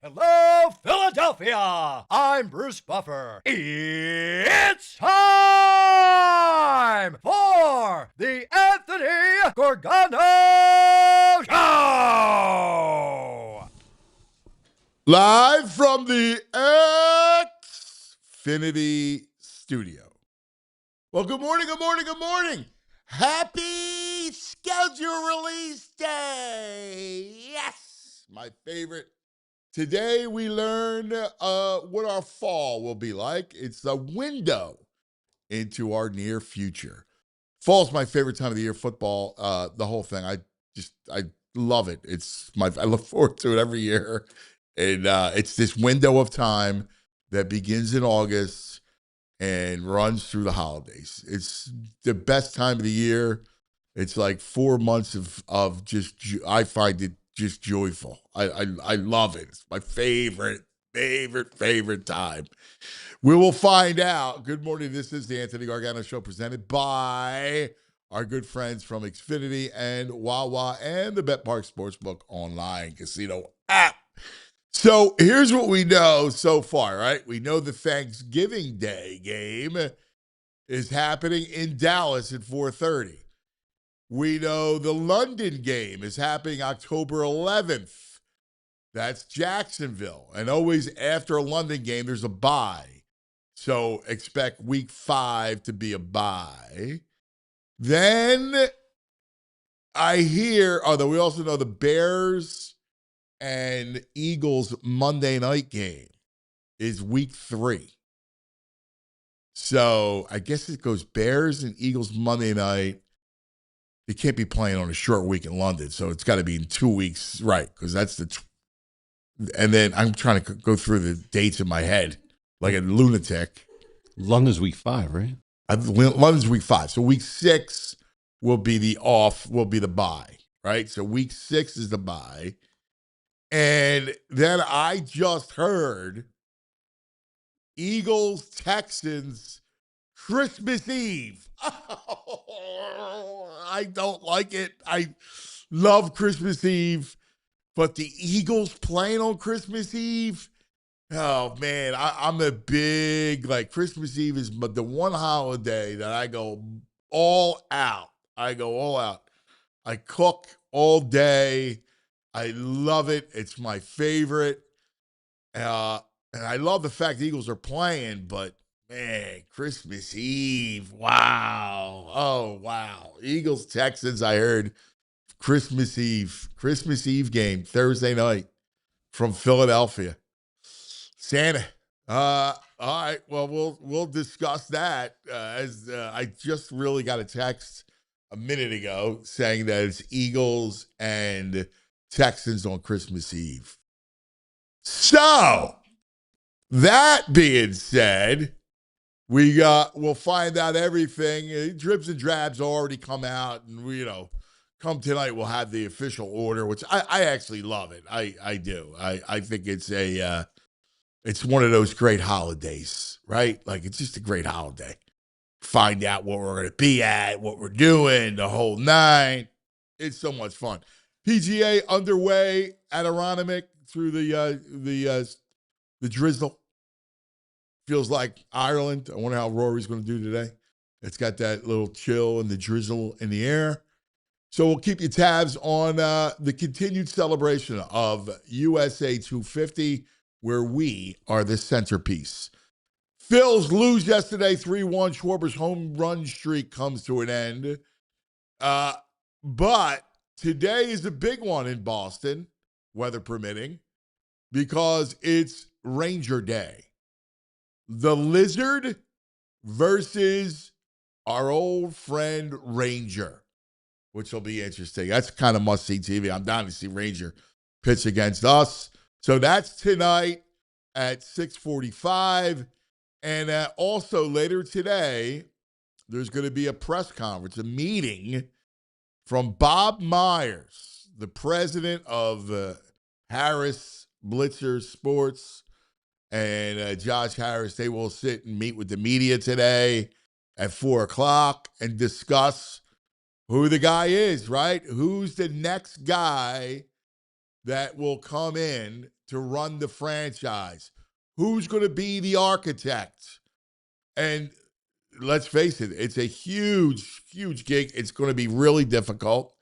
Hello, Philadelphia! I'm Bruce Buffer. It's time for the Anthony Gargano Show! Live from the Xfinity studio. Well, good morning, good morning, good morning. Happy schedule release day. Yes, my favorite. Today we learn what our fall will be like. It's a window into our near future. Fall's my favorite time of the year, football, the whole thing. I love it. I look forward to it every year. And it's this window of time that begins in August and runs through the holidays. It's the best time of the year. It's like 4 months of just, I find it just joyful. I love it. It's my favorite time. We will find out. Good morning. This is the Anthony Gargano Show presented by our good friends from Xfinity and Wawa and the Bet Park Sportsbook online casino app. So here's what we know so far, right? We know the Thanksgiving Day game is happening in Dallas at 4:30. We know the London game is happening October 11th. That's Jacksonville. And always after a London game, there's a bye. So expect week 5 to be a bye. Then I hear, although we also know the Bears and Eagles Monday night game is week 3. So I guess it goes Bears and Eagles Monday night. They can't be playing on a short week in London, so it's got to be in 2 weeks, right? Because that's and then I'm trying to go through the dates in my head like a lunatic. London's week 5, right? London's week 5. So week 6 will be the bye, right? So week 6 is the bye. And then I just heard Eagles, Texans, Christmas Eve. Oh, I don't like it. I love Christmas Eve, but the Eagles playing on Christmas Eve, oh, man, I'm a big, Christmas Eve is the one holiday that I go all out. I cook all day. I love it. It's my favorite. And I love the fact the Eagles are playing, but, man, Christmas Eve, wow. Oh, wow. Eagles, Texans, I heard Christmas Eve game, Thursday night from Philadelphia. Santa. All right. Well, we'll discuss that as I just really got a text a minute ago saying that it's Eagles and Texans on Christmas Eve. So, that being said, we'll find out everything. Dribs and drabs already come out, and come tonight we'll have the official order, which I actually love it. I do. I think it's it's one of those great holidays, right? Like, it's just a great holiday. Find out what we're going to be at, what we're doing, the whole nine. It's so much fun. PGA underway at Aronimink through the drizzle. Feels like Ireland. I wonder how Rory's going to do today. It's got that little chill and the drizzle in the air. So we'll keep you tabs on the continued celebration of USA 250, where we are the centerpiece. Phils lose yesterday 3-1. Schwarber's home run streak comes to an end. But today is a big one in Boston, weather permitting. because it's Ranger Day. The Lizard versus our old friend Ranger, which will be interesting. That's kind of must-see TV. I'm down to see Ranger pitch against us. So that's tonight at 6:45. And also later today, there's going to be a press conference, a meeting from Bob Myers, the president of Harris Blitzer Sports, and Josh Harris. They will sit and meet with the media today at 4 o'clock and discuss who the guy is, right? Who's the next guy that will come in to run the franchise? Who's going to be the architect? And let's face it, it's a huge, huge gig. It's going to be really difficult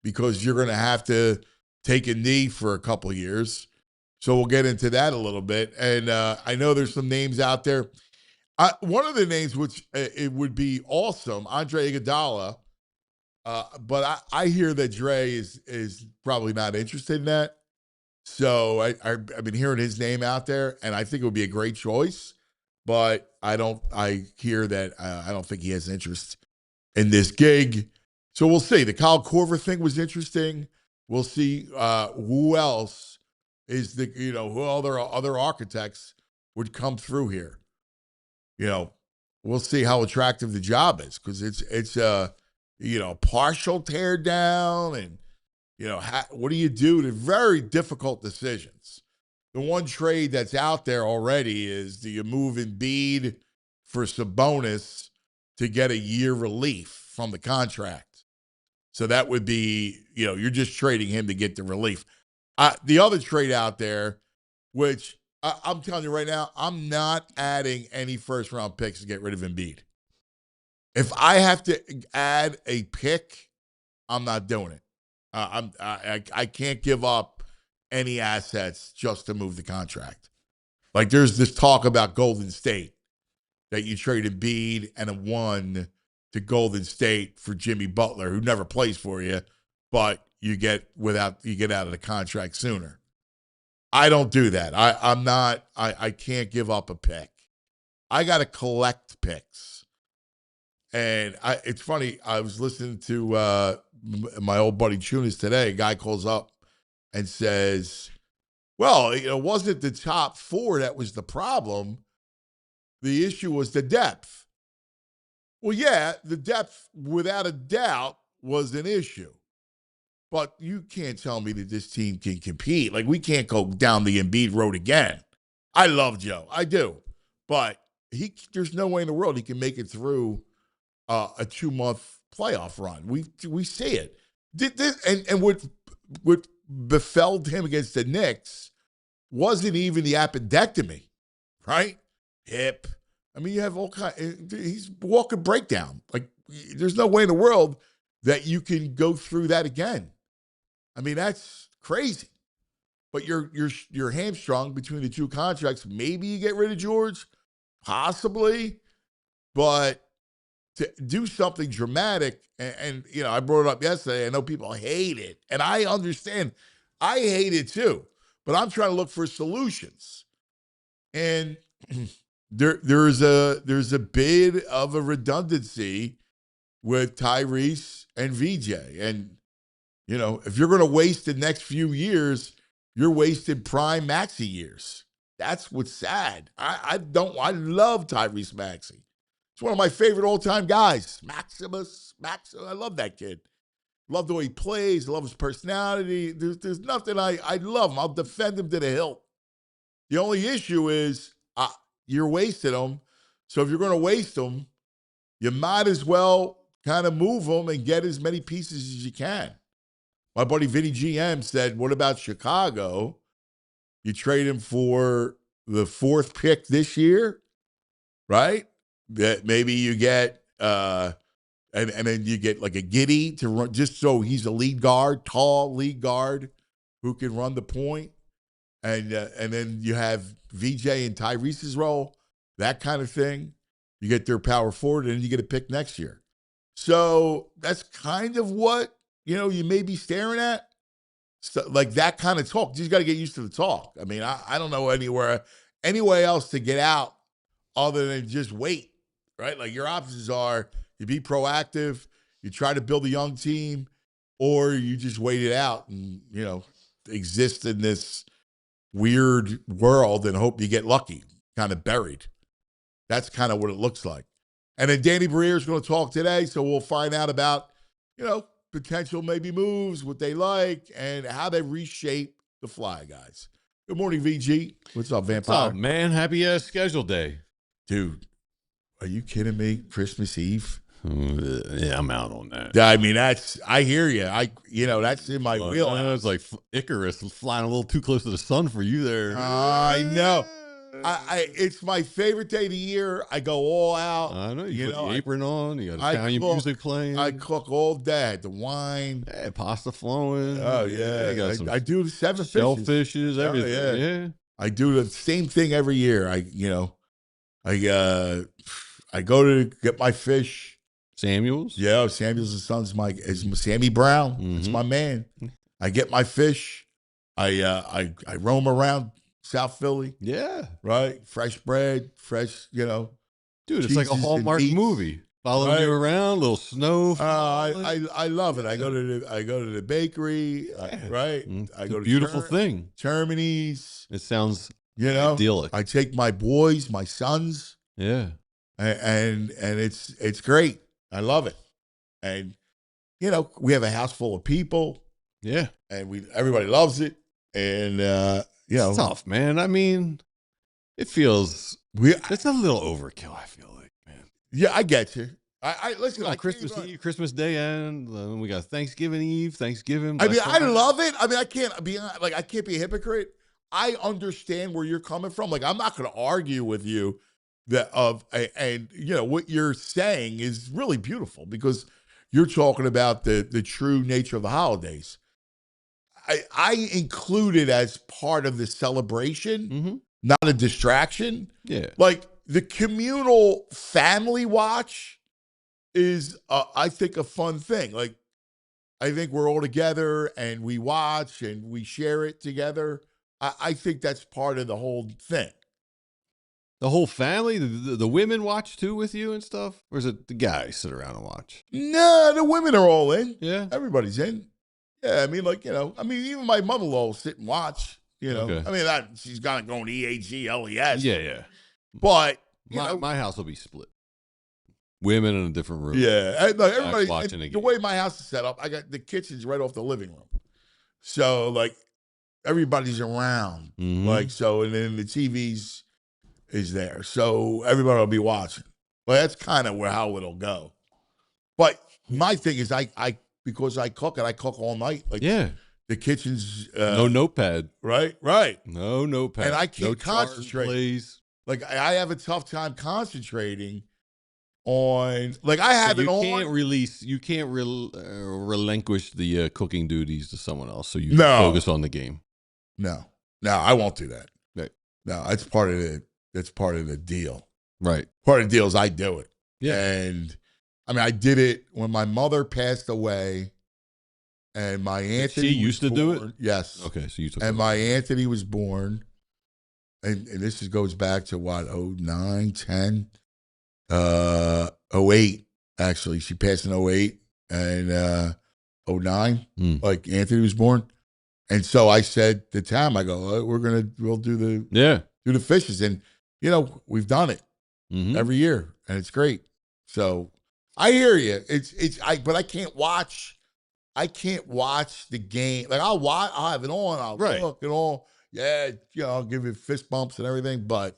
because you're going to have to take a knee for a couple of years. So we'll get into that a little bit. And I know there's some names out there. One of the names, which it would be awesome, Andre Iguodala. But I hear that Dre is probably not interested in that. So I've been hearing his name out there, and I think it would be a great choice. But I hear that I don't think he has interest in this gig. So we'll see. The Kyle Korver thing was interesting. We'll see who else is who other architects would come through here. We'll see how attractive the job is, because it's partial tear down, and what do you do to very difficult decisions. The one trade that's out there already is, do you move Embiid for Sabonis to get a year relief from the contract? So that would be, you're just trading him to get the relief. The other trade out there, which I'm telling you right now, I'm not adding any first-round picks to get rid of Embiid. If I have to add a pick, I'm not doing it. I can't give up any assets just to move the contract. Like, there's this talk about Golden State, that you trade Embiid and a 1 to Golden State for Jimmy Butler, who never plays for you, but you get out of the contract sooner. I don't do that. I can't give up a pick. I got to collect picks. And it's funny, I was listening to my old buddy Chunas today. A guy calls up and says, well, it wasn't the top 4 that was the problem. The issue was the depth. Well, yeah, the depth, without a doubt, was an issue. But you can't tell me that this team can compete. Like, we can't go down the Embiid road again. I love Joe. I do. But there's no way in the world he can make it through a 2-month playoff run. We see it. And what befell him against the Knicks wasn't even the appendectomy, right? Hip. I mean, you have all kinds. He's walking breakdown. Like, there's no way in the world that you can go through that again. I mean, that's crazy. But you're hamstrung between the 2 contracts. Maybe you get rid of George, possibly, but to do something dramatic, and I brought it up yesterday. I know people hate it, and I understand. I hate it too, but I'm trying to look for solutions. And there's a bit of a redundancy with Tyrese and VJ. And, if you're going to waste the next few years, you're wasting prime Maxey years. That's what's sad. I love Tyrese Maxey. He's one of my favorite all-time guys. Maximus. I love that kid. Love the way he plays. Love his personality. There's nothing I love him. I'll defend him to the hilt. The only issue is you're wasting him. So if you're going to waste him, you might as well kind of move him and get as many pieces as you can. My buddy Vinny GM said, what about Chicago? You trade him for the 4th pick this year, right? That maybe you get, and then you get like a Giddey to run, just so he's a lead guard, tall lead guard who can run the point. And then you have VJ and Tyrese's role, that kind of thing. You get their power forward, and you get a pick next year. So that's kind of what, you may be staring at. like that kind of talk. You just got to get used to the talk. I mean, I don't know anywhere else to get out other than just wait, right? Like your options are you be proactive, you try to build a young team, or you just wait it out and, exist in this weird world and hope you get lucky, kind of buried. That's kind of what it looks like. And then Danny Briere is going to talk today, so we'll find out about, potential maybe moves, what they like, and how they reshape the Fly guys. Good morning, VG. What's up, Vampire? What's up, man? Happy schedule day. Dude, are you kidding me? Christmas Eve? Yeah, I'm out on that. I mean, I hear you. That's in my wheel. It's like Icarus flying a little too close to the sun for you there. I know. It's my favorite day of the year. I go all out. I know. You put the apron on. You got Italian music playing. I cook all day. The wine. Yeah, pasta flowing. Oh, yeah. I do 7 shellfishes, everything. Oh, yeah. I do the same thing every year. I go to get my fish. Samuel's? Yeah, Samuel's son's is Sammy Brown. Mm-hmm. That's my man. I get my fish. I roam around South Philly. Yeah. Right? Fresh bread, fresh, Dude, it's like a Hallmark movie. Following you around, little snow. I love it. I go to the bakery, right? I go to beautiful thing. Termini's. It sounds idyllic. I take my boys, my sons. Yeah. And it's great. I love it. And we have a house full of people. Yeah. And everybody loves it. And it's tough, man. I mean, it feels it's a little overkill, I feel like, man. Yeah, I get you. I listen. Like Christmas Eve, Christmas Day, and we got Thanksgiving Eve, Thanksgiving. I mean, I love it. I mean, I can't be a hypocrite. I understand where you're coming from. Like, I'm not going to argue with you and what you're saying is really beautiful because you're talking about the true nature of the holidays. I include it as part of the celebration, not a distraction. Yeah. Like the communal family watch is, I think, a fun thing. Like, I think we're all together and we watch and we share it together. I think that's part of the whole thing. The whole family, the women watch too with you and stuff? Or is it the guys sit around and watch? No, the women are all in. Yeah. Everybody's in. Yeah, I mean, even my mother-in-law will sit and watch, Okay. I mean, she's got to go to EAGLES. Yeah. But, my house will be split. Women in a different room. Yeah. Everybody, watching the way my house is set up, I got the kitchen's right off the living room. So, everybody's around. So, and then the TV's is there. So everybody will be watching. Well, that's kind of how it'll go. But my thing is because I cook and I cook all night. The kitchen's no notepad. Right. No notepad. And I can't concentrate. Please. I have a tough time concentrating on I have it on. You can't relinquish the cooking duties to someone else. So you focus on the game. No, I won't do that. Right. No, that's part of the deal. Right. Part of the deal is I do it. Yeah. And I mean, I did it when my mother passed away and my Anthony She used to do it? Yes. Okay, so you took And my Anthony was born, and this goes back to what, 09, 10, 08, actually. She passed in 08 and 09, Anthony was born. And so I said to Tam, I go, we'll do the fishes. And, we've done it every year, and it's great. So I hear you. But I can't watch. I can't watch the game. I'll have it on. I'll look and all. Yeah, I'll give you fist bumps and everything. But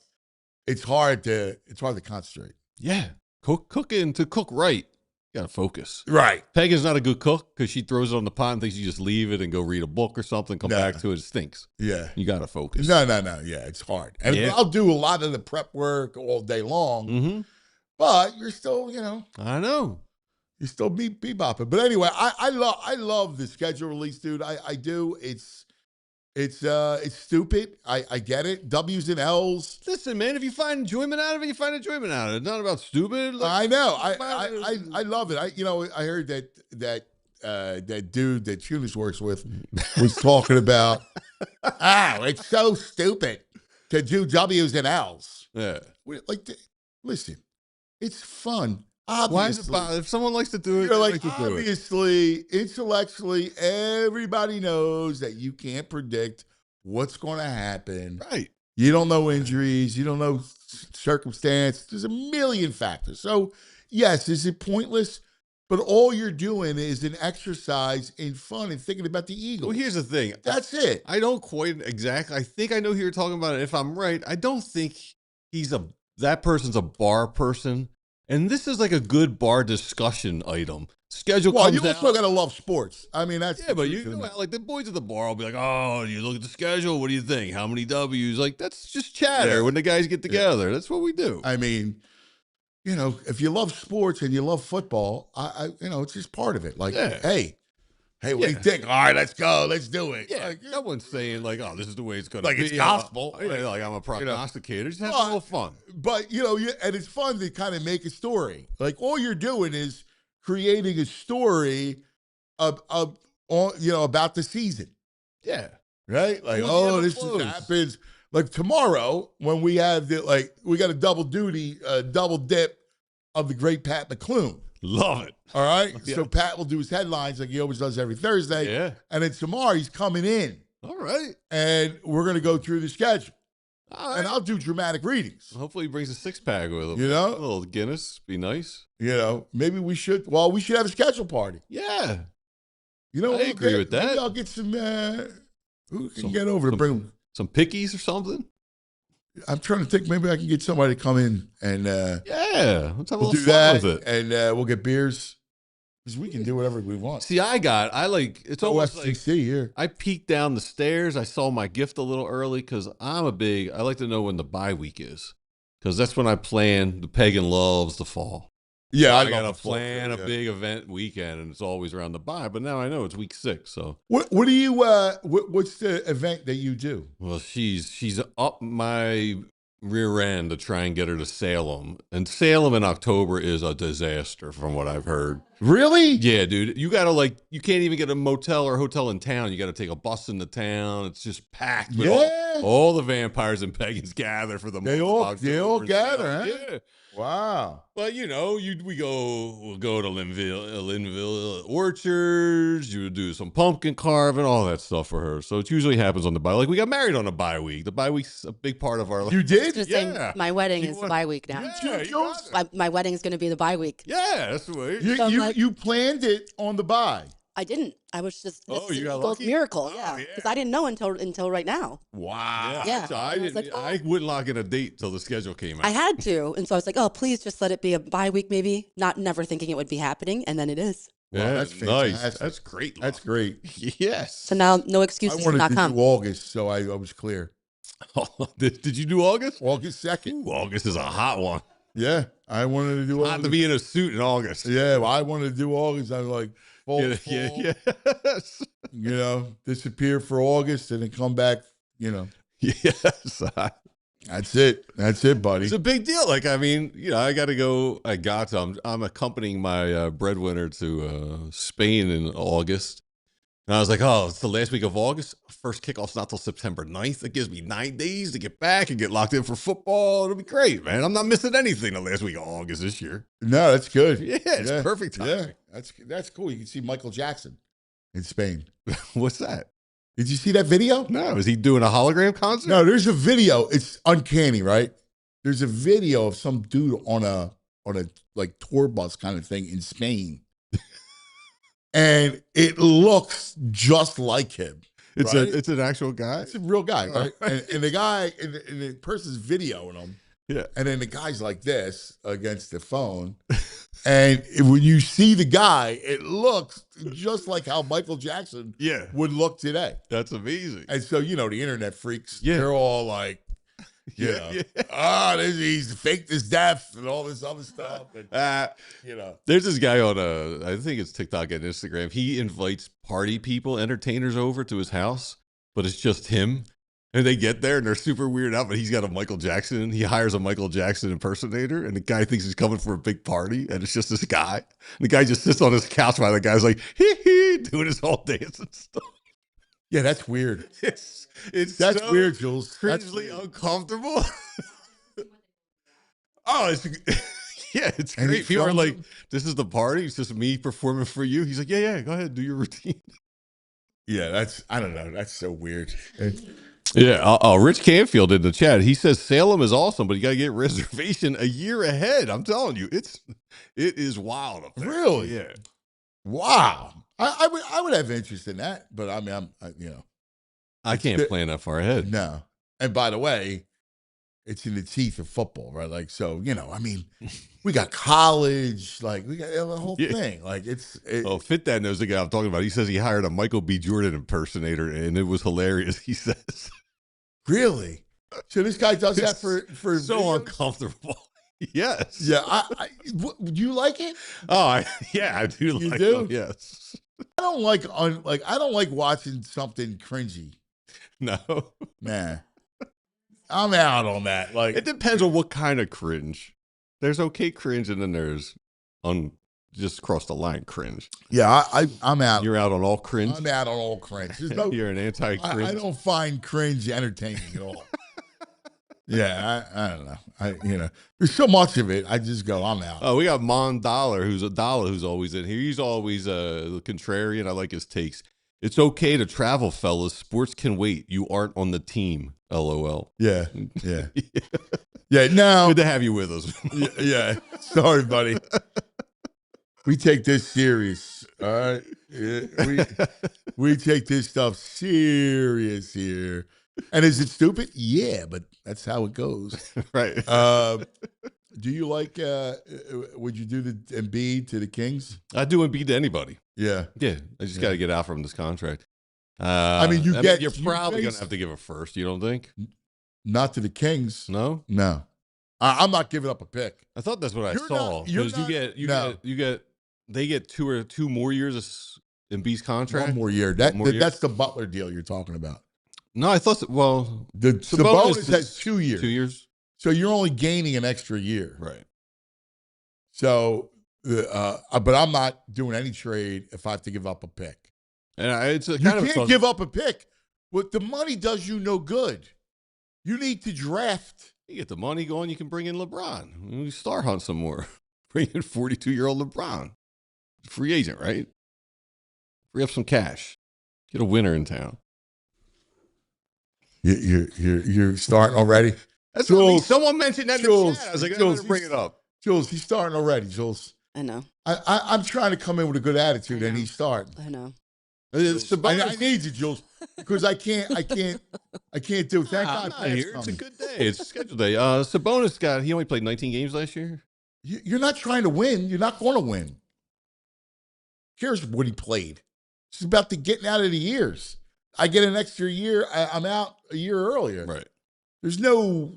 it's hard to concentrate. Yeah, cooking to cook right. You gotta focus. Right. Peg is not a good cook because she throws it on the pot and thinks you just leave it and go read a book or something. Come back to it. It stinks. Yeah. You gotta focus. No. Yeah, it's hard. And I'll do a lot of the prep work all day long. But you're still, I know. You still bebopping. But anyway, I love the schedule release, dude. I do. It's stupid. I get it. W's and L's. Listen, man, if you find enjoyment out of it, you find enjoyment out of it. It's not about stupid. I know. I love it. I heard that that dude that Tunis works with was talking about, it's so stupid to do W's and L's. Yeah. Listen, it's fun. Why is Obviously. it if someone likes to do it, You're they like, like to do it. obviously, intellectually, everybody knows that you can't predict what's going to happen. Right. You don't know injuries. You don't know circumstance. There's a million factors. So, yes, is it pointless? But all you're doing is an exercise in fun and thinking about the Eagles. Well, here's the thing. That's it. I don't quite exactly. I think I know who you're talking about. And if I'm right, I don't think that person's a bar person. And this is like a good bar discussion item. Schedule comes you out. also got to love sports. I mean, that's Yeah, but you know, like the boys at the bar will be like, "Oh, you look at the schedule. What do you think? How many W's?" Like that's just chatter when the guys get together. That's what we do. I mean, if you love sports and you love football, it's just part of it. Like, hey, what do you think? All right, let's go. Let's do it. Yeah, like, no one's saying like, "Oh, this is the way it's going to like be." it's gospel. Like I'm a prognosticator. Just have a little fun. But and it's fun to kind of make a story. Like all you're doing is creating a story about the season. Yeah. Right? Like, this just happens. Like tomorrow when we have we got a double dip of the great Pat McLoone. Love it. All right. Yeah. So Pat will do his headlines like he always does every Thursday. Yeah. And then tomorrow he's coming in. All right. And we're going to go through the schedule. All right. And I'll do dramatic readings. Hopefully he brings a 6-pack with him. A little Guinness. Be nice. Maybe we should have a schedule party. Yeah. I agree with that. Maybe I'll get some, who can get over to bring them? Some pickies or something? I'm trying to think. Maybe I can get somebody to come in and let's have a we'll little do fun that, with it. and we'll get beers because we can do whatever we want. See, it's almost like here. I peeked down the stairs. I saw my gift a little early because I like to know when the bye week is because that's when I plan. The pagan loves the fall. Yeah, I got to plan a big event weekend, and it's always around the bye. But now I know it's week 6. So what do you? What's the event that you do? Well, she's up my rear end to try and get her to Salem, and Salem in October is a disaster, from what I've heard. Really? Yeah, dude. You gotta you can't even get a motel or hotel in town. You got to take a bus into town. It's just packed. Yeah. All the vampires and pagans gather for the. They all gather. Huh? Yeah. Wow. But we'll go to Linville Orchards. You do some pumpkin carving, all that stuff for her. So it usually happens on the bye. Like we got married on a bye week. The bye week's a big part of our life. You did? Say, my wedding is the bye week now. My wedding is going to be the bye week. Yeah, that's the way. You planned it on the bye. I didn't. I was just you got Eagles lucky? miracle, because I didn't know until right now. Wow. Yeah. So I wouldn't lock in a date till the schedule came out. I had to, and so I was like, "Oh, please just let it be a bye week, maybe." Never thinking it would be happening, and then it is. Yeah, Wow, that's nice. fantastic. That's great. That's great. Yes. So now, no I excuses to wanted not to come. do August, so I was clear. Did you do August? August 2nd. Ooh, August is a hot one. Yeah, I wanted to do Hot August. to be in a suit in August. Yeah, well, I wanted to do August. I was like, Yes. Disappear for August and then come back, Yes. That's it, buddy. It's a big deal. I got to go. I'm accompanying my breadwinner to Spain in August. And I was like, oh, it's the last week of August. First kickoff's not till September 9th. It gives me 9 days to get back and get locked in for football. It'll be great, man. I'm not missing anything the last week of August this year. No, that's good. Yeah, it's perfect time. Yeah, that's cool. You can see Michael Jackson in Spain. What's that? Did you see that video? No, is he doing a hologram concert? No, there's a video. It's uncanny, right? There's a video of some dude on a like tour bus kind of thing in Spain. And it looks just like him. It's right? it's an actual guy. It's a real guy, right? And the guy and the person's videoing him. Yeah. And then the guy's like this against the phone. And when you see the guy, it looks just like how Michael Jackson would look today. That's amazing. And so, the internet freaks, Yeah. they're all like, he's faked his death and all this other stuff. And, There's this guy on I think it's TikTok and Instagram. He invites party people, entertainers over to his house, but it's just him. And they get there and they're super weirded out, but he's got a Michael Jackson. He hires a Michael Jackson impersonator, and the guy thinks he's coming for a big party, and it's just this guy. And the guy just sits on his couch while the guy's like, hee hee, doing his whole dance and stuff. Yeah, that's weird. It's That's so weird, Jules. That's cringely weird. uncomfortable. Oh, it's yeah, it's And he great. People are films like, him? "This is the party. It's just me performing for you." He's like, "Yeah, go ahead, do your routine." Yeah, I don't know. That's so weird. Yeah. Rich Canfield in the chat. He says Salem is awesome, but you got to get reservation a year ahead. I'm telling you, it is wild up there. Really? Yeah. Wow. I would have interest in that, but I mean, I can't plan that far ahead. no. And by the way, it's in the teeth of football, right? Like, so, I mean, we got college, like we got the whole thing. Like Fit Dad knows the guy I'm talking about. He says he hired a Michael B. Jordan impersonator, and it was hilarious. He says, really? So this guy does that for so videos? uncomfortable. Yes. Yeah. Do you like it? Oh, I do You like do? them, yes. I don't like watching something cringy. No. Nah. I'm out on that. Like, It depends on what kind of cringe. There's okay cringe, and then there's just cross the line cringe. yeah, I'm out. You're out on all cringe? I'm out on all cringe. You're an anti-cringe? I don't find cringe entertaining at all. Yeah, I don't know. There's so much of it. I just go, I'm out. Oh, we got Mon Dollar, who's always in here. He's always contrarian. I like his takes. It's okay to travel, fellas. Sports can wait. You aren't on the team. LOL. Yeah. Yeah. No. Good to have you with us. Yeah. Sorry, buddy. We take this serious. All right. Yeah, we take this stuff serious here. And is it stupid? Yeah, but that's how it goes. Right. Do you like? Would you do the Embiid to the Kings? I do Embiid to anybody. Yeah. Yeah. I just got to get out from this contract. I mean, you're probably going to have to give a first. You don't think? Not to the Kings. No. I'm not giving up a pick. I thought that's what I You're saw. not- you're Because they get two more years of Embiid's contract. One more year. That's the Butler deal you're talking about. No, I thought. Well, The bonus has 2 years. 2 years. So you're only gaining an extra year. Right. So, but I'm not doing any trade if I have to give up a pick. And it's You can't give up a pick. What the money does you no good. You need to draft. You get the money going, you can bring in LeBron. We star hunt some more. Bring in 42-year-old LeBron. Free agent, right? Free up some cash. Get a winner in town. You're starting already. That's Jules, someone mentioned that in the chat. I was like, I better bring it up. Jules, he's starting already. Jules, I know. I'm trying to come in with a good attitude, and he's starting. I know. I need you, Jules, because I can't do it. Thank God. I'm not here. It's a good day. It's a scheduled day. Sabonis he only played 19 games last year. You're not trying to win. You're not going to win. Here's what he played. It's about the getting out of the years. I get an extra year. I'm out a year earlier. Right. There's no,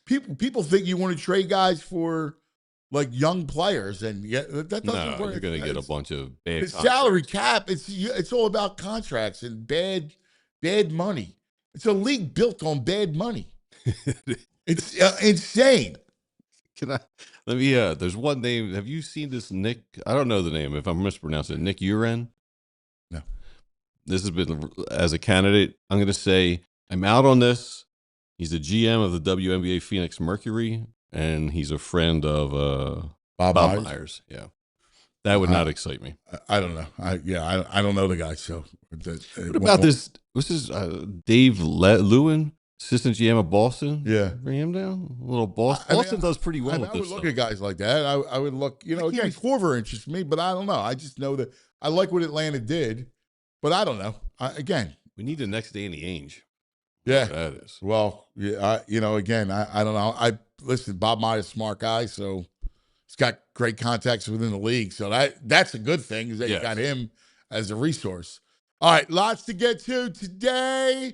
people think you want to trade guys for like young players, and that doesn't work. You're going to get a bunch of bad the salary cap. It's all about contracts and bad money. It's a league built on bad money. It's insane. There's one name. Have you seen this Nick? I don't know the name. If I'm mispronouncing it, Nick Uren. No. This has been, as a candidate, I'm going to say I'm out on this. He's the GM of the WNBA Phoenix Mercury, and he's a friend of Bob Myers. Yeah. That would not excite me. I don't know. I don't know the guy. So what about this? What's this? Dave Lewin, assistant GM of Boston. Yeah, bring him down. A little Boston. Boston does pretty well. With I would look at guys like that. I would look. Again, Corver interests me, but I don't know. I just know that I like what Atlanta did, but I don't know. We need the next Danny Ainge. Yeah, that is. Well, yeah. Again, I don't know. Listen. Bob Myers, smart guy, so. He's got great contacts within the league. So that's a good thing is that you got him as a resource. All right, lots to get to today.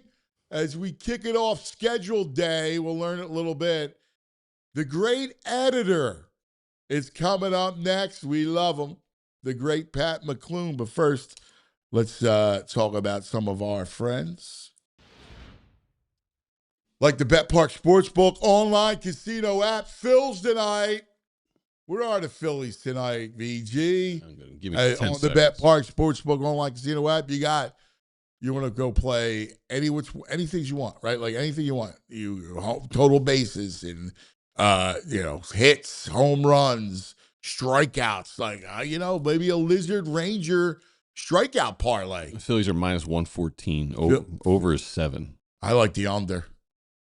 As we kick it off scheduled day, we'll learn it a little bit. The great editor is coming up next. We love him. The great Pat McLoone. But first, let's talk about some of our friends. like the Bet Park Sportsbook online casino app. Phil's tonight. Where are the Phillies tonight, VG? Give me 10 on seconds. the Bet Park Sportsbook online casino app, you want to go play anything you want, right? Like anything you want. Total bases and hits, home runs, strikeouts, like maybe a Lizard Ranger strikeout parlay. The Phillies are minus 114. Over is 7. I like the under.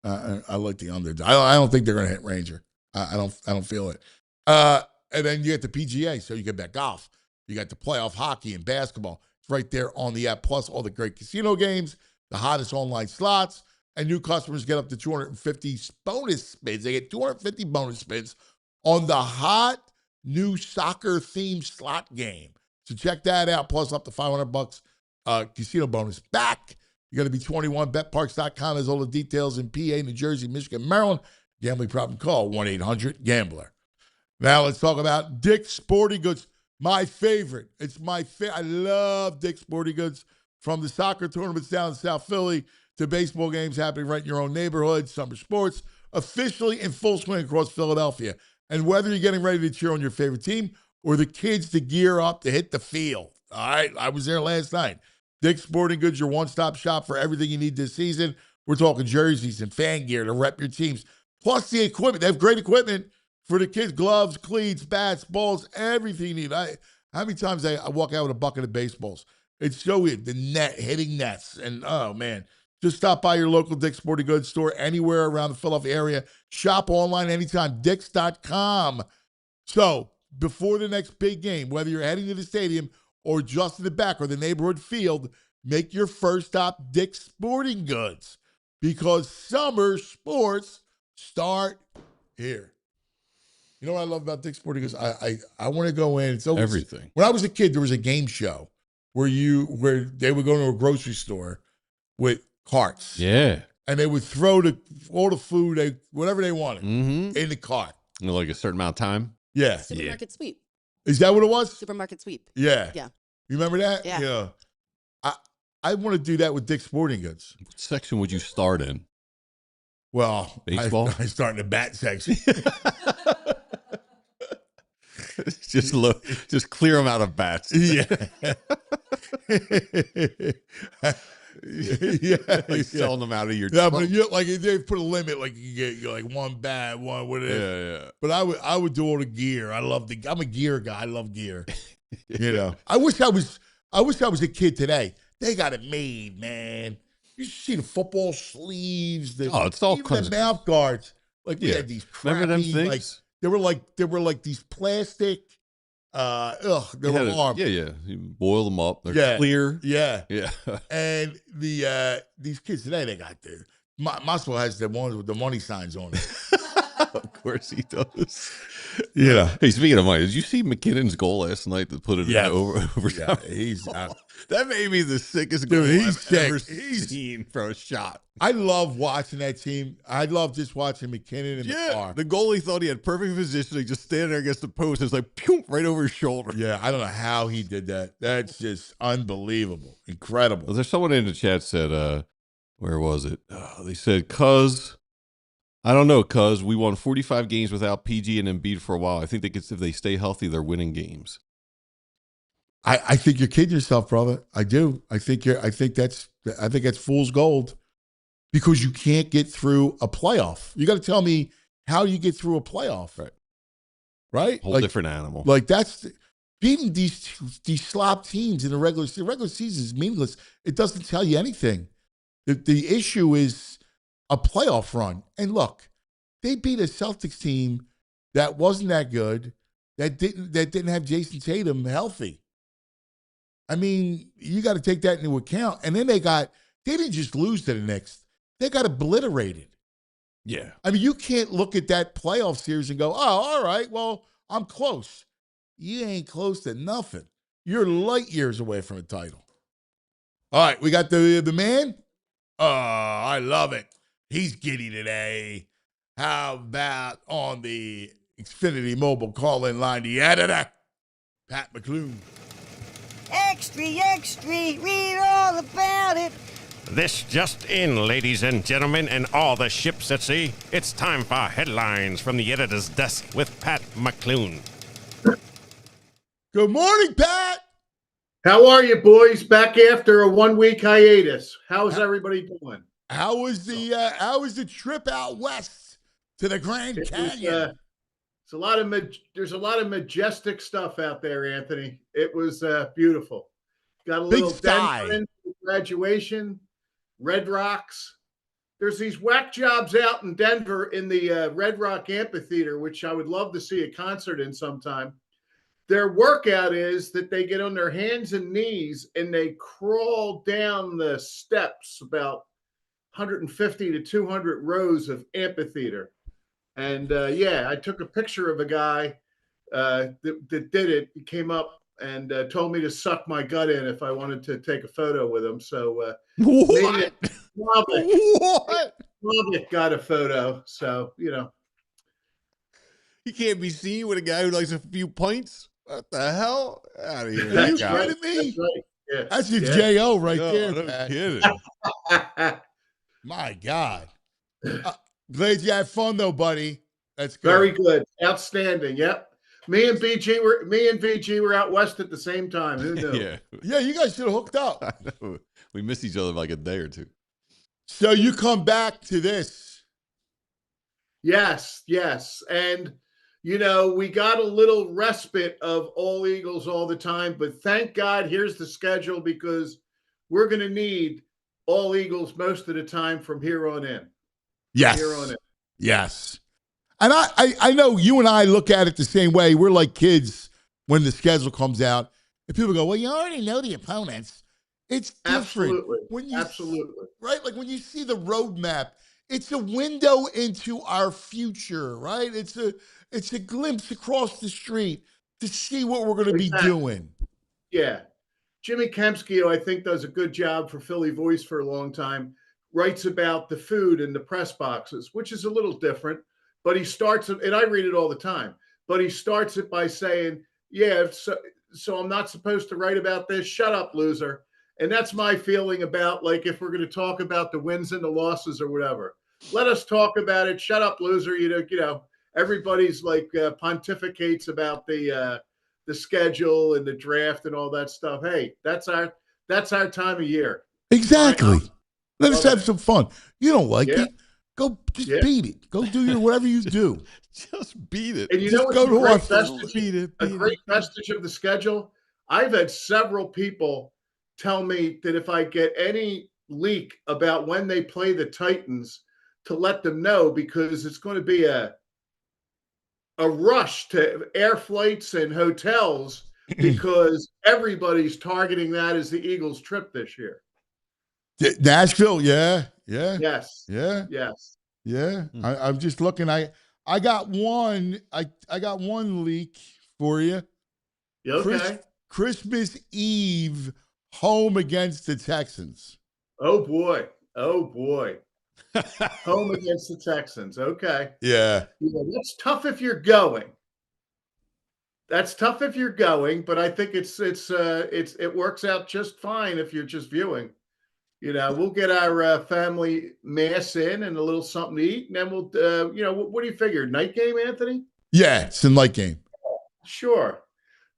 I like the under. I don't think they're going to hit Ranger. I don't feel it. And then you get the PGA, so you get that golf. You got the playoff hockey and basketball. It's right there on the app, plus all the great casino games, the hottest online slots, and new customers get up to 250 bonus spins. They get 250 bonus spins on the hot new soccer-themed slot game. So check that out, plus up to $500 casino bonus back. You got to be 21. BetParks.com has all the details in PA, New Jersey, Michigan, Maryland. Gambling problem, call 1-800-GAMBLER. Now let's talk about Dick's Sporting Goods, my favorite. It's my favorite. I love Dick's Sporting Goods. From the soccer tournaments down in South Philly to baseball games happening right in your own neighborhood, summer sports, officially in full swing across Philadelphia. And whether you're getting ready to cheer on your favorite team or the kids to gear up to hit the field, all right? I was there last night. Dick's Sporting Goods, your one-stop shop for everything you need this season. We're talking jerseys and fan gear to rep your teams, plus the equipment. They have great equipment for the kids, gloves, cleats, bats, balls, everything you need. How many times I walk out with a bucket of baseballs? It's so weird. The net, hitting nets. And, oh, man, just stop by your local Dick's Sporting Goods store anywhere around the Philadelphia area. Shop online anytime, Dicks.com. So, before the next big game, whether you're heading to the stadium or just in the back or the neighborhood field, make your first stop Dick's Sporting Goods, because summer sports start here. You know what I love about Dick's Sporting Goods? I want to go in. It's always, everything. When I was a kid, there was a game show where they would go to a grocery store with carts. Yeah. And they would throw all the food, whatever they wanted, in the cart. Like a certain amount of time? Yeah. Supermarket sweep. Is that what it was? Supermarket sweep. Yeah. Yeah. You remember that? Yeah. I want to do that with Dick's Sporting Goods. What section would you start in? Well, baseball? I start in the bat section. Just clear them out of bats. Yeah. Like selling them out of your trunk. But they put a limit, like you get like one bat, one whatever. Yeah. But I would do all the gear. I'm a gear guy. I love gear. I wish I was a kid today. They got it made, man. You should see the football sleeves. It's all even the mouth guards. Like we had these crappy, remember them things? Like they were like these plastic. They were armed. Yeah. You boil them up. They're clear. Yeah. And these kids today, they got Maslow has the ones with the money signs on it. Of course he does. Yeah. Hey, speaking of money, did you see McKinnon's goal last night to put it over? Yeah, he's out. That may be the sickest goal I've ever seen from a shot. I love watching that team. I love just watching McKinnon in the car. The goalie thought he had perfect positioning, just standing there against the post. It's like, pew, right over his shoulder. Yeah, I don't know how he did that. That's just unbelievable. Incredible. Well, there's someone in the chat said, where was it? They said, cuz we won 45 games without PG and Embiid for a while. I think if they stay healthy, they're winning games. I think you're kidding yourself, brother. I do. I think that's fool's gold, because you can't get through a playoff. You got to tell me how you get through a playoff. Right? Whole different animal. Like that's beating these slop teams in the regular season. The regular season is meaningless. It doesn't tell you anything. The issue is a playoff run. And look, they beat a Celtics team that wasn't that good, that didn't have Jason Tatum healthy. I mean, you got to take that into account. And then they didn't just lose to the Knicks. They got obliterated. Yeah. I mean, you can't look at that playoff series and go, oh, all right, well, I'm close. You ain't close to nothing. You're light years away from a title. All right, we got the man. Oh, I love it. He's giddy today. How about on the Xfinity mobile call-in line, the editor, Pat McLoone. Extra, extra, read all about it. This just in, ladies and gentlemen, and all the ships at sea. It's time for headlines from the editor's desk with Pat McLoone. Good morning, Pat. How are you, boys? Back after a 1-week hiatus. How's everybody doing? How was the trip out west to the Grand Canyon? There's a lot of majestic stuff out there, Anthony. It was beautiful. Got a little Denver graduation, Red Rocks. There's these whack jobs out in Denver in the Red Rock Amphitheater, which I would love to see a concert in sometime. Their workout is that they get on their hands and knees and they crawl down the steps about 150 to 200 rows of amphitheater. And I took a picture of a guy that did it. He came up and told me to suck my gut in if I wanted to take a photo with him. So What? Slavic got a photo. So, He can't be seen with a guy who likes a few pints. What the hell? Out of here. Are you right. kidding me? That's right. Yeah. That's your J.O. right No, there, no Pat. kidding. My God. Glad you had fun, though, buddy. That's good. Very good. Outstanding. Yep. Me and VG were out west at the same time. Who knew? Yeah, you guys should have hooked up. I know. We missed each other like a day or two. So you come back to this. Yes. And, we got a little respite of all Eagles all the time, but thank God here's the schedule because we're going to need all Eagles most of the time from here on in. Yes. Here on in. Yes. And I know you and I look at it the same way. We're like kids when the schedule comes out. And people go, well, you already know the opponents. It's different. Absolutely. When you, Absolutely. Right? Like when you see the roadmap, it's a window into our future, right? It's a glimpse across the street to see what we're going to be doing. Yeah. Jimmy Kempski, I think, does a good job for Philly Voice for a long time, writes about the food in the press boxes, which is a little different. But he starts it, and I read it all the time, but he starts it by saying, so I'm not supposed to write about this. Shut up, loser. And that's my feeling about, like, if we're going to talk about the wins and the losses or whatever, let us talk about it. Shut up, loser. Everybody's like pontificates about the schedule and the draft and all that stuff. Hey, that's our time of year. Exactly. Let us have some fun. You don't like Yeah. it? Go just beat it. Go do whatever you do. Just beat it. And you Just know go what's to our a great vestige of the schedule? I've had several people tell me that if I get any leak about when they play the Titans, to let them know because it's going to be a rush to air flights and hotels because everybody's targeting that as the Eagles' trip this year. Nashville, yeah. Yes. Yeah. I'm just looking. I got one. I got one leak for you. Okay. Christmas Eve, home against the Texans. Oh boy. Home against the Texans. Okay. Yeah. That's tough if you're going. But I think it works out just fine if you're just viewing. We'll get our family mass in and a little something to eat, and then we'll, what do you figure? Night game, Anthony? Yeah, it's a night game. Sure.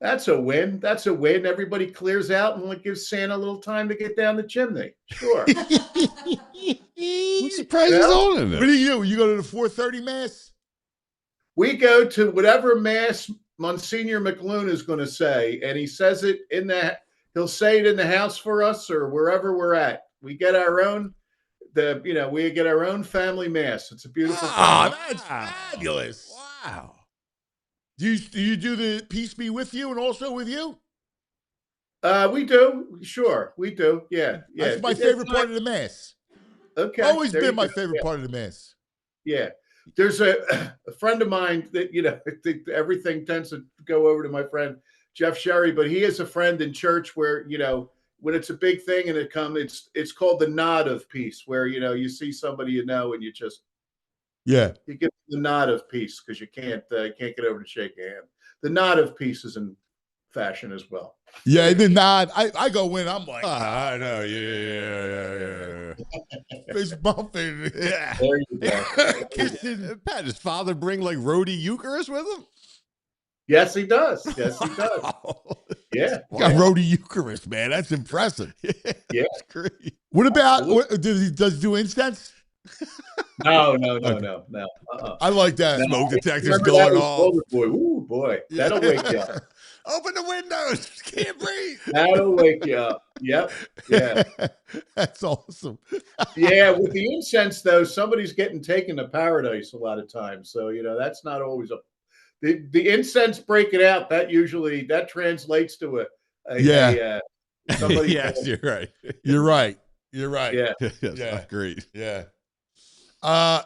That's a win. Everybody clears out and gives Santa a little time to get down the chimney. Sure. What surprise is on in What it? do you do? You go to the 4:30 mass? We go to whatever mass Monsignor McLoone is going to say, and he says it he'll say it in the house for us or wherever we're at. We get our own, we get our own family mass. It's a beautiful thing. That's fabulous. Wow. Do you do the peace be with you and also with you? We do. Sure. We do. Yeah. That's my favorite part of the mass. Okay. Always been my favorite part of the mass. Yeah. There's a friend of mine that, I think everything tends to go over to my friend, Jeff Sherry, but he is a friend in church where, when it's a big thing and it's called the nod of peace, where, you see somebody and you just, Yeah. you give the nod of peace because you can't get over to shake a hand. The nod of peace is fashion as well. Yeah, the nod. I go in. I'm like, I know. Yeah. fist bumping. Yeah. There you go. Kissing. Pat, does father bring like roadie Eucharist with him? Yes, he does. Yes, he does. Yeah. Got Rhodey Eucharist, man. That's impressive. Yeah. That's great. What about, does he do incense? No. Uh-uh. I like that. No. Smoke detectors Remember going that was off. Boulder Boy. Ooh, boy. That'll wake you up. Open the windows. Can't breathe. That'll wake you up. Yep. Yeah. That's awesome. Yeah. With the incense, though, somebody's getting taken to paradise a lot of times. So, that's not always the incense breaking out. That translates to somebody. Yes, you're right. You're right. Yeah. Yes, great. Yeah. All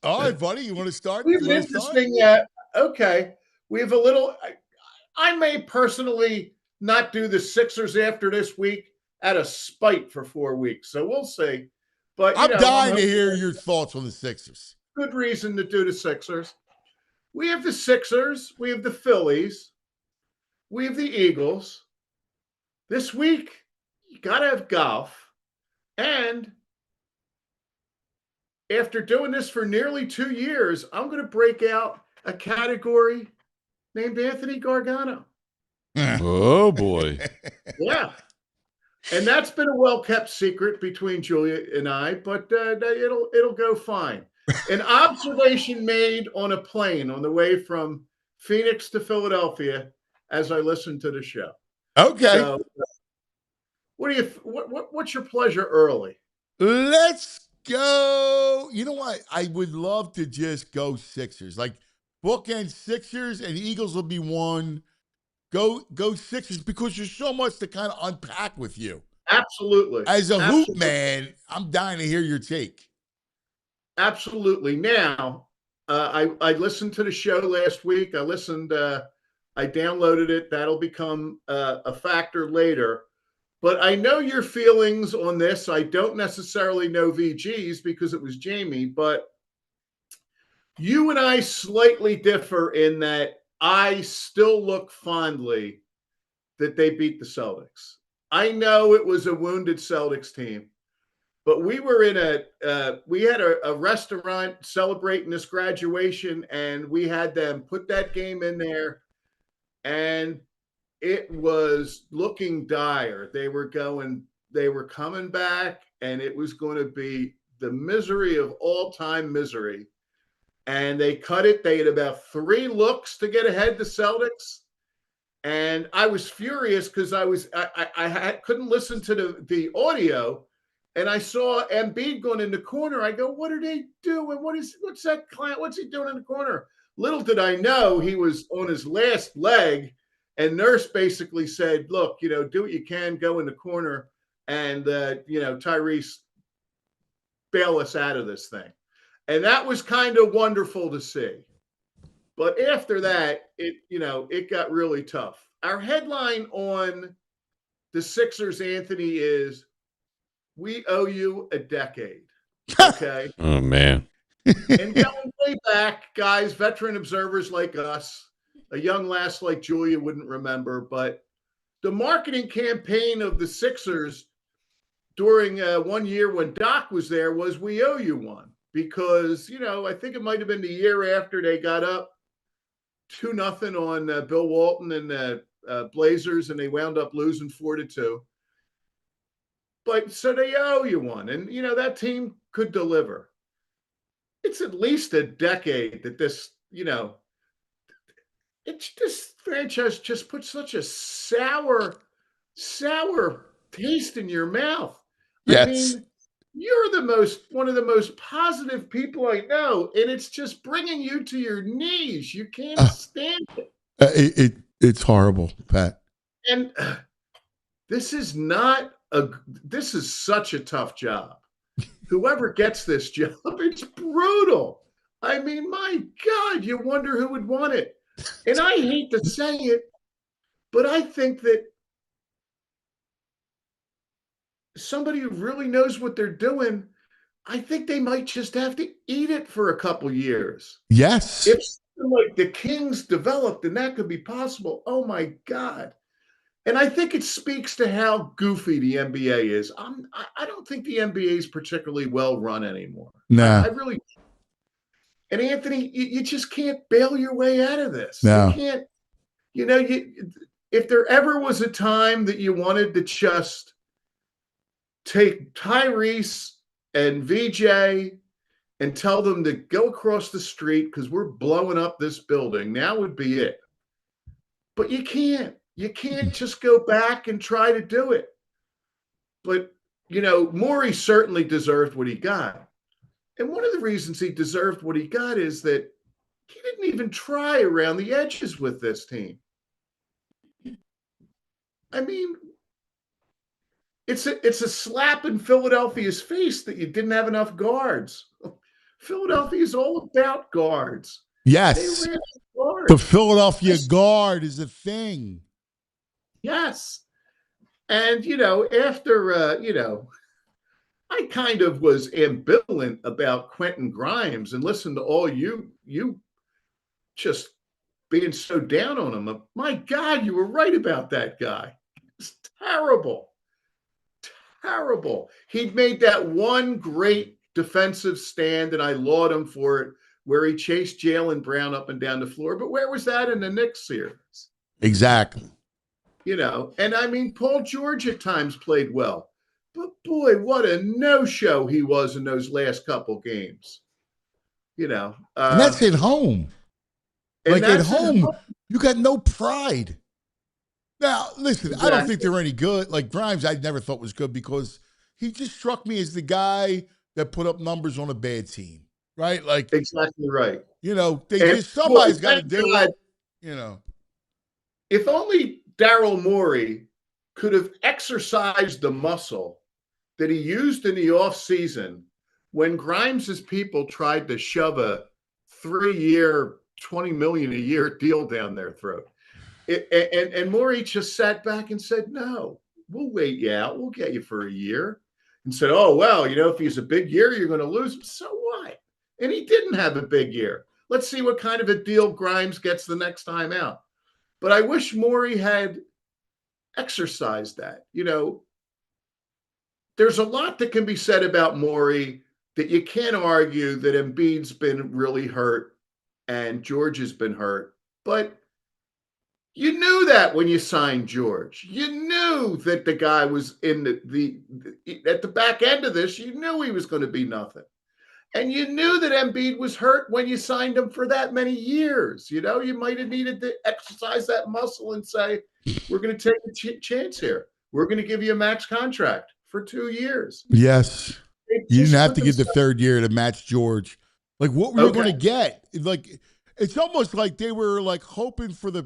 right, buddy. You want to start? We have an interesting. Okay. We have a little. I may personally not do the Sixers after this week out of spite for 4 weeks. So we'll see. But I'm dying to hear your thoughts on the Sixers. Good reason to do the Sixers. We have the Sixers. We have the Phillies. We have the Eagles. This week, you got to have golf. And after doing this for nearly 2 years, I'm going to break out a category named Anthony Gargano. Oh boy. Yeah. And that's been a well-kept secret between Julia and I, but it'll go fine. An observation made on a plane on the way from Phoenix to Philadelphia as I listened to the show. Okay. So, what's your pleasure early? Let's go. You know what? I would love to just go Sixers. Like bookend Sixers and Eagles will be one. Go Sixers because there's so much to kind of unpack with you. Absolutely. As a hoop man, I'm dying to hear your take. Absolutely. Now, I listened to the show last week. I downloaded it. That'll become a factor later. But I know your feelings on this. I don't necessarily know VG's because it was Jamie, but you and I slightly differ in that I still look fondly that they beat the Celtics. I know it was a wounded Celtics team, but we were in we had a restaurant celebrating this graduation, and we had them put that game in there, and it was looking dire. They were coming back, and it was going to be the misery of all-time misery. And they cut it. They had about 3 looks to get ahead the Celtics. And I was furious because I couldn't listen to the audio. And I saw Embiid going in the corner. I go, what are they doing? What's that client? What's he doing in the corner? Little did I know he was on his last leg. And Nurse basically said, look, do what you can, go in the corner, and, Tyrese, bail us out of this thing. And that was kind of wonderful to see. But after that, it got really tough. Our headline on the Sixers, Anthony, is we owe you a decade. Okay. Oh man. And going way back, guys, veteran observers like us, a young lass like Julia wouldn't remember, but the marketing campaign of the Sixers during 1 year when Doc was there was we owe you one. Because, I think it might have been the year after they got up 2-0 on Bill Walton and the Blazers, and they wound up losing 4-2. But so they owe you one. And, that team could deliver. It's at least a decade that this franchise just puts such a sour taste in your mouth. Yes. I mean, you're one of the most positive people I know, and it's just bringing you to your knees. You can't stand it. It's horrible, Pat. And this is such a tough job. Whoever gets this job, it's brutal. I mean, my God, you wonder who would want it. And I hate to say it, but I think that somebody who really knows what they're doing, I think they might just have to eat it for a couple years. Yes. If something like the Kings developed, then that could be possible. Oh my God. And I think it speaks to how goofy the NBA is. I don't think the NBA is particularly well run anymore. No. I really. And Anthony, you just can't bail your way out of this. No. You can't. If there ever was a time that you wanted to just take Tyrese and VJ and tell them to go across the street because we're blowing up this building, now would be it. But you can't. You can't just go back and try to do it. But, Morey certainly deserved what he got. And one of the reasons he deserved what he got is that he didn't even try around the edges with this team. I mean, it's a slap in Philadelphia's face that you didn't have enough guards. Philadelphia is all about guards. Yes. Guards. The Philadelphia guard is a thing. Yes. And, after, I kind of was ambivalent about Quentin Grimes and listened to all you just being so down on him. My God, you were right about that guy. It's terrible. Terrible. He'd made that one great defensive stand, and I laud him for it, where he chased Jaylen Brown up and down the floor. But where was that in the Knicks series? Exactly. And I mean, Paul George at times played well. But boy, what a no-show he was in those last couple games. And that's at home. Like at home, you got no pride. Now, listen, exactly. I don't think they're any good. Like Grimes, I never thought was good because he just struck me as the guy that put up numbers on a bad team, right? Like exactly right. Somebody's got to do it. If only Daryl Morey could have exercised the muscle that he used in the offseason when Grimes's people tried to shove a 3-year, $20 million a year deal down their throat. And Morey just sat back and said, no, we'll wait you out. We'll get you for a year. And said, oh, well, if he's a big year, you're going to lose him. So what? And he didn't have a big year. Let's see what kind of a deal Grimes gets the next time out. But I wish Morey had exercised that. There's a lot that can be said about Morey that you can't argue that Embiid's been really hurt and George has been hurt. But you knew that when you signed George. You knew that the guy was in at the back end of this. You knew he was going to be nothing. And you knew that Embiid was hurt when you signed him for that many years. You might have needed to exercise that muscle and say, we're going to take a chance here. We're going to give you a max contract for 2 years. Yes. You didn't have to give the third year to match George. Like, what were you going to get? Like, it's almost like they were like hoping for the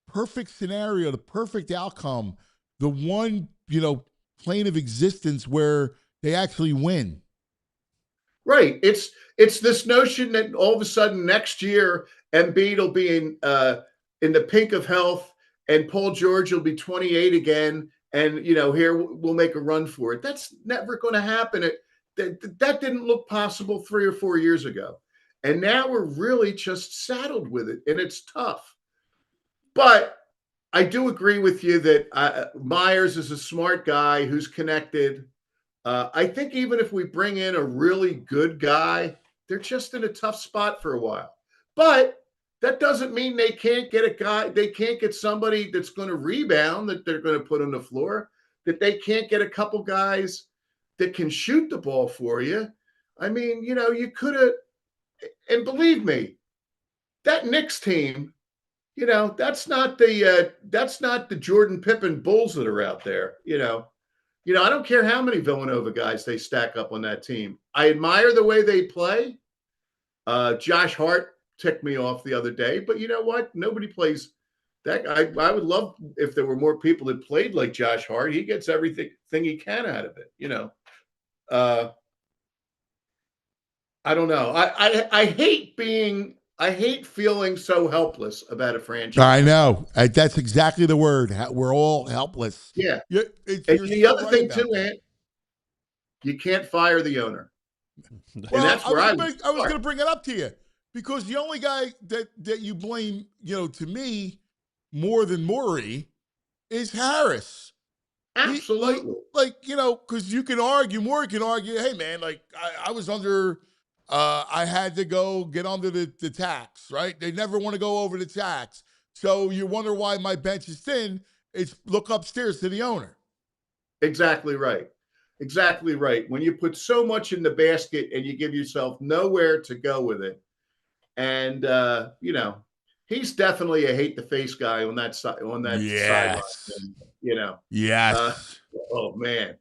perfect scenario, the perfect outcome, the one, plane of existence where they actually win. Right. It's this notion that all of a sudden next year Embiid will be in the pink of health and Paul George will be 28 again. And, here we'll make a run for it. That's never going to happen. That didn't look possible 3 or 4 years ago. And now we're really just saddled with it. And it's tough. But I do agree with you that Myers is a smart guy who's connected. I think even if we bring in a really good guy, they're just in a tough spot for a while. But that doesn't mean they can't get a guy. They can't get somebody that's going to rebound that they're going to put on the floor, that they can't get a couple guys that can shoot the ball for you. I mean, you could have, and believe me, that Knicks team, that's not the Jordan Pippen Bulls that are out there, I don't care how many Villanova guys they stack up on that team. I admire the way they play. Josh Hart ticked me off the other day, but you know what? Nobody plays that. I would love if there were more people that played like Josh Hart. He gets everything he can out of it. I don't know. I hate feeling so helpless about a franchise. I know. That's exactly the word. We're all helpless. Yeah. You're the other thing too, Ant, you can't fire the owner. Well, that's where I was going to bring it up to you because the only guy that you blame, to me, more than Morey is Harris. Absolutely. Because you can argue, Moore can argue, hey, man, like I was under, I had to go get under the tax, right? They never want to go over the tax. So you wonder why my bench is thin. It's look upstairs to the owner. Exactly right. Exactly right. When you put so much in the basket and you give yourself nowhere to go with it. And, he's definitely a hate the face guy on that side, sideline. Yes. Oh man.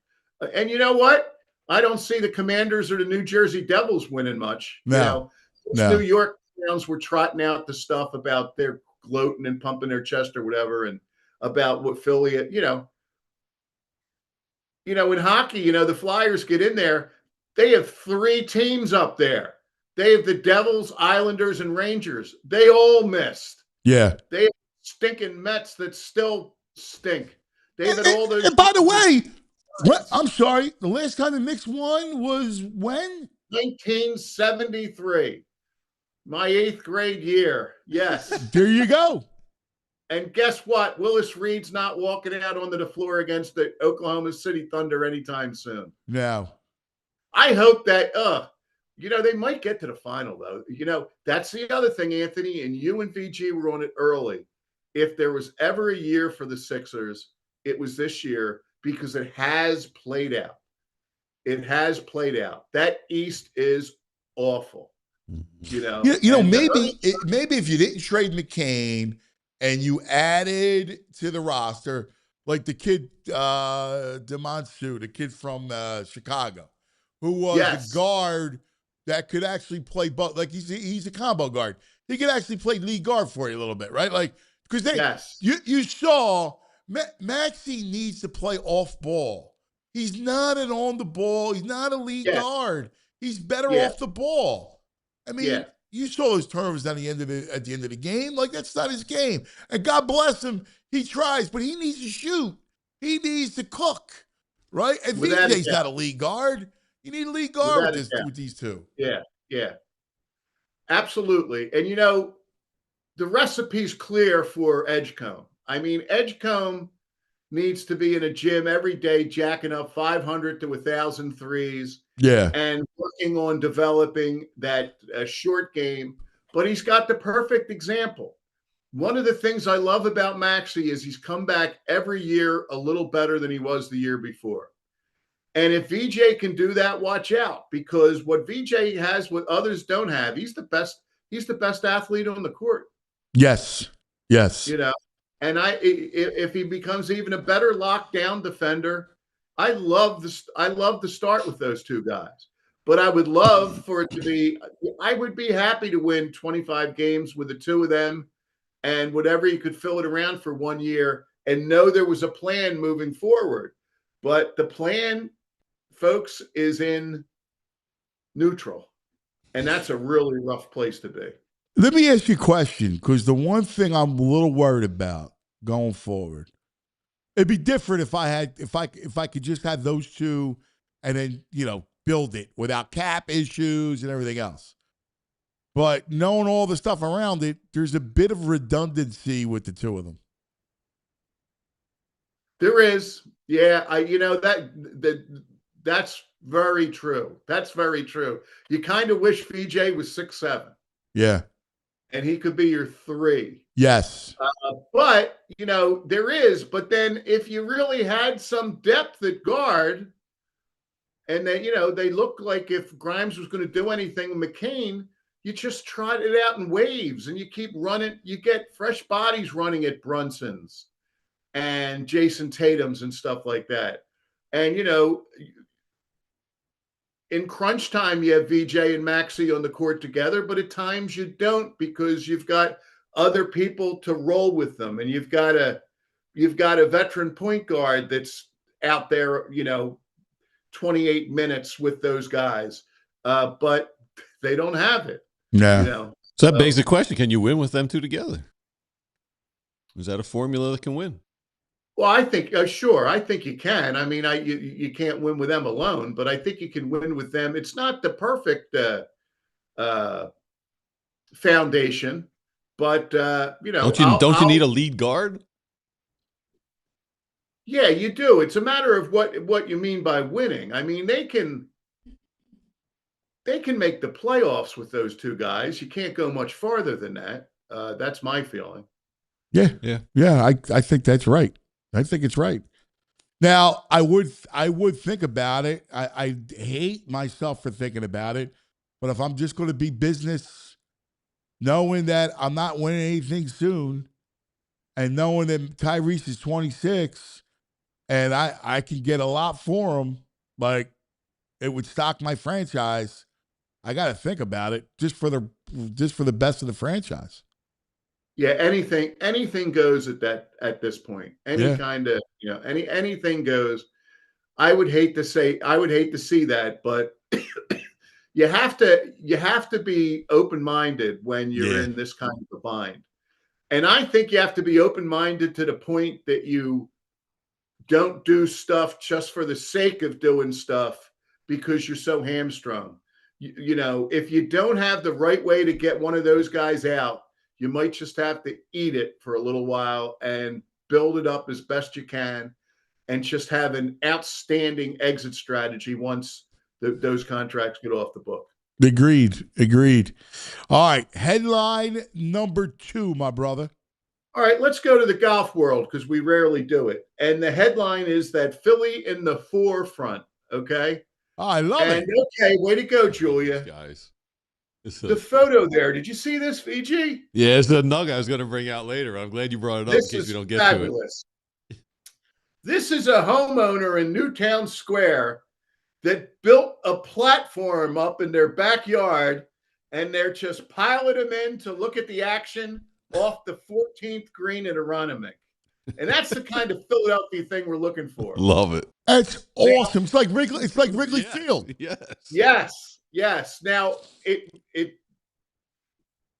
And you know what? I don't see the Commanders or the New Jersey Devils winning much. No. New York Browns were trotting out the stuff about their gloating and pumping their chest or whatever, and about what Philly, in hockey, the Flyers get in there. They have 3 teams up there. They have the Devils, Islanders, and Rangers. They all missed. Yeah. They have stinking Mets that still stink. They have all those. And by the way, I'm sorry, the last time the Knicks won was when? 1973. My 8th grade year. Yes. There you go. And guess what? Willis Reed's not walking out onto the floor against the Oklahoma City Thunder anytime soon. No. I hope that, they might get to the final, though. That's the other thing, Anthony, and you and VG were on it early. If there was ever a year for the Sixers, it was this year, because it has played out. It has played out. That East is awful. Maybe if you didn't trade McCain and you added to the roster, like the kid, DeMonsu, the kid from Chicago, who was a guard that could actually play, but like he's a combo guard. He could actually play lead guard for you a little bit, right? Like, because you saw Maxey needs to play off ball. He's not an on the ball. He's not a lead guard. He's better off the ball. I mean, you saw those turnovers at the end of the game. Like, that's not his game. And God bless him, he tries, but he needs to shoot. He needs to cook, right? And VJ's not a lead guard. You need a lead guard with these two. Yeah. Absolutely. And, the recipe's clear for Edgecombe. I mean, Edgecombe needs to be in a gym every day, jacking up 500 to 1,000 threes. Yeah. And working on developing that short game. But he's got the perfect example. One of the things I love about Maxey is he's come back every year a little better than he was the year before. And if VJ can do that, watch out, because what VJ has, what others don't have, he's the best athlete on the court. Yes. And if he becomes even a better lockdown defender, I love the start with those two guys. But I would love for it to be, I would be happy to win 25 games with the two of them, and whatever you could fill it around for 1 year, and know there was a plan moving forward. But the plan, folks, is in neutral. And that's a really rough place to be. Let me ask you a question, because the one thing I'm a little worried about going forward, it'd be different if I could just have those two and then, build it without cap issues and everything else. But knowing all the stuff around it, there's a bit of redundancy with the two of them. There is. Yeah, that's very true. That's very true. You kind of wish VJ was 6'7". Yeah. And he could be your 3. Yes. But, there is. But then if you really had some depth at guard, and then, they look like if Grimes was going to do anything with McCain, you just trot it out in waves and you keep running. You get fresh bodies running at Brunson's and Jason Tatum's and stuff like that. And, in crunch time, you have VJ and Maxey on the court together, but at times you don't, because you've got other people to roll with them, and you've got a veteran point guard that's out there, 28 minutes with those guys, but they don't have it. No. So that begs the question: can you win with them two together? Is that a formula that can win? Well, I think, sure. I think you can. I mean, you can't win with them alone, but I think you can win with them. It's not the perfect foundation, but don't you need a lead guard? Yeah, you do. It's a matter of what you mean by winning. I mean, they can make the playoffs with those two guys. You can't go much farther than that. That's my feeling. Yeah. Yeah. Yeah. I think that's right. I think it's right. Now, I would think about it. I hate myself for thinking about it, but if I'm just going to be business, knowing that I'm not winning anything soon, and knowing that Tyrese is 26, and I can get a lot for him, like it would stock my franchise. I got to think about it just for the best of the franchise. Yeah, anything goes at this point. Any Yeah. kind of, anything goes. I would hate to see that, but you have to be open-minded when you're Yeah. in this kind of a bind. And I think you have to be open-minded to the point that you don't do stuff just for the sake of doing stuff because you're so hamstrung. If you don't have the right way to get one of those guys out, you might just have to eat it for a little while and build it up as best you can and just have an outstanding exit strategy once those contracts get off the book. Agreed. All right, headline number 2, my brother. All right, let's go to the golf world because we rarely do it. And the headline is that Philly in the forefront, okay? Oh, I love it. Okay, way to go, Julia. Guys. The photo there. Did you see this, VG? Yeah, it's a nugget I was going to bring out later. I'm glad you brought it up in case we don't get fabulous. To it. This is a homeowner in Newtown Square that built a platform up in their backyard, and they're just piling them in to look at the action off the 14th green at Aronimink. And that's the kind of Philadelphia thing we're looking for. Love it. That's awesome. It's like Wrigley Field. Yes. Now,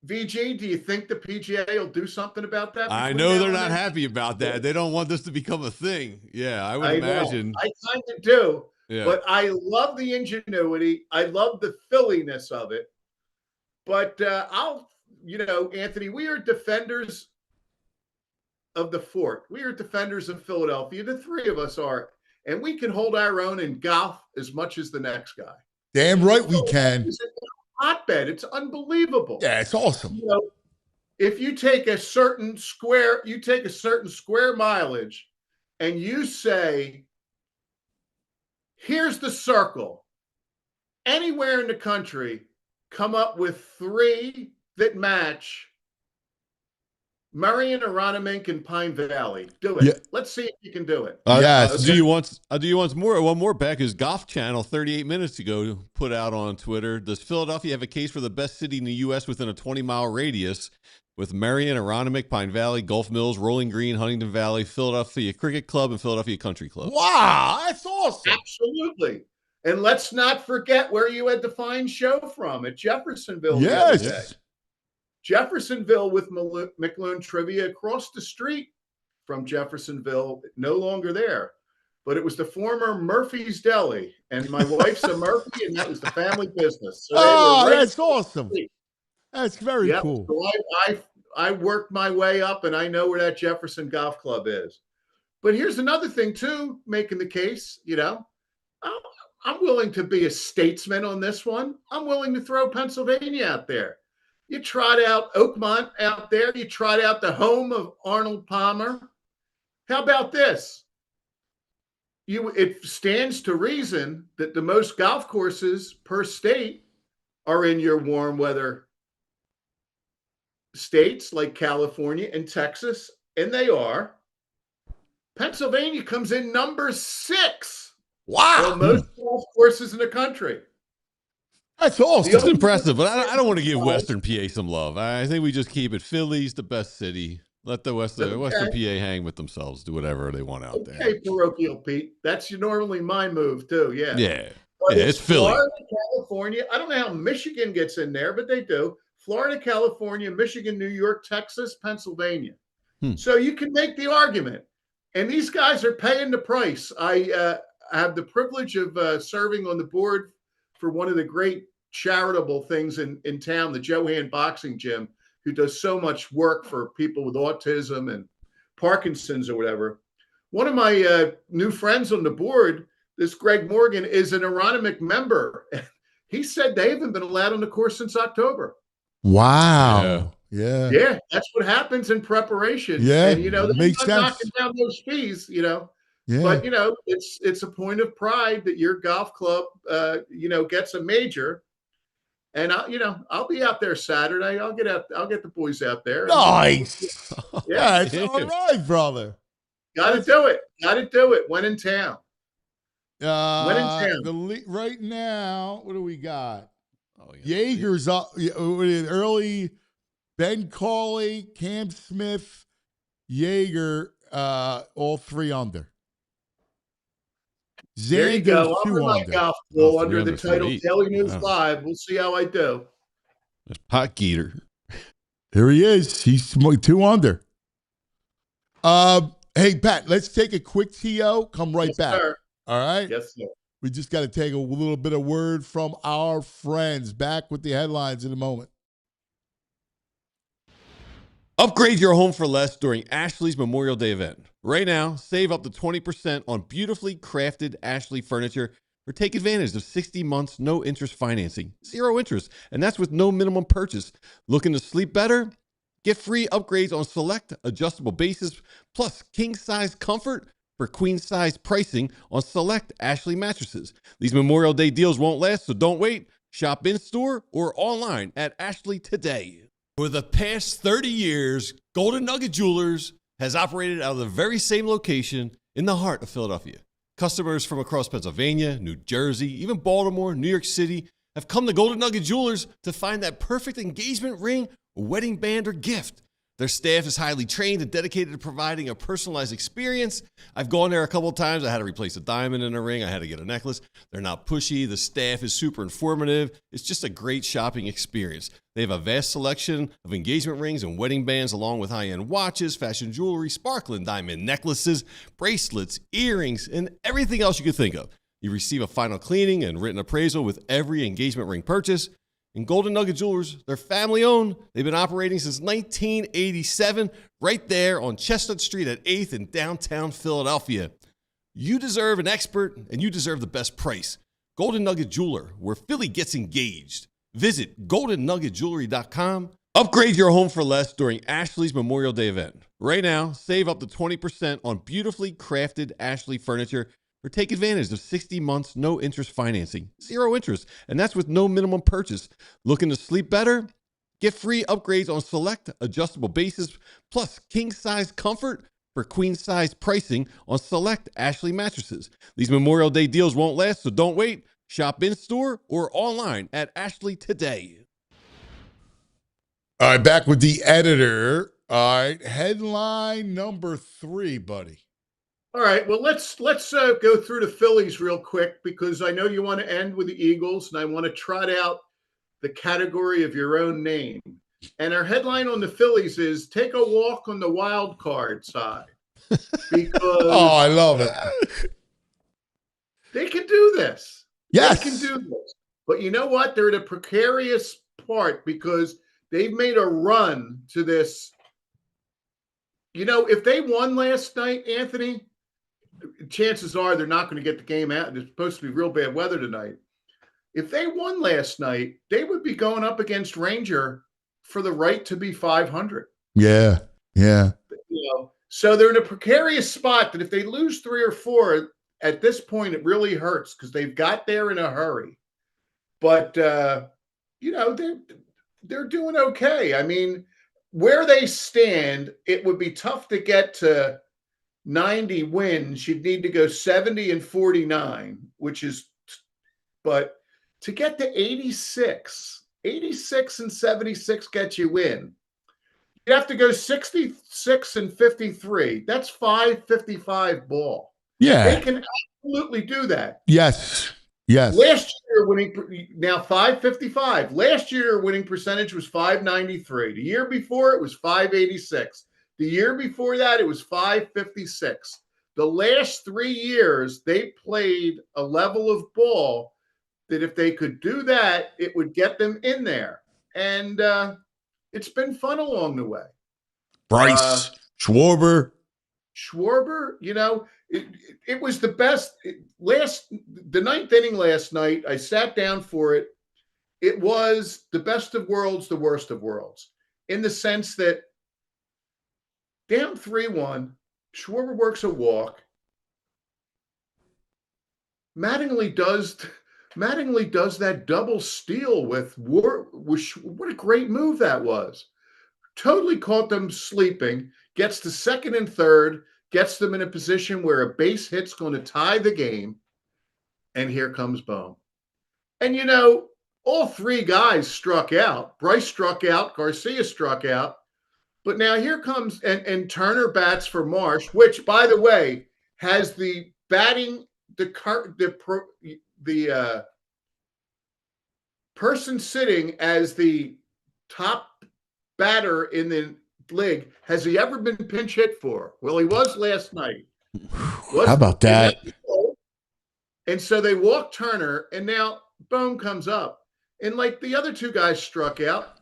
VG, do you think the PGA will do something about that? I know they're not happy about that. They don't want this to become a thing. Yeah, I would imagine. I kind of do. Yeah. But I love the ingenuity. I love the Philly-ness of it. But Anthony, we are defenders of the fort. We are defenders of Philadelphia. The three of us are. And we can hold our own in golf as much as the next guy. Damn right we can. It's a hotbed. It's unbelievable. Yeah, it's awesome. If you take a certain square mileage and you say, here's the circle. Anywhere in the country, come up with 3 that match Marion, Aronimink, and Pine Valley. Do it. Yeah. Let's see if you can do it. Yes. Do you want more? One more back is Golf Channel 38 minutes ago put out on Twitter. Does Philadelphia have a case for the best city in the U.S. within a 20-mile radius with Marion, Aronimink, Pine Valley, Gulf Mills, Rolling Green, Huntington Valley, Philadelphia Cricket Club, and Philadelphia Country Club? Wow, that's awesome. Absolutely. And let's not forget where you had the fine show from at Jeffersonville. Yes. Jeffersonville with McLoone Trivia across the street from Jeffersonville, no longer there. But it was the former Murphy's Deli. And my wife's a Murphy, and that was the family business. So that's awesome. That's very cool. So I worked my way up, and I know where that Jefferson Golf Club is. But here's another thing, too, making the case, I'm willing to be a statesman on this one. I'm willing to throw Pennsylvania out there. You trot out Oakmont out there. You trot out the home of Arnold Palmer. How about this? It stands to reason that the most golf courses per state are in your warm weather states like California and Texas, and they are. Pennsylvania comes in number 6. Wow. On most golf courses in the country. That's awesome. It's impressive, but I don't want to give Western PA some love. I think we just keep it. Philly's the best city. Let the Western PA hang with themselves. Do whatever they want out there. Okay, parochial Pete. That's normally my move, too. Yeah. Yeah. But it's Philly. Florida, California. I don't know how Michigan gets in there, but they do. Florida, California, Michigan, New York, Texas, Pennsylvania. So you can make the argument. And these guys are paying the price. I have the privilege of serving on the board for one of the great charitable things in town, the Johan Boxing Gym, who does so much work for people with autism and Parkinson's or whatever. one of my new friends on the board, this Greg Morgan, is an Aronimic member. He said they haven't been allowed on the course since October. Wow. Yeah. Yeah, that's what happens in preparation. Yeah, And they're makes not sense. knocking down those fees, Yeah. But it's a point of pride that your golf club gets a major. And I'll be out there Saturday. I'll get the boys out there. Nice. Yeah, That's all right, brother. Gotta do it. Gotta do it. When in town. Right now, what do we got? Oh, yeah. Jaeger's up early. Ben Cawley, Cam Smith, Jaeger, all 3 under. There you go. Xander's I'll 2 run my under. golf ball under 3 the under, title 8. Daily News Wow. Live. We'll see how I do. That's Pot Geeter. Here he is. He's 2 under. Hey, Pat, let's take a quick TO. Come right back. Sir. All right? Yes, sir. We just got to take a little bit of word from our friends. Back with the headlines in a moment. Upgrade your home for less during Ashley's Memorial Day event. Right now, save up to 20% on beautifully crafted Ashley furniture or take advantage of 60 months no interest financing. 0 interest, and that's with no minimum purchase. Looking to sleep better? Get free upgrades on select adjustable bases plus king-size comfort for queen-size pricing on select Ashley mattresses. These Memorial Day deals won't last, so don't wait. Shop in-store or online at Ashley today. For the past 30 years, Golden Nugget Jewelers has operated out of the very same location in the heart of Philadelphia. Customers from across Pennsylvania, New Jersey, even Baltimore, New York City have come to Golden Nugget Jewelers to find that perfect engagement ring, wedding band, or gift. Their staff is highly trained and dedicated to providing a personalized experience. I've gone there a couple of times. I had to replace a diamond in a ring. I had to get a necklace. They're not pushy. The staff is super informative. It's just a great shopping experience. They have a vast selection of engagement rings and wedding bands, along with high-end watches, fashion jewelry, sparkling diamond necklaces, bracelets, earrings, and everything else you could think of. You receive a final cleaning and written appraisal with every engagement ring purchase. And Golden Nugget Jewelers, they're family owned. They've been operating since 1987, right there on Chestnut Street at 8th in downtown Philadelphia. You deserve an expert, and you deserve the best price. Golden Nugget Jeweler, where Philly gets engaged. Visit goldennuggetjewelry.com. Upgrade your home for less during Ashley's Memorial Day event. Right now, save up to 20% on beautifully crafted Ashley furniture or take advantage of 60 months no interest financing. 0 interest, and that's with no minimum purchase. Looking to sleep better? Get free upgrades on select adjustable bases plus king-size comfort for queen-size pricing on select Ashley mattresses. These Memorial Day deals won't last, so don't wait. Shop in-store or online at Ashley today. All right, back with the editor. All right, headline number 3, buddy. All right. Well, let's go through the Phillies real quick because I know you want to end with the Eagles, and I want to trot out the category of your own name. And our headline on the Phillies is "Take a walk on the wild card side," because I love it. They can do this. Yes, they can do this. But you know what? They're at a precarious part because they've made a run to this. If they won last night, Anthony, chances are they're not going to get the game out. It's supposed to be real bad weather tonight. If they won last night, they would be going up against Ranger for the right to be 500. Yeah. So they're in a precarious spot that if they lose 3 or 4 at this point, it really hurts because they've got there in a hurry. But they're doing okay. I mean, where they stand, it would be tough to get to 90 wins. You'd need to go 70 and 49, but to get to 86 and 76 gets you in. You have to go 66 and 53. That's 555 ball. Yeah. They can absolutely do that. Yes. Last year, now 555. Last year, winning percentage was 593. The year before, it was 586. The year before that, it was 556. The last 3 years, they played a level of ball that if they could do that, it would get them in there. And it's been fun along the way. Bryce, Schwarber. Schwarber, it was the best. The ninth inning last night, I sat down for it. It was the best of worlds, the worst of worlds, in the sense that down 3-1, Schwarber works a walk. Mattingly does that double steal with what a great move that was. Totally caught them sleeping, gets to second and third, gets them in a position where a base hit's going to tie the game, and here comes Bohm. And all three guys struck out. Bryce struck out, Garcia struck out. But now here comes and Turner bats for Marsh, which, by the way, has the batting the person sitting as the top batter in the league. Has he ever been pinch hit for? Well, he was last night. How about that? And so they walk Turner, and now Bohm comes up. And like the other two guys struck out,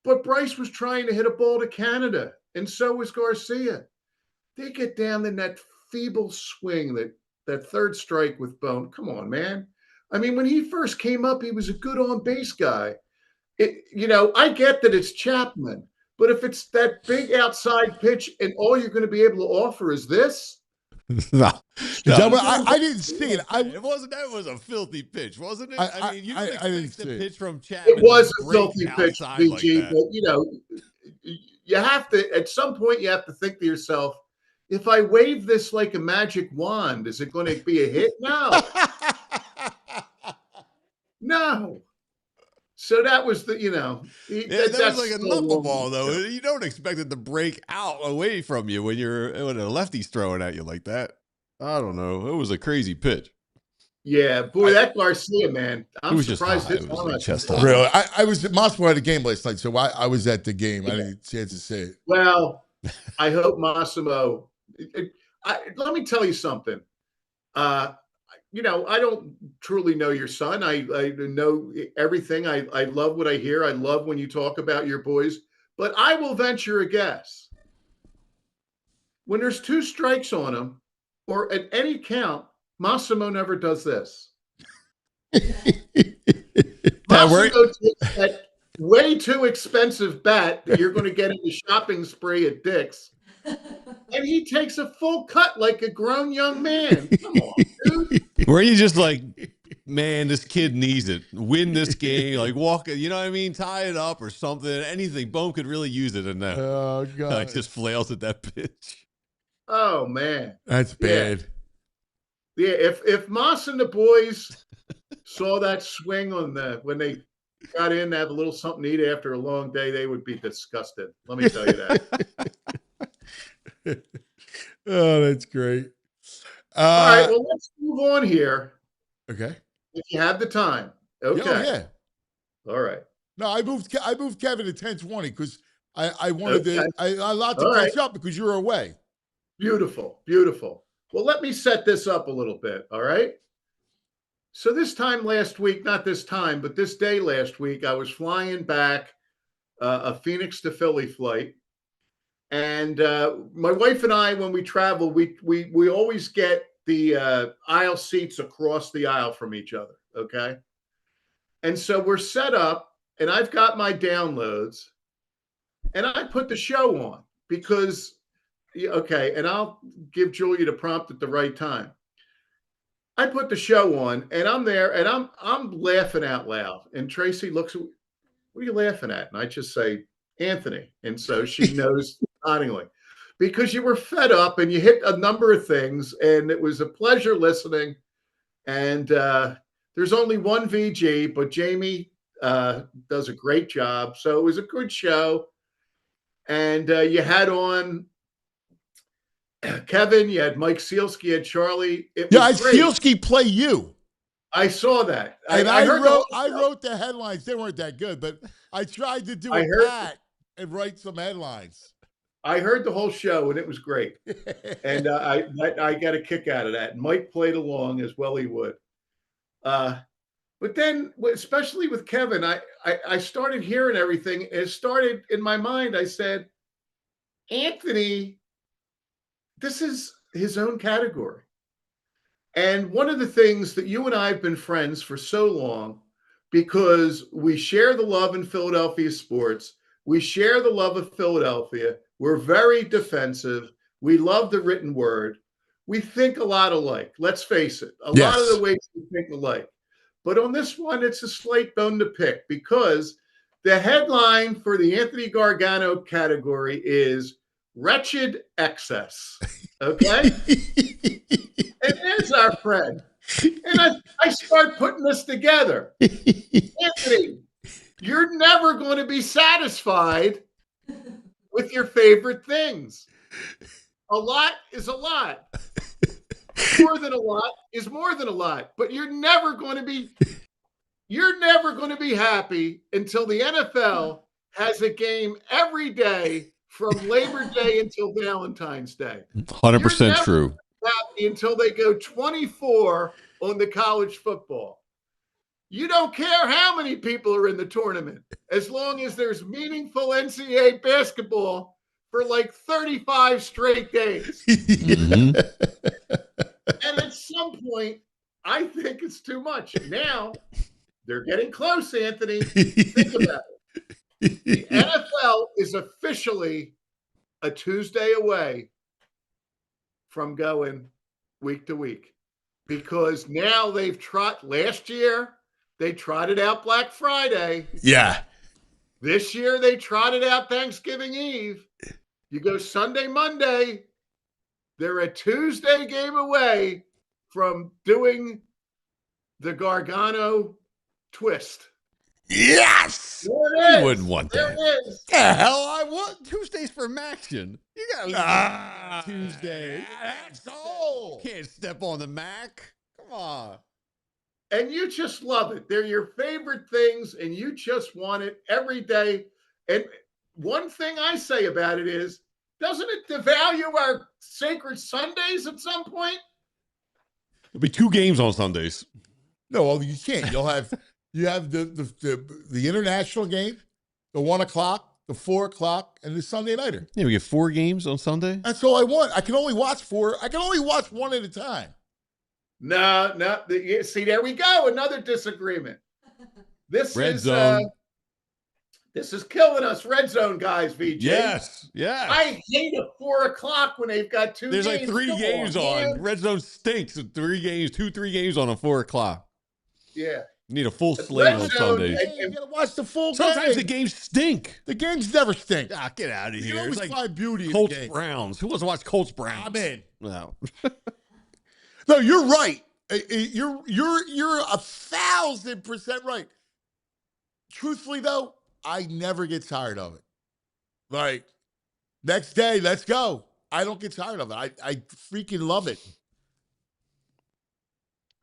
but Bryce was trying to hit a ball to Canada, and so was Garcia. They get down in that feeble swing, that third strike with Bohm. Come on, man. I mean, when he first came up, he was a good on-base guy. I get that it's Chapman, but if it's that big outside pitch and all you're going to be able to offer is this, no. I didn't see it. It wasn't. That was a filthy pitch, wasn't it? I mean, you didn't expect the pitch from Chapman. It was a filthy pitch, BG. Like but you have to. At some point, you have to think to yourself, if I wave this like a magic wand, is it going to be a hit? No. No. So that was the, that was like a knuckleball, though. You don't expect it to break out away from you when a lefty's throwing at you like that. I don't know. It was a crazy pitch. Yeah, boy, that Garcia, man. I'm surprised it was like chest high. Really, I was at Mossimo at a game last night, so I was at the game. I didn't get a chance to say it. Well, I hope Massimo. Let me tell you something. I don't truly know your son. I know everything. I love what I hear. I love when you talk about your boys. But I will venture a guess. When there's 2 strikes on him, or at any count, Massimo never does this. Massimo takes that way too expensive bat that you're going to get in the shopping spree at Dick's, and he takes a full cut like a grown young man. Come on, dude. Were you just like, man, this kid needs it. Win this game. Like, walk, you know what I mean? Tie it up or something. Anything. Bohm could really use it in that. Oh, God. Like, just flails at that pitch. Oh, man. That's bad. Yeah, if Moss and the boys saw that swing when they got in to have a little something to eat after a long day, they would be disgusted. Let me tell you that. Oh, that's great. All right, well, let's move on here. Okay. If you have the time. Okay. Oh, yeah. All right. No, I moved Kevin to 10:20 because I wanted Okay. a lot to catch up because you were away. Beautiful, beautiful. Well, let me set this up a little bit, all right? So this time last week, not this time, but this day last week, I was flying back a Phoenix to Philly flight. And my wife and I, when we travel, we always get the aisle seats across the aisle from each other, okay? And so we're set up, and I've got my downloads, and I put the show on because, okay, and I'll give Julia the prompt at the right time. I put the show on, and I'm there, and I'm laughing out loud. And Tracy looks at me, what are you laughing at? And I just say, Anthony. And so she knows noddingly, because you were fed up and you hit a number of things, and it was a pleasure listening. And there's only one VG, but Jamie does a great job. So it was a good show. And you had on Kevin, you had Mike Sealski, you had Charlie. I had Sealski play you. I saw that. And I wrote the headlines. They weren't that good, but I tried to do a pat and write some headlines. I heard the whole show, and it was great. And I got a kick out of that. And Mike played along as well he would. But then, especially with Kevin, I started hearing everything. It started in my mind. I said, Anthony this is his own category. And one of the things that you and I have been friends for so long, because we share the love in Philadelphia sports, we share the love of Philadelphia, we're very defensive, we love the written word, we think a lot alike. Let's face it, a lot of the ways we think alike. But on this one, it's a slate bone to pick, because the headline for the Anthony Gargano category is wretched excess. Okay? And there's our friend. And I start putting this together. Anthony, you're never going to be satisfied with your favorite things. A lot is a lot. More than a lot is more than a lot. But you're never going to be happy until the NFL has a game every day from Labor Day until Valentine's Day. 100% true. Happy until they go 24 on the college football. You don't care how many people are in the tournament, as long as there's meaningful NCAA basketball for like 35 straight days. Mm-hmm. And at some point, I think it's too much. Now, they're getting close, Anthony. Think about it. The NFL is officially a Tuesday away from going week to week, because now last year, they trotted out Black Friday. Yeah. This year, they trotted out Thanksgiving Eve. You go Sunday, Monday, they're a Tuesday game away from doing the Gargano twist. Yes. You wouldn't want There that. it is. The hell I want. Tuesdays for action. You got Tuesday. That's all. Can't step on the Mac. Come on. And you just love it. They're your favorite things, and you just want it every day. And one thing I say about it is, doesn't it devalue our sacred Sundays at some point? There'll be 2 games on Sundays. No, well, you can't. You have the international game, the 1 o'clock, the 4 o'clock, and the Sunday nighter. Yeah, we get 4 games on Sunday. That's all I want. I can only watch 4. I can only watch one at a time. No. See, there we go. Another disagreement. This Red is zone. this is killing us, red zone guys. VJ. Yes. I hate a 4 o'clock when they've got 2 There's games. like 3 games on. Red zone stinks with 3 games, 2-3 games on at 4 o'clock. Yeah. You need a full slate on Sundays. You gotta watch the full Sometimes game. the games stink. The games never stink. Get out of You here. can always It's like find beauty in Colts the game. Browns. Who wants to watch Colts Browns? I'm in. No. No, you're right. You're 1,000% right. Truthfully, though, I never get tired of it. Like, next day, let's go. I don't get tired of it. I freaking love it.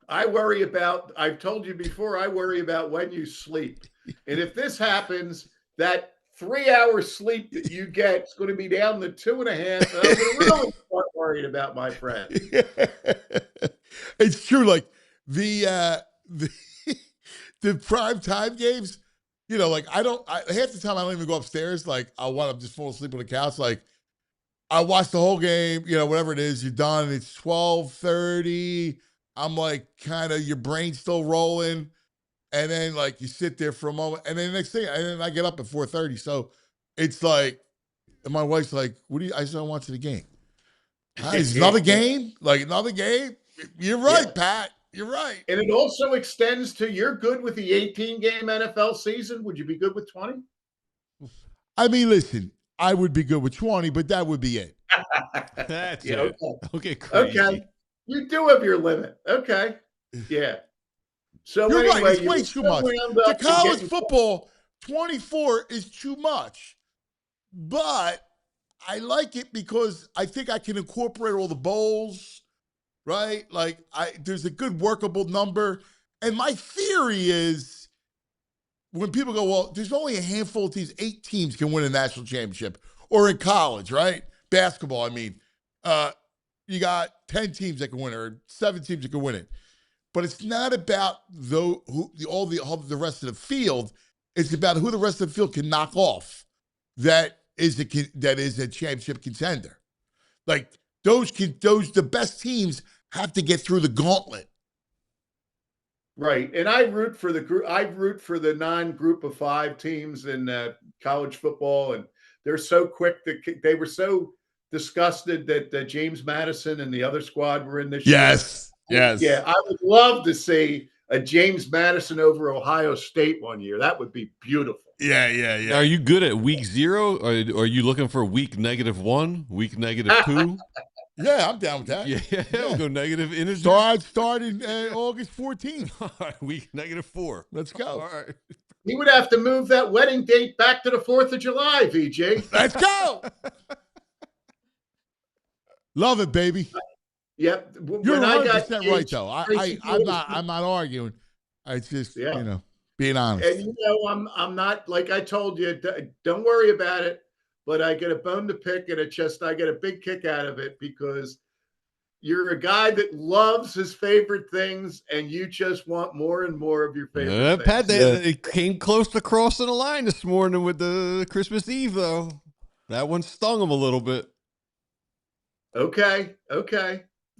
I've told you before, I worry about when you sleep. And if this happens, that 3-hour sleep that you get is going to be down to 2.5. And I'm going to really start worried about my friend. It's true. Like the prime time games, like half the time I don't even go upstairs. Like I'll wind up just falling asleep on the couch. Like I watch the whole game, whatever it is, you're done. It's 12:30. I'm like kind of your brain's still rolling. And then like you sit there for a moment. And then the next thing, and then I get up at 4:30. So it's like, and my wife's like, I said, I'm watching the game. It's another game? Like another game? You're right, Pat. You're right. And it also extends to, you're good with the 18-game NFL season. Would you be good with 20? I mean, listen, I would be good with 20, but that would be it. That's Yeah, it. okay. Okay, crazy. Okay. You do have your limit. Okay. Yeah. So You're anyway, right. It's way too much. wound up The college getting- football, 24 is too much. But I like it because I think I can incorporate all the bowls, right? Like there's a good workable number. And my theory is when people go, well, there's only a handful of teams, 8 teams can win a national championship, or in college, right? Basketball, I mean. You got 10 teams that can win it, or 7 teams that can win it. But it's not about all the rest of the field. It's about who the rest of the field can knock off that is a championship contender. Like the best teams have to get through the gauntlet. Right, and I root for the group. I root for the non-group of 5 teams in college football, and they're so quick to. They were so disgusted that James Madison and the other squad were in this. Yes, year. Yeah, I would love to see a James Madison over Ohio State one year. That would be beautiful. Yeah. Are you good at week 0, or are you looking for week -1, week -2? Yeah, I'm down with that. Yeah, we'll go negative integer. Starting August 14th. All right, week -4. Let's go. All right. He would have to move that wedding date back to the 4th of July, VJ. Let's go. Love it, baby. Yep. You're When 100% right, engaged, though. Tracy I'm Morgan- not arguing. It's just Yeah. being honest. And I'm not, like I told you, don't worry about it. But I get a bone to pick, and I get a big kick out of it because you're a guy that loves his favorite things, and you just want more and more of your favorite things. Pat, it came close to crossing the line this morning with the Christmas Eve, though. That one stung him a little bit. Okay.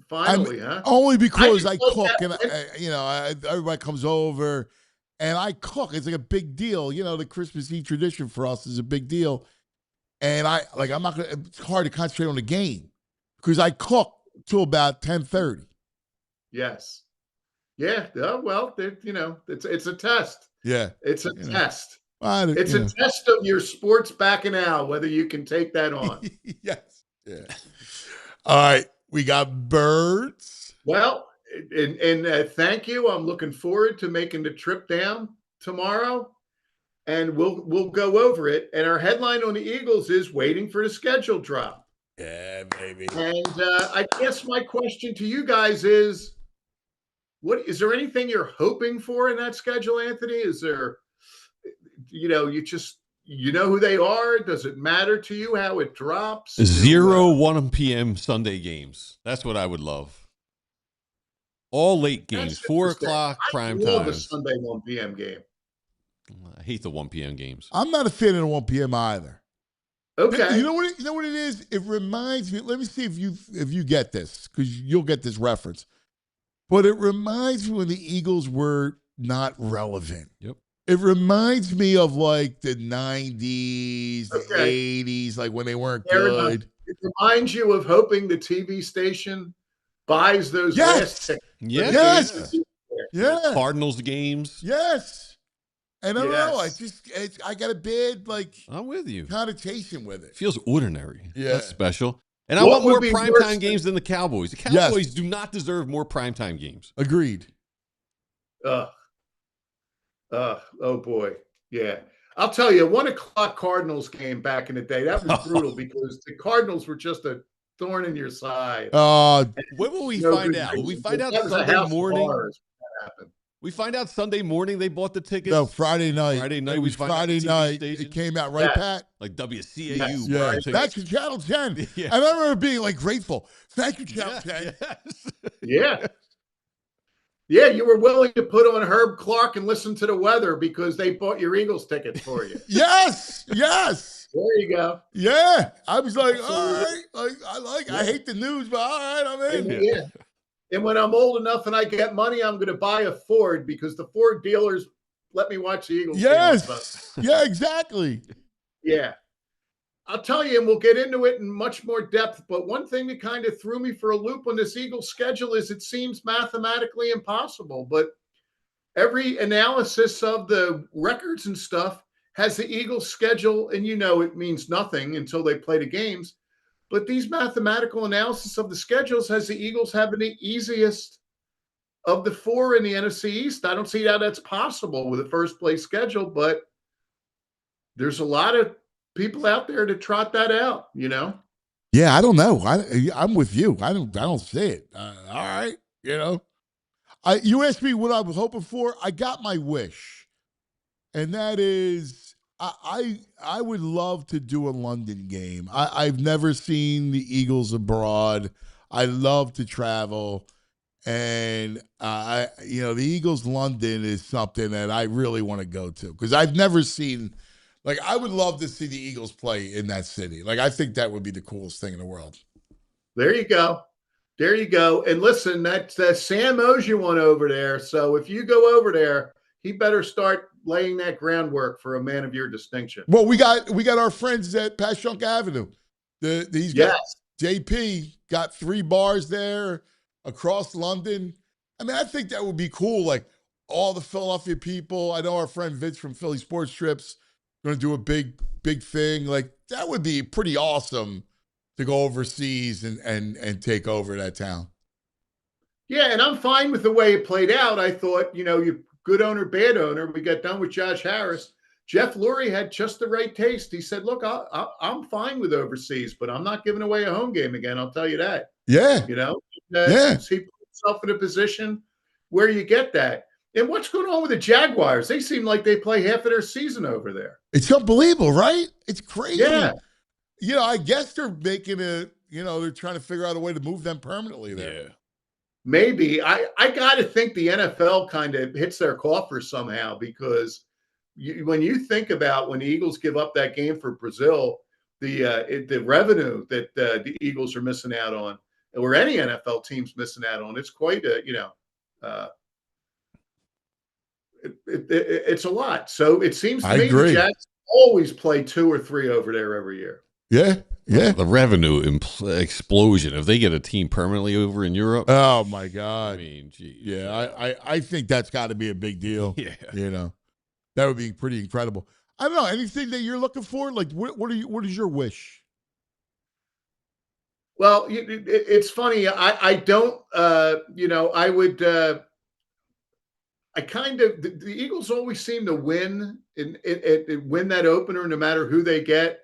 Finally, huh? Only because I just cook, like and everybody comes over, and I cook. It's like a big deal. The Christmas Eve tradition for us is a big deal. And I'm not gonna. It's hard to concentrate on the game because I cook till about 10:30. Yes. Yeah. Well, it's a test. Yeah, It's a test. It's a test of your sports backing out, whether you can take that on. Yes. Yeah. All right, we got birds. Well, and thank you. I'm looking forward to making the trip down tomorrow. And we'll go over it. And our headline on the Eagles is waiting for the schedule drop. Yeah, baby. And I guess my question to you guys is, is there anything you're hoping for in that schedule, Anthony? Is there, you know who they are? Does it matter to you how it drops? 0 1 p.m. Sunday games. That's what I would love. All late games, 4 o'clock prime I love time. a Sunday 1 p.m. game. I hate the 1 p.m. games. I'm not a fan of the 1 p.m. either. Okay. You know what it is? It reminds me. Let me see if you get this, because you'll get this reference. But it reminds me when the Eagles were not relevant. Yep. It reminds me of like the 90s, the 80s, like when they weren't good. It reminds you of hoping the TV station buys those last tickets. Yes. Yeah. Cardinals games. Yes. And I don't know. I got a bad I'm with you. connotation with it. Feels ordinary. Yeah. That's special. And I want more primetime games than the Cowboys. The Cowboys Yes. do not deserve more primetime games. Agreed. Oh boy. Yeah. I'll tell you, 1 o'clock Cardinals game back in the day, that was brutal because the Cardinals were just a thorn in your side. When will we find out? Will we find out Sunday morning? We find out Sunday morning they bought the tickets? No, Friday night. Friday night. It was Friday night. It came out, right, Pat? Like WCAU. Yeah. Right. Thank you, Channel 10. Yeah. I remember being grateful. Thank you, Channel 10. Yes. Yeah. Yeah, you were willing to put on Herb Clark and listen to the weather because they bought your Eagles tickets for you. Yes. There you go. Yeah. I was like, all right. I hate the news, but all right, I'm in. Yeah. And when I'm old enough and I get money, I'm going to buy a Ford because the Ford dealers let me watch the Eagles. Yes. Yeah, exactly. Yeah. I'll tell you, and we'll get into it in much more depth, but one thing that kind of threw me for a loop on this Eagles schedule is it seems mathematically impossible, but every analysis of the records and stuff has the Eagles schedule, and it means nothing until they play the games. But these mathematical analysis of the schedules has the Eagles having the easiest of the 4 in the NFC East. I don't see how that's possible with a first place schedule, but there's a lot of people out there to trot that out, Yeah, I don't know. I'm with you. I don't see it. All right, you asked me what I was hoping for. I got my wish, and that is I would love to do a London game. I've never seen the Eagles abroad. I love to travel, and the Eagles London is something that I really want to go to because I've never seen. I would love to see the Eagles play in that city. I think that would be the coolest thing in the world. There you go. There you go. And listen, that Sam owes you one over there. So if you go over there, he better start laying that groundwork for a man of your distinction. Well, we got our friends at Passyunk Avenue. He's got JP got 3 bars there across London. I mean, I think that would be cool. Like all the Philadelphia people. I know our friend Vince from Philly Sports Trips going to do a big thing. Like that would be pretty awesome to go overseas and take over that town. Yeah, and I'm fine with the way it played out. I thought, you good owner, bad owner. We got done with Josh Harris. Jeff Lurie had just the right taste. He said, look, I'm fine with overseas, but I'm not giving away a home game again. I'll tell you that. Yeah. He put himself in a position where you get that. And what's going on with the Jaguars? They seem like they play half of their season over there. It's unbelievable, right? It's crazy. Yeah. I guess they're making they're trying to figure out a way to move them permanently there. Yeah. Maybe. I got to think the NFL kind of hits their coffers somehow because when you think about when the Eagles give up that game for Brazil, the revenue that the Eagles are missing out on, or any NFL team's missing out on, it's quite it's a lot. So it seems to me the Jets always play 2 or 3 over there every year. Yeah. Yeah. The revenue explosion. If they get a team permanently over in Europe. Oh, my God. I mean, geez. Yeah, I think that's got to be a big deal. Yeah. That would be pretty incredible. I don't know. Anything that you're looking for? Like, what is your wish? Well, it's funny. I don't, I would, I kind of, the Eagles always seem to win and win that opener no matter who they get.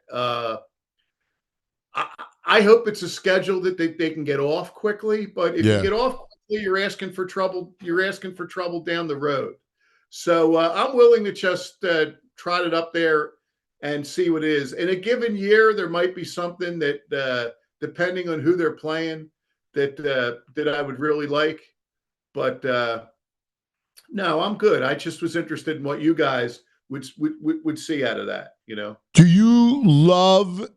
I hope it's a schedule that they can get off quickly, but if you get off quickly, you're asking for trouble. You're asking for trouble down the road. So I'm willing to just trot it up there and see what it is. In a given year, there might be something that, depending on who they're playing, that I would really like. But no, I'm good. I just was interested in what you guys would see out of that. Do you love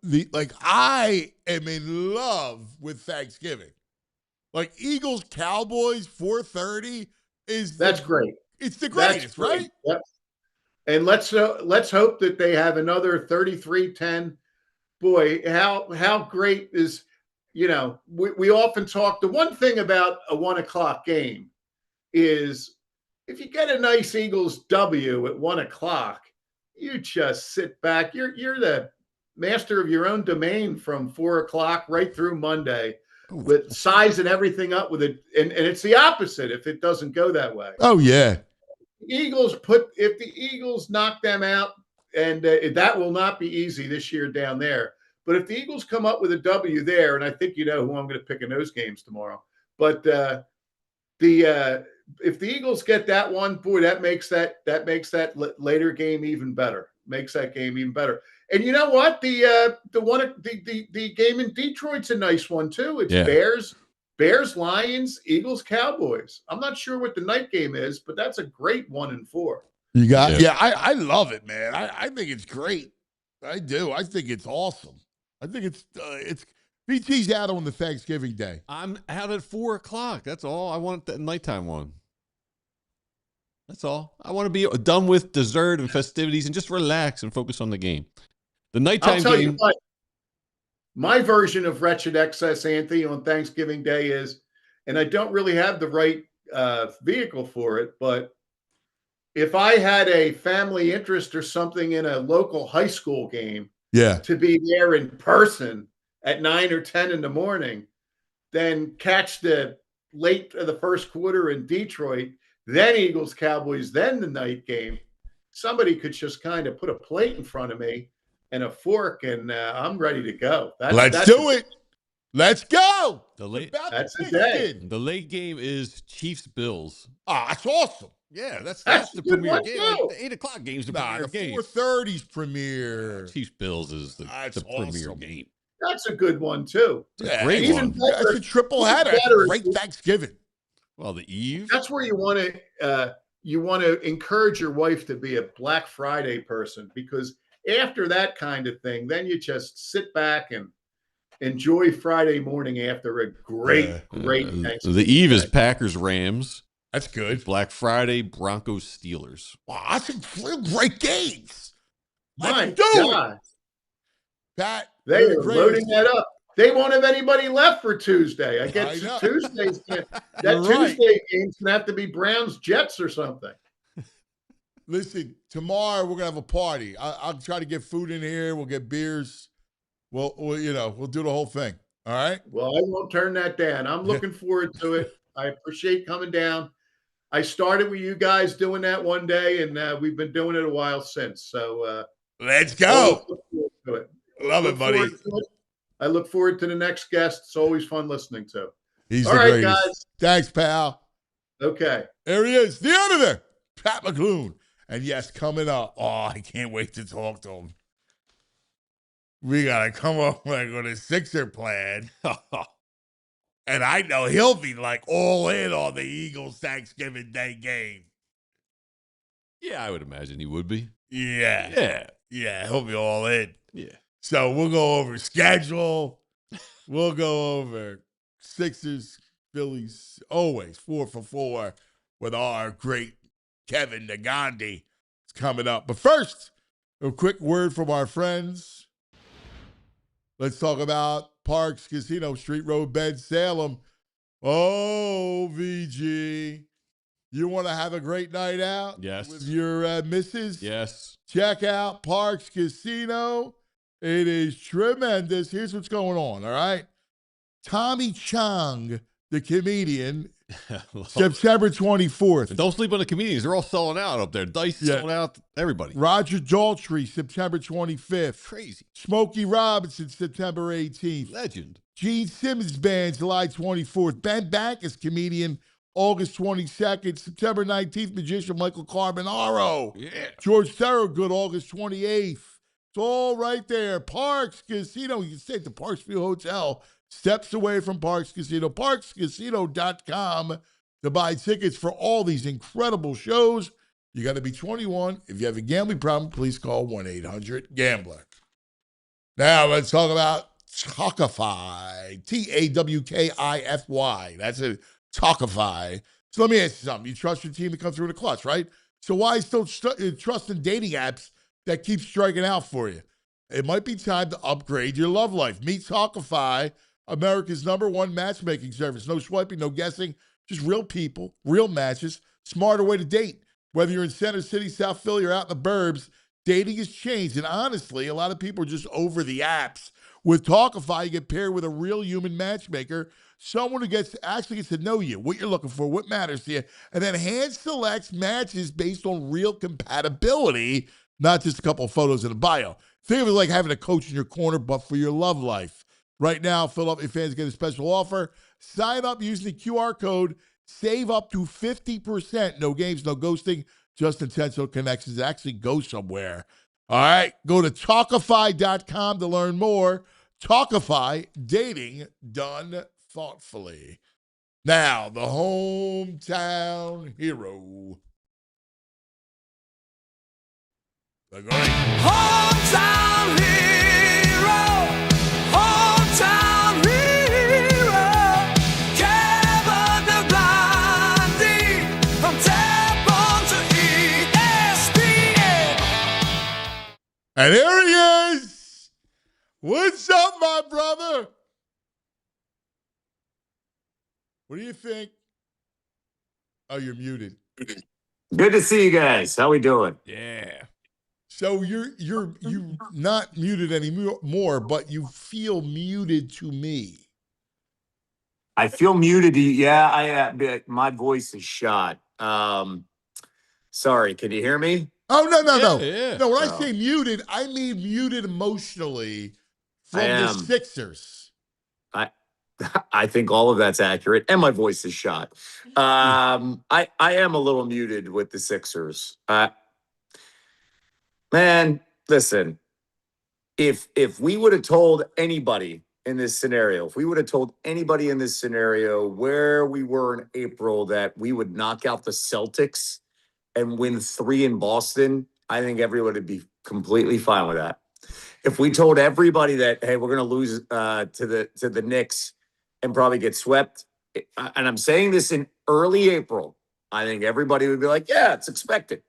I am in love with Thanksgiving. Like Eagles Cowboys 4:30 that's great. It's the greatest, right? Yep. And let's hope that they have another 33-10. Boy, how great is, we often talk. The one thing about a 1:00 game is if you get a nice Eagles W at 1:00, you just sit back. You're the master of your own domain from 4:00 right through Monday, with sizing everything up with it. And it's the opposite if it doesn't go that way. Oh yeah. If the Eagles knock them out, and that will not be easy this year down there. But if the Eagles come up with a W there, and I think who I'm going to pick in those games tomorrow. But if the Eagles get that one, boy, that makes that later game even better. Makes that game even better. And you know what? The game in Detroit's a nice one too. It's Bears, Lions, Eagles, Cowboys. I'm not sure what the night game is, but that's a great 1-4. You got I love it, man. I think it's great. I do. I think it's awesome. I think it's BT's out on the Thanksgiving day. I'm out at 4:00. That's all. I want the nighttime one. That's all. I want to be done with dessert and festivities and just relax and focus on the game. The nighttime I'll tell game. You what, my version of Wretched XS, Anthony, on Thanksgiving Day is, and I don't really have the right vehicle for it, but if I had a family interest or something in a local high school game, to be there in person at 9 or 10 in the morning, then catch the late of the first quarter in Detroit, then Eagles, Cowboys, then the night game. Somebody could just kind of put a plate in front of me and a fork, and I'm ready to go. Let's do it. Let's go. That's the day. The late game is Chiefs Bills. Oh, that's awesome. Yeah, that's the premier game. Like the 8:00 game's the premier the game. 4:30's premier. Chiefs Bills is the premier game. That's a good one too. Great one. That's a triple header. That's a great Thanksgiving. Well, the eve. That's where you want to encourage your wife to be a Black Friday person, because after that kind of thing, then you just sit back and enjoy Friday morning after a great Thanksgiving. The eve is Packers Rams. That's good. Black Friday Broncos Steelers. Wow, that's some great games. My Let's do God. it. Pat, They are loading that up. They won't have anybody left for Tuesday. I guess Tuesday's Tuesday game's gonna have to be Browns Jets or something. Listen, tomorrow we're gonna have a party. I'll try to get food in here. We'll get beers. We'll do the whole thing. All right. Well, I won't turn that down. I'm looking forward to it. I appreciate coming down. I started with you guys doing that one day, and we've been doing it a while since. So let's go. Love it, buddy. I look forward to the next guest. It's always fun listening to. He's all the right, greatest. guys. Thanks, pal. Okay. There he is, the editor, Pat McLoone. And yes, coming up. Oh, I can't wait to talk to him. We got to come up with a Sixer plan. And I know he'll be like all in on the Eagles Thanksgiving Day game. Yeah, I would imagine he would be. Yeah, he'll be all in. Yeah. So we'll go over schedule. We'll go over Sixers, Phillies, always 4 for 4 with our great Kevin Negandhi. It's coming up. But first, a quick word from our friends. Let's talk about Parks Casino, Street Road, Bed, Salem. Oh, VG. You want to have a great night out? Yes. With your missus? Yes. Check out Parks Casino. It is tremendous. Here's what's going on, all right? Tommy Chong, the comedian, September 24th. And don't sleep on the comedians. They're all selling out up there. Dice selling out. Everybody. Roger Daltrey, September 25th. Crazy. Smokey Robinson, September 18th. Legend. Gene Simmons Band, July 24th. Ben Backus, comedian, August 22nd. September 19th, magician Michael Carbonaro. Yeah. George Thorogood, August 28th. It's all right there. Parks Casino. You can stay at the Parksview Hotel, steps away from Parks Casino. ParksCasino.com to buy tickets for all these incredible shows. You got to be 21. If you have a gambling problem, please call 1-800-GAMBLER. Now let's talk about Talkify. Tawkify. That's it. Talkify. So let me ask you something. You trust your team to come through the clutch, right? So why still trust in dating apps that keep striking out for you? It might be time to upgrade your love life. Meet Talkify, America's #1 matchmaking service. No swiping, no guessing, just real people, real matches, smarter way to date. Whether you're in Center City, South Philly, or out in the burbs, dating has changed. And honestly, a lot of people are just over the apps. With Talkify, you get paired with a real human matchmaker, someone who actually gets to know you, what you're looking for, what matters to you, and then hand selects matches based on real compatibility, not just a couple of photos in a bio. Think of it like having a coach in your corner, but for your love life. Right now, Philadelphia fans get a special offer. Sign up using the QR code. Save up to 50%. No games, no ghosting, just intentional connections that actually go somewhere. All right, go to Talkify.com to learn more. Talkify, dating done thoughtfully. Now, the hometown hero. The great hometown hero, hometown hero, Kevin Negandhi, from Temple to ESPN. And here he is. What's up, my brother? What do you think? Oh, you're muted. Good to see you guys. How we doing? Yeah. So you're not muted anymore, but you feel muted to me. I feel muted. Yeah, my voice is shot. Sorry, can you hear me? Oh, no. Yeah. No, when I say muted, I mean muted emotionally from the Sixers. I think all of that's accurate, and my voice is shot. I am a little muted with the Sixers. Man, listen, if we would have told anybody in this scenario, where we were in April that we would knock out the Celtics and win 3 in Boston, I think everyone would be completely fine with that. if we told everybody that, hey, we're going to lose to the Knicks and probably get swept, and I'm saying this in early April, I think everybody would be like, yeah, it's expected.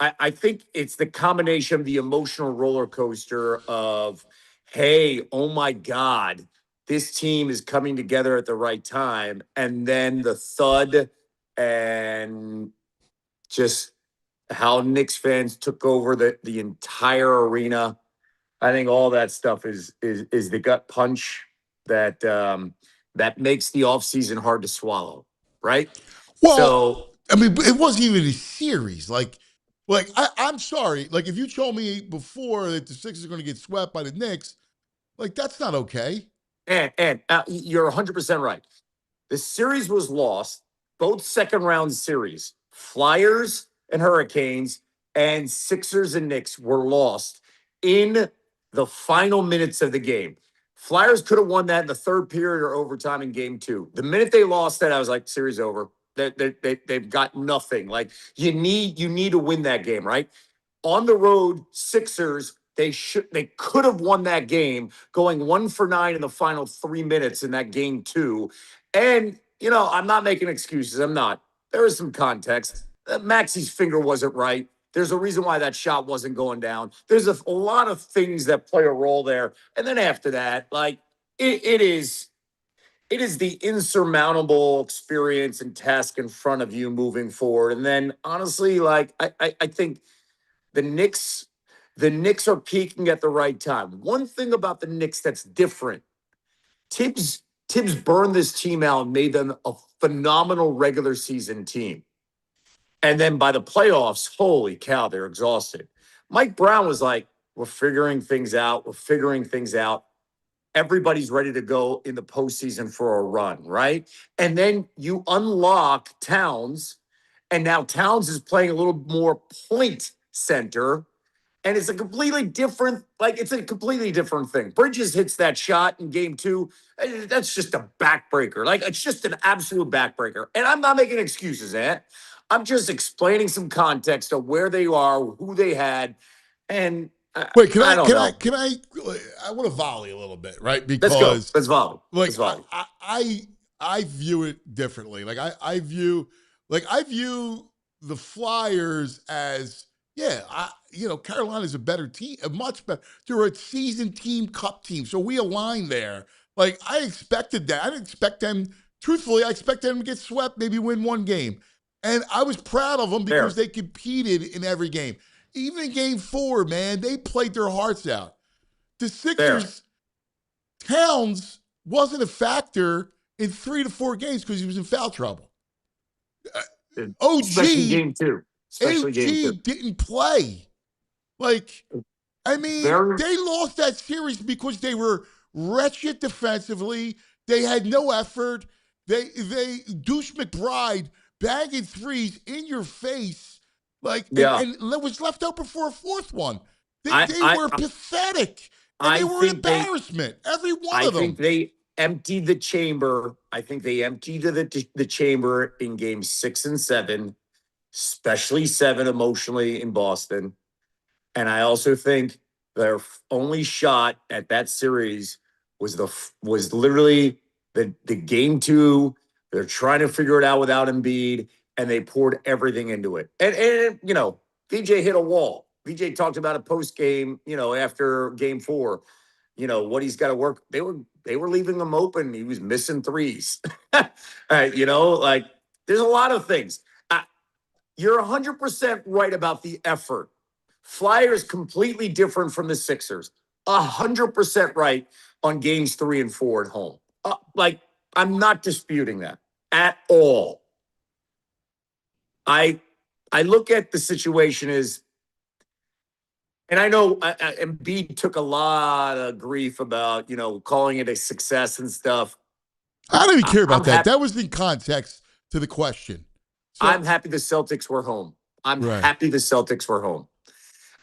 I think it's the combination of the emotional roller coaster of, hey, oh my God, this team is coming together at the right time. And then the thud and just how Knicks fans took over the entire arena. I think all that stuff is the gut punch that that makes the offseason hard to swallow, right? Well, So I mean, it wasn't even a series. Like I'm sorry. Like, if you told me before that the Sixers are going to get swept by the Knicks, like, that's not okay. and you're 100% right. The series was lost, both second round series. Flyers and Hurricanes and Sixers and Knicks were lost in the final minutes of the game. Flyers could have won that in the third period or overtime in game 2. The minute they lost that, I was like, series over. They've got nothing. Like, you need to win that game, right? On the road, Sixers, they could have won that game, going 1-for-9 in the final 3 minutes in that game 2. And, I'm not making excuses. I'm not. There is some context. Maxi's finger wasn't right. There's a reason why that shot wasn't going down. There's a lot of things that play a role there. And then after that, like, it is the insurmountable experience and task in front of you moving forward. And then, honestly, like, I think the Knicks are peaking at the right time. One thing about the Knicks that's different, Tibbs burned this team out and made them a phenomenal regular season team. And then by the playoffs, holy cow, they're exhausted. Mike Brown was like, we're figuring things out. Everybody's ready to go in the postseason for a run, right? And then you unlock Towns, and now Towns is playing a little more point center, and it's a completely different thing. Bridges hits that shot in game 2. That's just a backbreaker. Like, it's just an absolute backbreaker. And I'm not making excuses, I'm just explaining some context of where they are, who they had, and Wait, can I want to volley a little bit, right? Because Let's volley. Like, Let's volley. I view it differently. Like, I view the Flyers as, Carolina's a better team, a much better. They're a seasoned team, cup team, so we align there. Like, I expected that. I didn't expect them. Truthfully, I expected them to get swept, maybe win one game, and I was proud of them because they competed in every game. Even in game 4, man, they played their hearts out. The Sixers, Towns wasn't a factor in 3 to 4 games because he was in foul trouble. Especially game 2. OG didn't play. Like, I mean, they lost that series because they were wretched defensively. They had no effort. They Douche McBride bagging threes in your face. Like, and it was left open for a fourth one. They were pathetic. And they were an embarrassment. Every one of them. I think they emptied the chamber. I think they emptied the chamber in games 6 and 7, especially 7 emotionally in Boston. And I also think their only shot at that series was literally the game 2. They're trying to figure it out without Embiid, and they poured everything into it. And VJ hit a wall. VJ talked about it post game, after game 4, what he's got to work. They were leaving him open. He was missing threes. All right, like, there's a lot of things. You're 100% right about the effort. Flyers completely different from the Sixers. 100% right on games 3 and 4 at home. I'm not disputing that at all. I look at the situation as, and I know Embiid took a lot of grief about, calling it a success and stuff. I don't even care about that. That was in context to the question. So, I'm happy the Celtics were home. Happy the Celtics were home.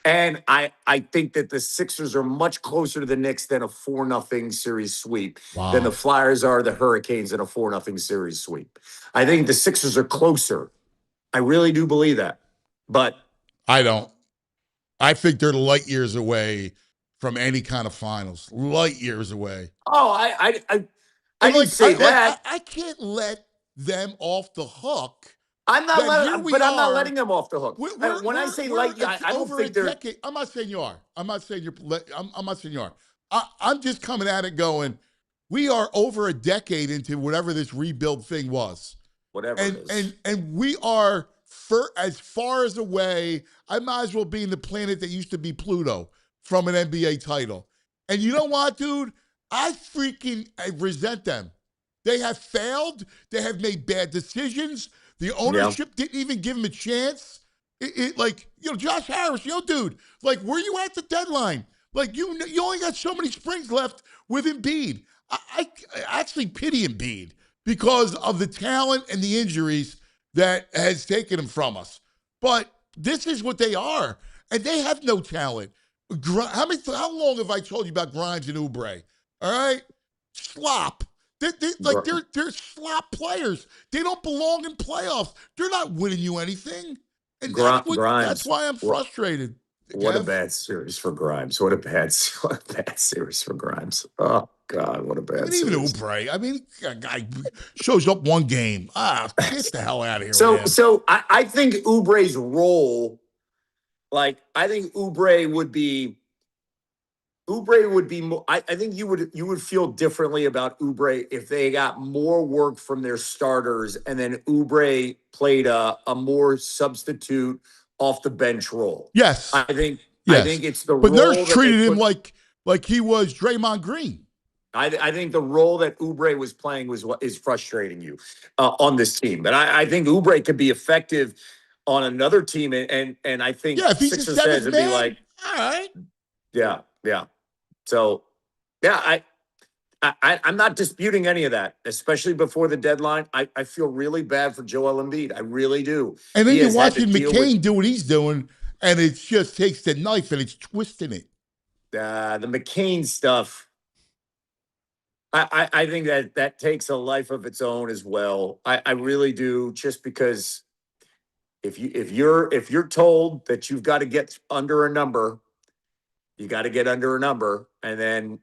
And I think that the Sixers are much closer to the Knicks than a 4-0 series sweep than the Flyers are the Hurricanes in a 4-0 series sweep. I think the Sixers are closer. I really do believe that. But I don't. I think they're light years away from any kind of finals, light years away. Oh, I And didn't say that. I can't let them off the hook. I'm not Then here letting, we but I'm not are. letting them off the hook. When I say light, I don't over think a they're. decade. I'm not saying you are. I'm not saying you're. I'm not saying you are. I'm just coming at it going, we are over a decade into whatever this rebuild thing was. Whatever it is. And we are as far as away. I might as well be in the planet that used to be Pluto from an NBA title. And you know what, dude? I resent them. They have failed. They have made bad decisions. The ownership didn't even give him a chance. Josh Harris, dude, like, where you at the deadline? Like, you only got so many springs left with Embiid. I actually pity Embiid because of the talent and the injuries that has taken him from us. But this is what they are, and they have no talent. How long have I told you about Grimes and Oubre? All right, slop. They're slop players. They don't belong in playoffs. They're not winning you anything. And Grimes. That's why I'm frustrated. What a bad series for Grimes. What a bad series for Grimes. Oh, God, what a bad series. Even Oubre. I mean, a guy shows up one game. Get the hell out of here. So I think Oubre's role, I think Oubre would be more. I think you would feel differently about Oubre if they got more work from their starters and then Oubre played a more substitute off the bench role. Yes. I think it's the but role. But Nurse treated him like he was Draymond Green. I think the role that Oubre was playing was what is frustrating you on this team. But I think Oubre could be effective on another team, and I think if he's 6 a or 7 seventh would man, be like, all right. Yeah. So, I'm not disputing any of that, especially before the deadline. I feel really bad for Joel Embiid. I really do. And then you're watching McCain do what he's doing, and it just takes the knife and it's twisting it. The McCain stuff, I think that takes a life of its own as well. I really do, just because if you're told that you've got to get under a number, you got to get under a number. And then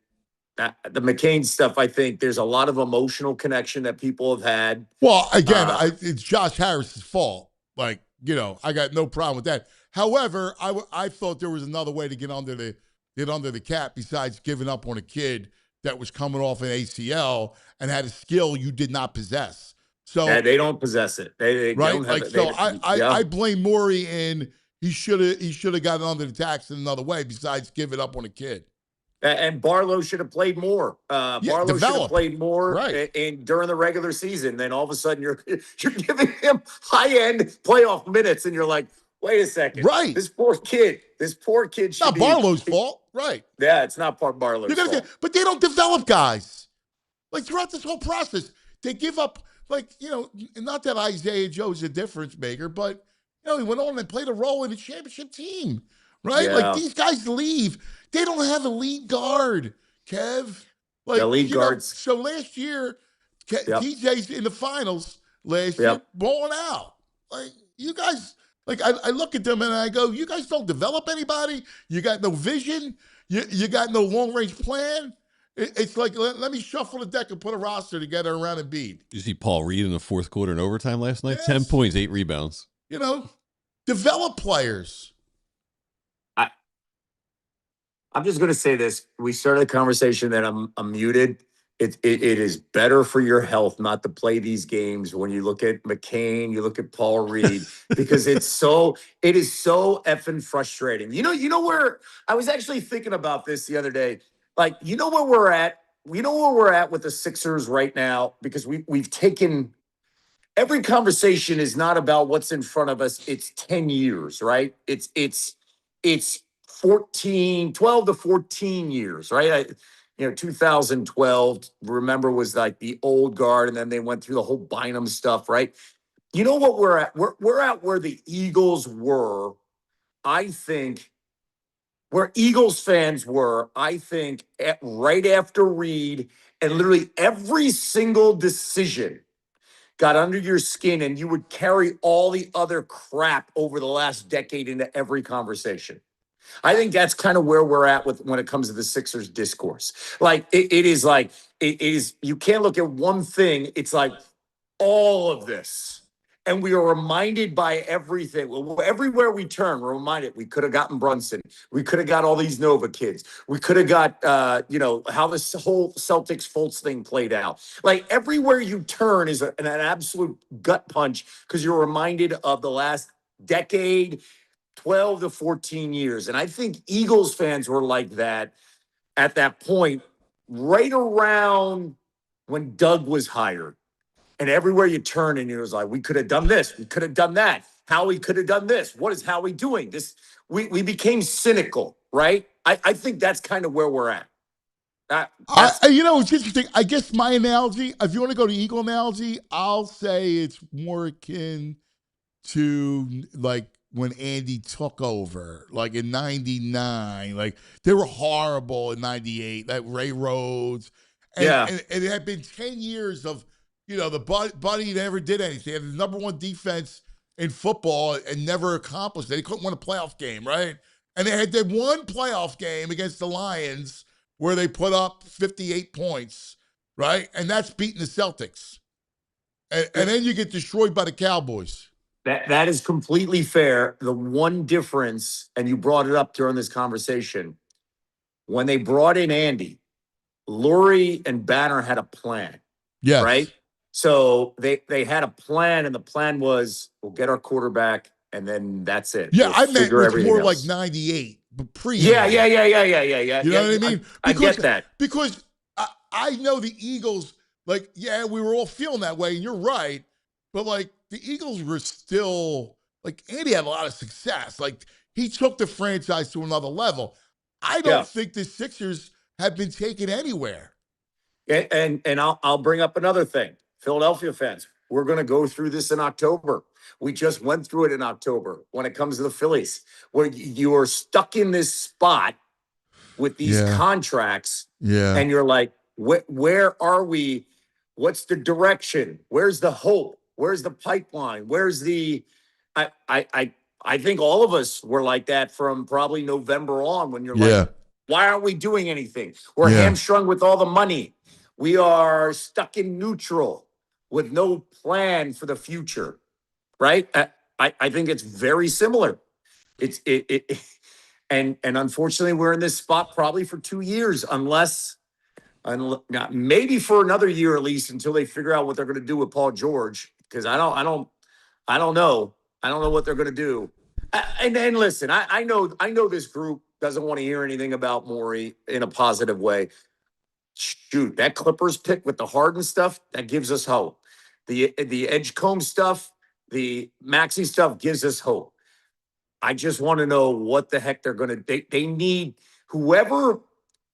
the McCain stuff, I think there's a lot of emotional connection that people have had. Well, again, it's Josh Harris's fault. I got no problem with that. However, I thought there was another way to get under the cap besides giving up on a kid that was coming off an ACL and had a skill you did not possess. So they don't possess it. They right. Don't have I blame Morey, and he should have gotten under the tax in another way besides giving up on a kid. And Barlow should have played more. Barlow should have played more during the regular season. Then all of a sudden you're giving him high-end playoff minutes, and you're like, wait a second. Right. This poor kid should not be. Barlow's fault. Right. Yeah, it's not Barlow's fault. But they don't develop guys. Throughout this whole process, they give up, not that Isaiah Joe's a difference maker, but, he went on and played a role in the championship team. Right? Yeah. These guys leave. They don't have a lead guard, Kev. The lead guards. So last year, TJ's in the finals last year, balling out. You guys, I look at them and I go, you guys don't develop anybody. You got no vision. You got no long-range plan. It's like, let me shuffle the deck and put a roster together around Embiid. You see Paul Reed in the fourth quarter in overtime last night? Yes. 10 points, 8 rebounds. Develop players. I'm just going to say this. We started a conversation that I'm muted. It is better for your health not to play these games when you look at McCain, you look at Paul Reed, because it is so effing frustrating. You know where I was actually thinking about this the other day. Where we're at? You know where we're at with the Sixers right now? Because we've taken every conversation is not about what's in front of us. It's 10 years, right? It's 12 to 14 years, right? 2012, remember, was like the old guard, and then they went through the whole Bynum stuff, right? You know what we're at? We're at where the Eagles were, I think, where Eagles fans were, I think, right after Reed, and literally every single decision got under your skin, and you would carry all the other crap over the last decade into every conversation. I think that's kind of where we're at with when it comes to the Sixers discourse. Like it is like it is. You can't look at one thing. It's like all of this, and we are reminded by everything. Well, everywhere we turn, we're reminded we could have gotten Brunson. We could have got all these Nova kids. We could have got how this whole Celtics Fultz thing played out. Like everywhere you turn is an absolute gut punch because you're reminded of the last decade. 12 to 14 years. And I think Eagles fans were like that at that point, right around when Doug was hired. And everywhere you turn, and it was like, we could have done this, we could have done that. Howie could have done this. What is Howie doing? This we became cynical, right? I think that's kind of where we're at. It's interesting. I guess my analogy, if you want to go to Eagle analogy, I'll say it's more akin to like when Andy took over, like in 99, like they were horrible in 98, like Ray Rhodes. And it had been 10 years of, the Buddy never did anything. They had the number one defense in football and never accomplished it. They couldn't win a playoff game, right? And they had that one playoff game against the Lions where they put up 58 points, right? And that's beating the Celtics. And then you get destroyed by the Cowboys. That is completely fair. The one difference, and you brought it up during this conversation, when they brought in Andy, Lurie and Banner had a plan. Yes. Right? So they had a plan, and the plan was we'll get our quarterback, and then that's it. Yeah, we'll I meant it was more else. like 98, but pre. Yeah. You know what I mean? I get that. Because I know the Eagles, like, we were all feeling that way, and you're right. But, like, the Eagles were still, like, Andy had a lot of success. Like, he took the franchise to another level. I don't think the Sixers have been taken anywhere. And I'll bring up another thing. Philadelphia fans, we're going to go through this in October. We just went through it in October when it comes to the Phillies, where you are stuck in this spot with these contracts. Yeah. And you're like, where are we? What's the direction? Where's the hope? Where's the pipeline? Where's the I think all of us were like that from probably November on when you're like, why aren't we doing anything? We're hamstrung with all the money. We are stuck in neutral with no plan for the future, right? I think it's very similar. And unfortunately, we're in this spot probably for 2 years, unless maybe for another year at least until they figure out what they're going to do with Paul George. Because I don't know. I don't know what they're going to do. And listen, I know this group doesn't want to hear anything about Morey in a positive way. Shoot, that Clippers pick with the Harden stuff, that gives us hope. The Edgecombe stuff, the Maxey stuff gives us hope. I just want to know what the heck they're going to. They need whoever,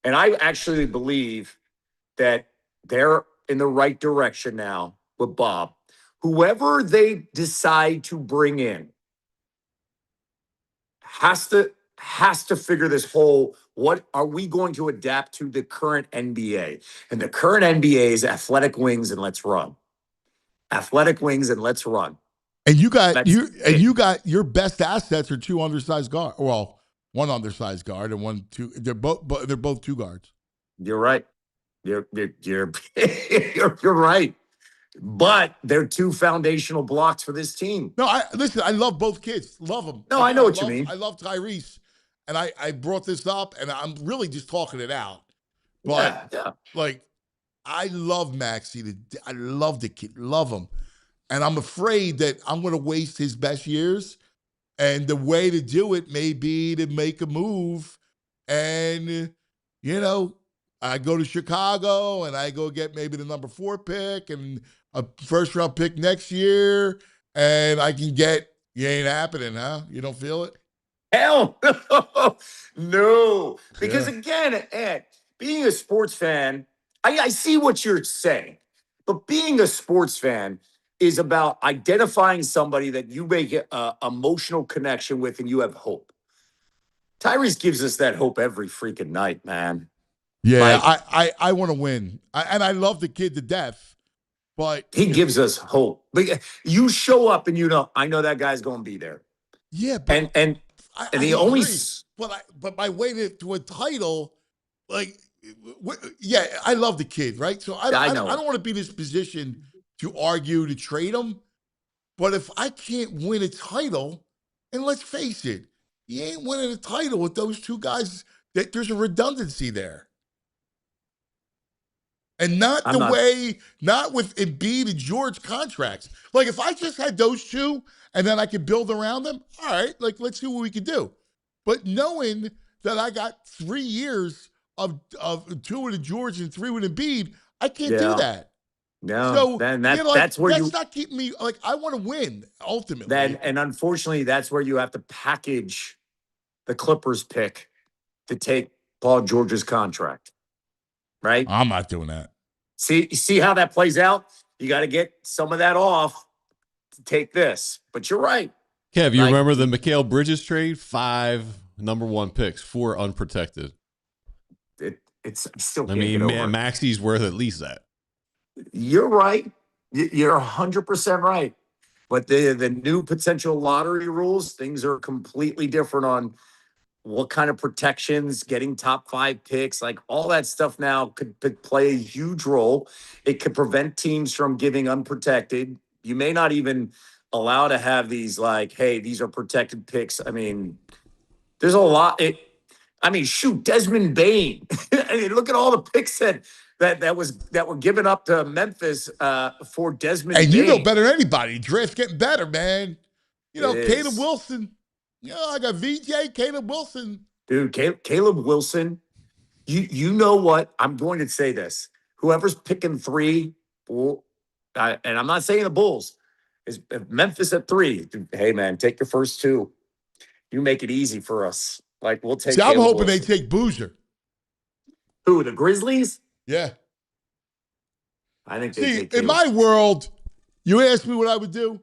and I actually believe that they're in the right direction now with Bob. Whoever they decide to bring in has to figure this whole, what are we going to adapt to the current NBA? And the current NBA is athletic wings and let's run. Athletic wings and let's run. And you got your best assets are two undersized guards. Well, one undersized guard and one two. They're both two guards. You're right. You're right. But they're two foundational blocks for this team. No, I love both kids. Love them. No, I know what you mean. I love Tyrese. And I brought this up, and I'm really just talking it out. But, like, I love Maxey. I love the kid. Love him. And I'm afraid that I'm going to waste his best years. And the way to do it may be to make a move. And, I go to Chicago, and I go get maybe the number 4 pick and a first-round pick next year. And I can get, you ain't happening, huh? You don't feel it? Hell no. Because again, Ed, being a sports fan, I see what you're saying, but being a sports fan is about identifying somebody that you make an emotional connection with and you have hope. Tyrese gives us that hope every freaking night, man. Yeah, I want to win. And I love the kid to death, but he gives us hope. But you show up and I know that guy's going to be there. Yeah, but and And I the only agree. But my way to a title, like, yeah, I love the kid, right? So I don't want to be in this position to argue to trade him. But if I can't win a title, and let's face it, you ain't winning a title with those two guys. There's a redundancy there. And not with Embiid and George contracts. Like, if I just had those two and then I could build around them, all right, like, let's see what we can do. But knowing that I got 3 years of 2 with George and 3 with Embiid, I can't do that. No, So then that's not keeping me, like, I want to win ultimately. And unfortunately, that's where you have to package the Clippers pick to take Paul George's contract. Right? I'm not doing that. See how that plays out? You got to get some of that off to take this. But you're right. Kev, you remember the Mikal Bridges trade? 5 number 1 picks, 4 unprotected. It's still. I mean, Maxi's worth at least that. You're right. You're 100% right. But the new potential lottery rules, things are completely different on what kind of protections, getting top 5 picks, like all that stuff now could play a huge role. It could prevent teams from giving unprotected. You may not even allow to have these like, hey, these are protected picks. I mean, there's a lot. Shoot, Desmond Bain. I mean, look at all the picks that were given up to Memphis for Desmond Bain. And you know better than anybody. Draft's getting better, man. You know, Caleb Wilson. I got VJ, Caleb Wilson. Dude, Caleb Wilson, you know what? I'm going to say this. Whoever's picking 3, and I'm not saying the Bulls, is Memphis at 3. Hey, man, take your first 2. You make it easy for us. Like, we'll take I'm Caleb hoping Wilson. they take Boozer. Who, the Grizzlies? Yeah. I think they take in my world, you ask me what I would do,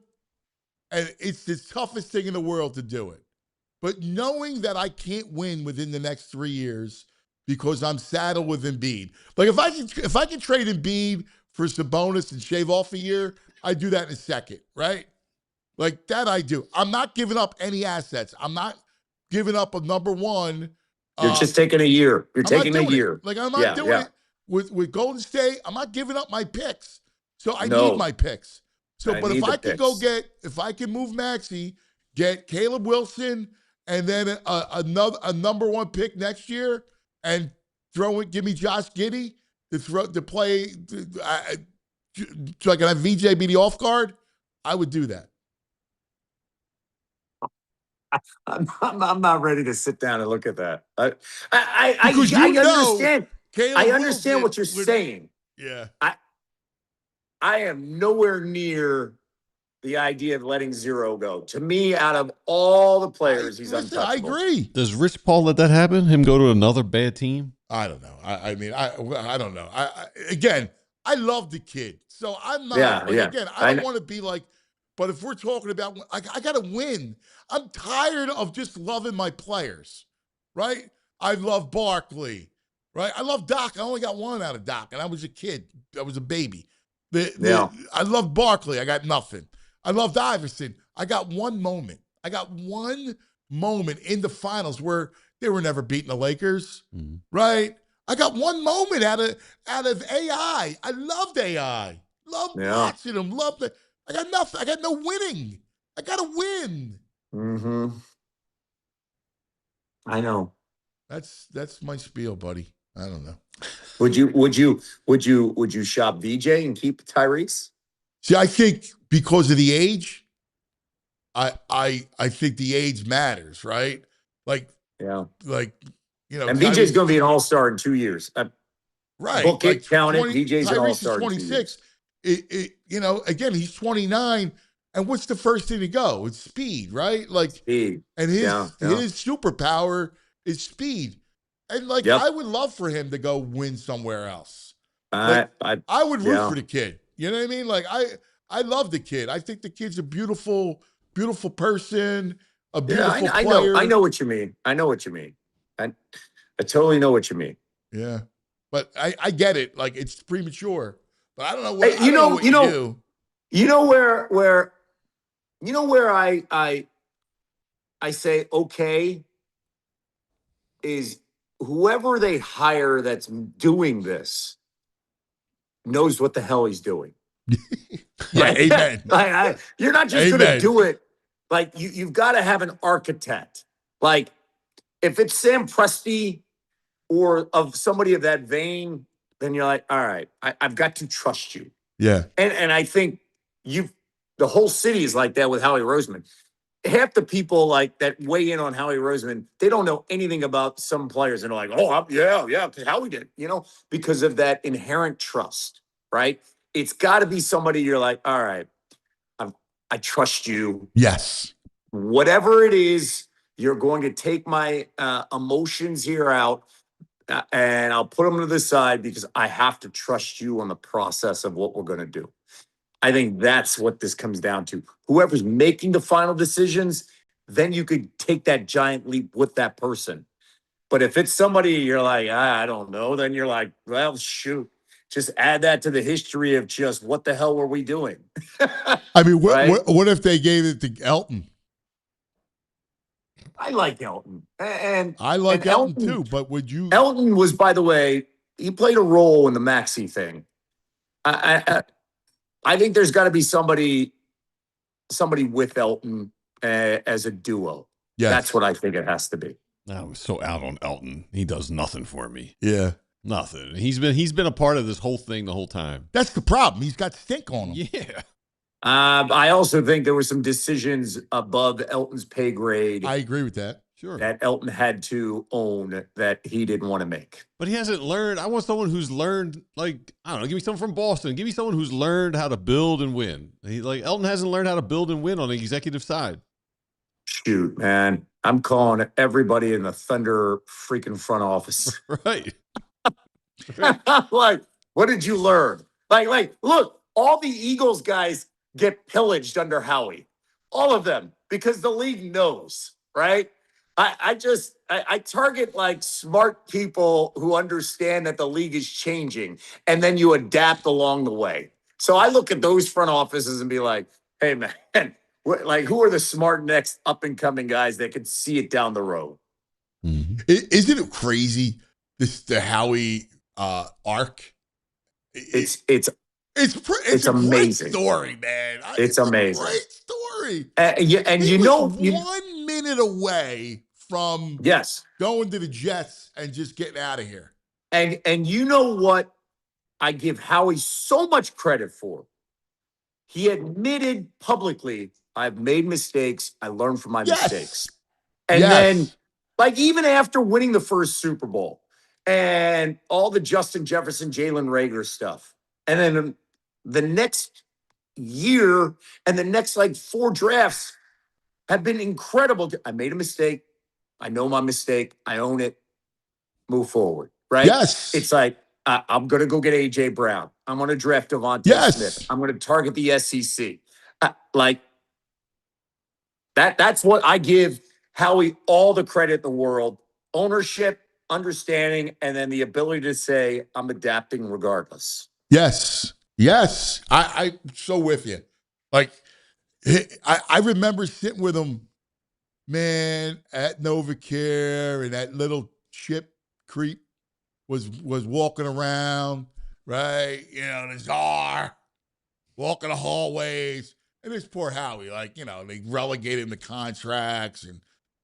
and it's the toughest thing in the world to do it. But knowing that I can't win within the next 3 years because I'm saddled with Embiid. Like, if I can trade Embiid for Sabonis and shave off a year, I'd do that in a second, right? Like, that I do. I'm not giving up any assets. I'm not giving up a number 1. You're just taking a year. You're taking a year. Like, I'm not doing it with Golden State. I'm not giving up my picks. So I need my picks. So, but if I can move Maxey, get Caleb Wilson, and then a number 1 pick next year, and give me Josh Giddey to play, so I can have VJ be the off guard, I would do that. I'm not ready to sit down and look at that. I understand what you're saying. Yeah. I am nowhere near the idea of letting 0 go. To me, out of all the players, he's untouchable. I agree. Does Rich Paul let that happen? Him go to another bad team? I don't know. I don't know. Again, I love the kid. So I'm not, again, I don't want to be like, but if we're talking about, I got to win. I'm tired of just loving my players, right? I love Barkley, right? I love Doc. I only got 1 out of Doc, and I was a kid. I was a baby. I love Barkley. I got nothing. I loved Iverson. I got 1 moment. I got 1 moment in the finals where they were never beating the Lakers, right? I got 1 moment out of AI. I loved AI. Loved watching him. Loved it. I got nothing. I got no winning. I got to win. Mm-hmm. I know. That's my spiel, buddy. I don't know. Would you shop VJ and keep Tyrese? See, I think because of the age, I think the age matters, right? Like, and VJ's going to be an all-star in 2 years. Right. Book it, count it. VJ's an Tyrese all-star is 26. Again, he's 29. And what's the first thing to go? It's speed, right? Like speed. And his superpower is speed. And I would love for him to go win somewhere else. I would root for the kid. You know what I mean? Like I love the kid. I think the kid's a beautiful, beautiful person, a beautiful player. I know what you mean. I totally know what you mean. Yeah. But I get it. Like, it's premature. But I don't know what you know where I say, okay, is whoever they hire that's doing this knows what the hell he's doing. Yeah, Like, amen. You're not just going to Amen. do it. Like you've got to have an architect. Like if it's Sam Presti or of somebody of that vein, then you're like, all right, I've got to trust you. Yeah. And I think the whole city is like that with Howie Roseman. Half the people like that weigh in on Howie Roseman, they don't know anything about some players. And they're like, oh, yeah, Howie did, because of that inherent trust, right? It's got to be somebody you're like, all right, I trust you. Yes. Whatever it is, you're going to take my emotions here out and I'll put them to the side because I have to trust you on the process of what we're going to do. I think that's what this comes down to. Whoever's making the final decisions, then you could take that giant leap with that person. But if it's somebody you're like, I don't know, then you're like, well, shoot, just add that to the history of just what the hell were we doing? I mean, Right? what if they gave it to Elton? I like Elton. And I like and Elton too, but would you? Elton was, by the way, he played a role in the Maxey thing. I think there's got to be somebody with Elton as a duo. Yes. That's what I think it has to be. I was so out on Elton. He does nothing for me. Yeah. Nothing. He's been a part of this whole thing the whole time. That's the problem. He's got stink on him. Yeah. I also think there were some decisions above Elton's pay grade I agree with that. Sure. that Elton had to own that he didn't want to make. But he hasn't learned. I want someone who's learned, like, I don't know, give me someone from Boston. Give me someone who's learned how to build and win. Elton hasn't learned how to build and win on the executive side. Shoot, man. I'm calling everybody in the Thunder freaking front office. Right. Like, what did you learn? Like, look, all the Eagles guys get pillaged under Howie. All of them, because the league knows, right? I target like smart people who understand that the league is changing and then you adapt along the way. So I look at those front offices and be like, hey, man, who are the smart next up and coming guys that can see it down the road? Mm-hmm. Isn't it crazy? The Howie arc. It's a amazing great story, man. It's amazing. A great story. And one minute away from yes, going to the Jets and just getting out of here. And you know what I give Howie so much credit for? He admitted publicly, I've made mistakes. I learned from my mistakes. And then, like, even after winning the first Super Bowl and all the Justin Jefferson, Jalen Reagor stuff, and then the next year and the next, like, 4 drafts have been incredible. I made a mistake. I know my mistake. I own it. Move forward, right? Yes. It's like, I'm going to go get A.J. Brown. I'm going to draft Devontae Smith. I'm going to target the SEC. That's what I give Howie all the credit in the world. Ownership, understanding, and then the ability to say, I'm adapting regardless. Yes. I'm so with you. Like, I remember sitting with him, man, at NovaCare, and that little chip creep was walking around, right? The czar, walking the hallways. And this poor Howie, they relegated him to contracts, and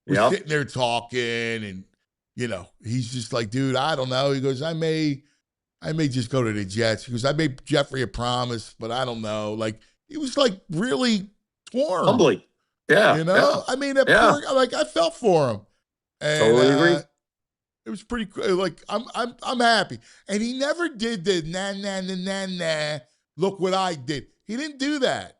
we're sitting there talking, and, he's just like, dude, I don't know. He goes, I may just go to the Jets. He goes, I made Jeffrey a promise, but I don't know. Like, he was like really torn. Humbly. Yeah. I mean, I felt for him. And, totally agree. It was pretty like I'm happy. And he never did the nah. Look what I did. He didn't do that.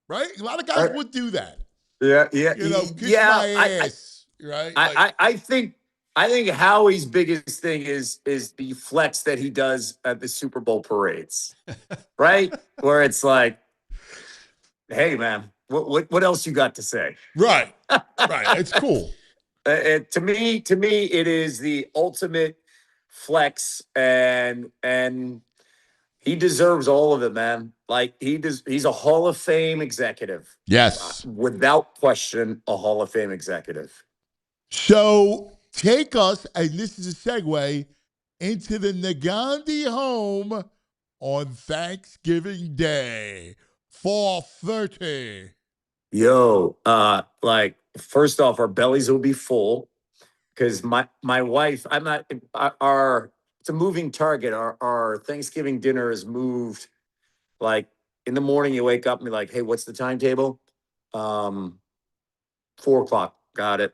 Right? A lot of guys would do that. Yeah. Kiss my ass. Right? I think Howie's biggest thing is the flex that he does at the Super Bowl parades. Right? Where it's like, hey man, what else you got to say? Right. It's cool. To me, it is the ultimate flex, and he deserves all of it, man. Like he's a Hall of Fame executive. Yes. Without question, a Hall of Fame executive. So take us, and this is a segue, into the Negandhi home on Thanksgiving Day, 4:30. Yo, like first off, our bellies will be full because my wife, I'm not our it's a moving target. Our Thanksgiving dinner is moved. Like in the morning, you wake up and be like, hey, what's the timetable? 4:00. Got it.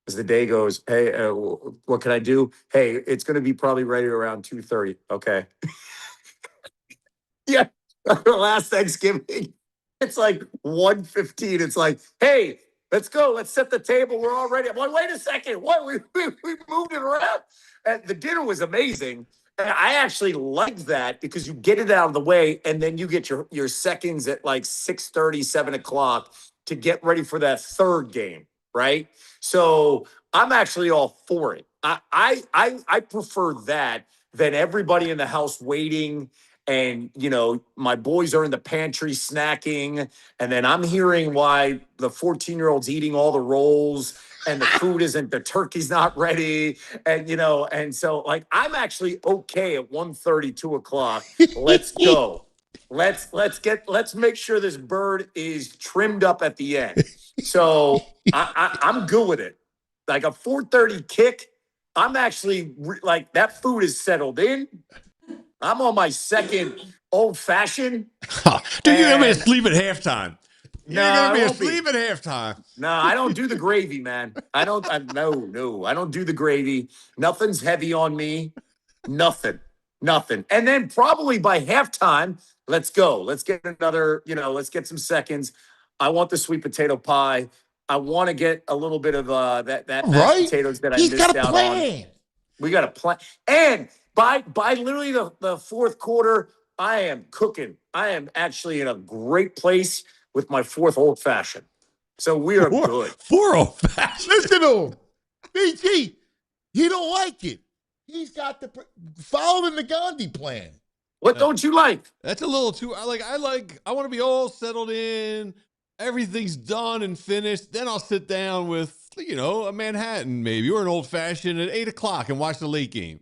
As the day goes, hey, what can I do? Hey, it's going to be probably ready around 2:30. Okay. Yeah. Last Thanksgiving, it's like 1:15. It's like, hey, let's go. Let's set the table. We're all ready. I'm like, wait a second. What? We moved it around. And the dinner was amazing. And I actually liked that because you get it out of the way and then you get your seconds at like 6:30, 7:00 to get ready for that third game, right? So I'm actually all for it. I prefer that than everybody in the house waiting. And, you know, my boys are in the pantry snacking. And then I'm hearing why the 14-year-old's eating all the rolls and the food isn't, the turkey's not ready. And, you know, and so like, I'm actually okay at 1:30, 2:00. Let's go. Let's make sure this bird is trimmed up at the end. So I'm good with it. Like a 4:30 kick. I'm actually like that food is settled in. I'm on my second old fashioned. Dude, you're gonna be asleep at halftime. You're No, gonna be I won't asleep at halftime. No, I don't do the gravy, man. I don't. No, I don't do the gravy. Nothing's heavy on me. Nothing. And then probably by halftime, let's go. Let's get another. You know, let's get some seconds. I want the sweet potato pie. I want to get a little bit of that mashed potatoes that I missed out on. We got a plan. And by literally the fourth quarter, I am cooking. I am actually in a great place with my fourth old fashioned. So we are good. 4 old fashioned. Listen to him. BG, he don't like it. He's got to follow the Negandhi plan. What don't you like? That's a little too. I want to be all settled in. Everything's done and finished. Then I'll sit down with, you know, a Manhattan maybe or an old fashioned at 8:00 and watch the late game.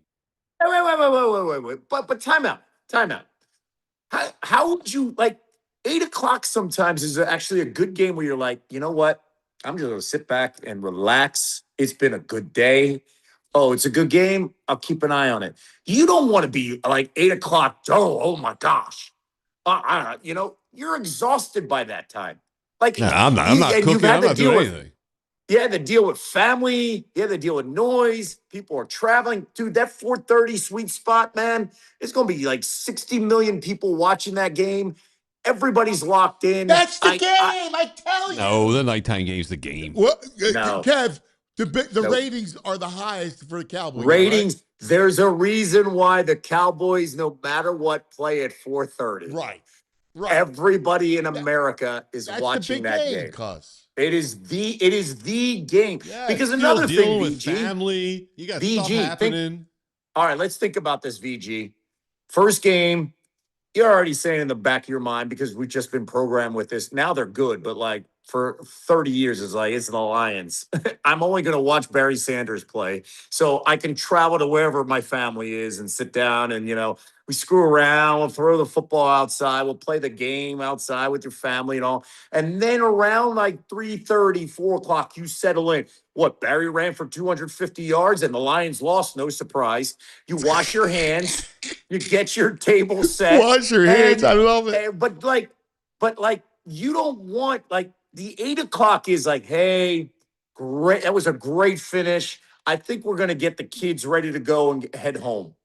Wait. But time out. How would you like 8:00 sometimes is actually a good game where you're like, you know what? I'm just gonna sit back and relax. It's been a good day. Oh, it's a good game. I'll keep an eye on it. You don't want to be like 8:00. Oh my gosh. You know, you're exhausted by that time. Like, no, I'm not cooking. I'm not doing anything. You had to deal with family. You had to deal with noise. People are traveling. Dude, that 4:30 sweet spot, man, it's going to be like 60 million people watching that game. Everybody's locked in. That's the game, I tell you. No, the nighttime game's the game. Well, No. Kev, the ratings are the highest for the Cowboys. Ratings, right? There's a reason why the Cowboys, no matter what, play at 4:30. Right. Everybody in America is watching that game. It is the game. Yeah, because another thing, with VG, family, you got stuff happening. All right, let's think about this, VG. First game, you're already saying in the back of your mind because we've just been programmed with this. Now they're good, but like for 30 years, it's the Lions. I'm only going to watch Barry Sanders play, so I can travel to wherever my family is and sit down and, you know, we screw around, we'll throw the football outside, we'll play the game outside with your family and all. And then around like 3:30, 4:00, you settle in. What, Barry ran for 250 yards and the Lions lost? No surprise. You wash your hands, you get your table set. Wash your hands, I love it. But you don't want, like, the 8:00 is like, hey, great. That was a great finish. I think we're going to get the kids ready to go and head home,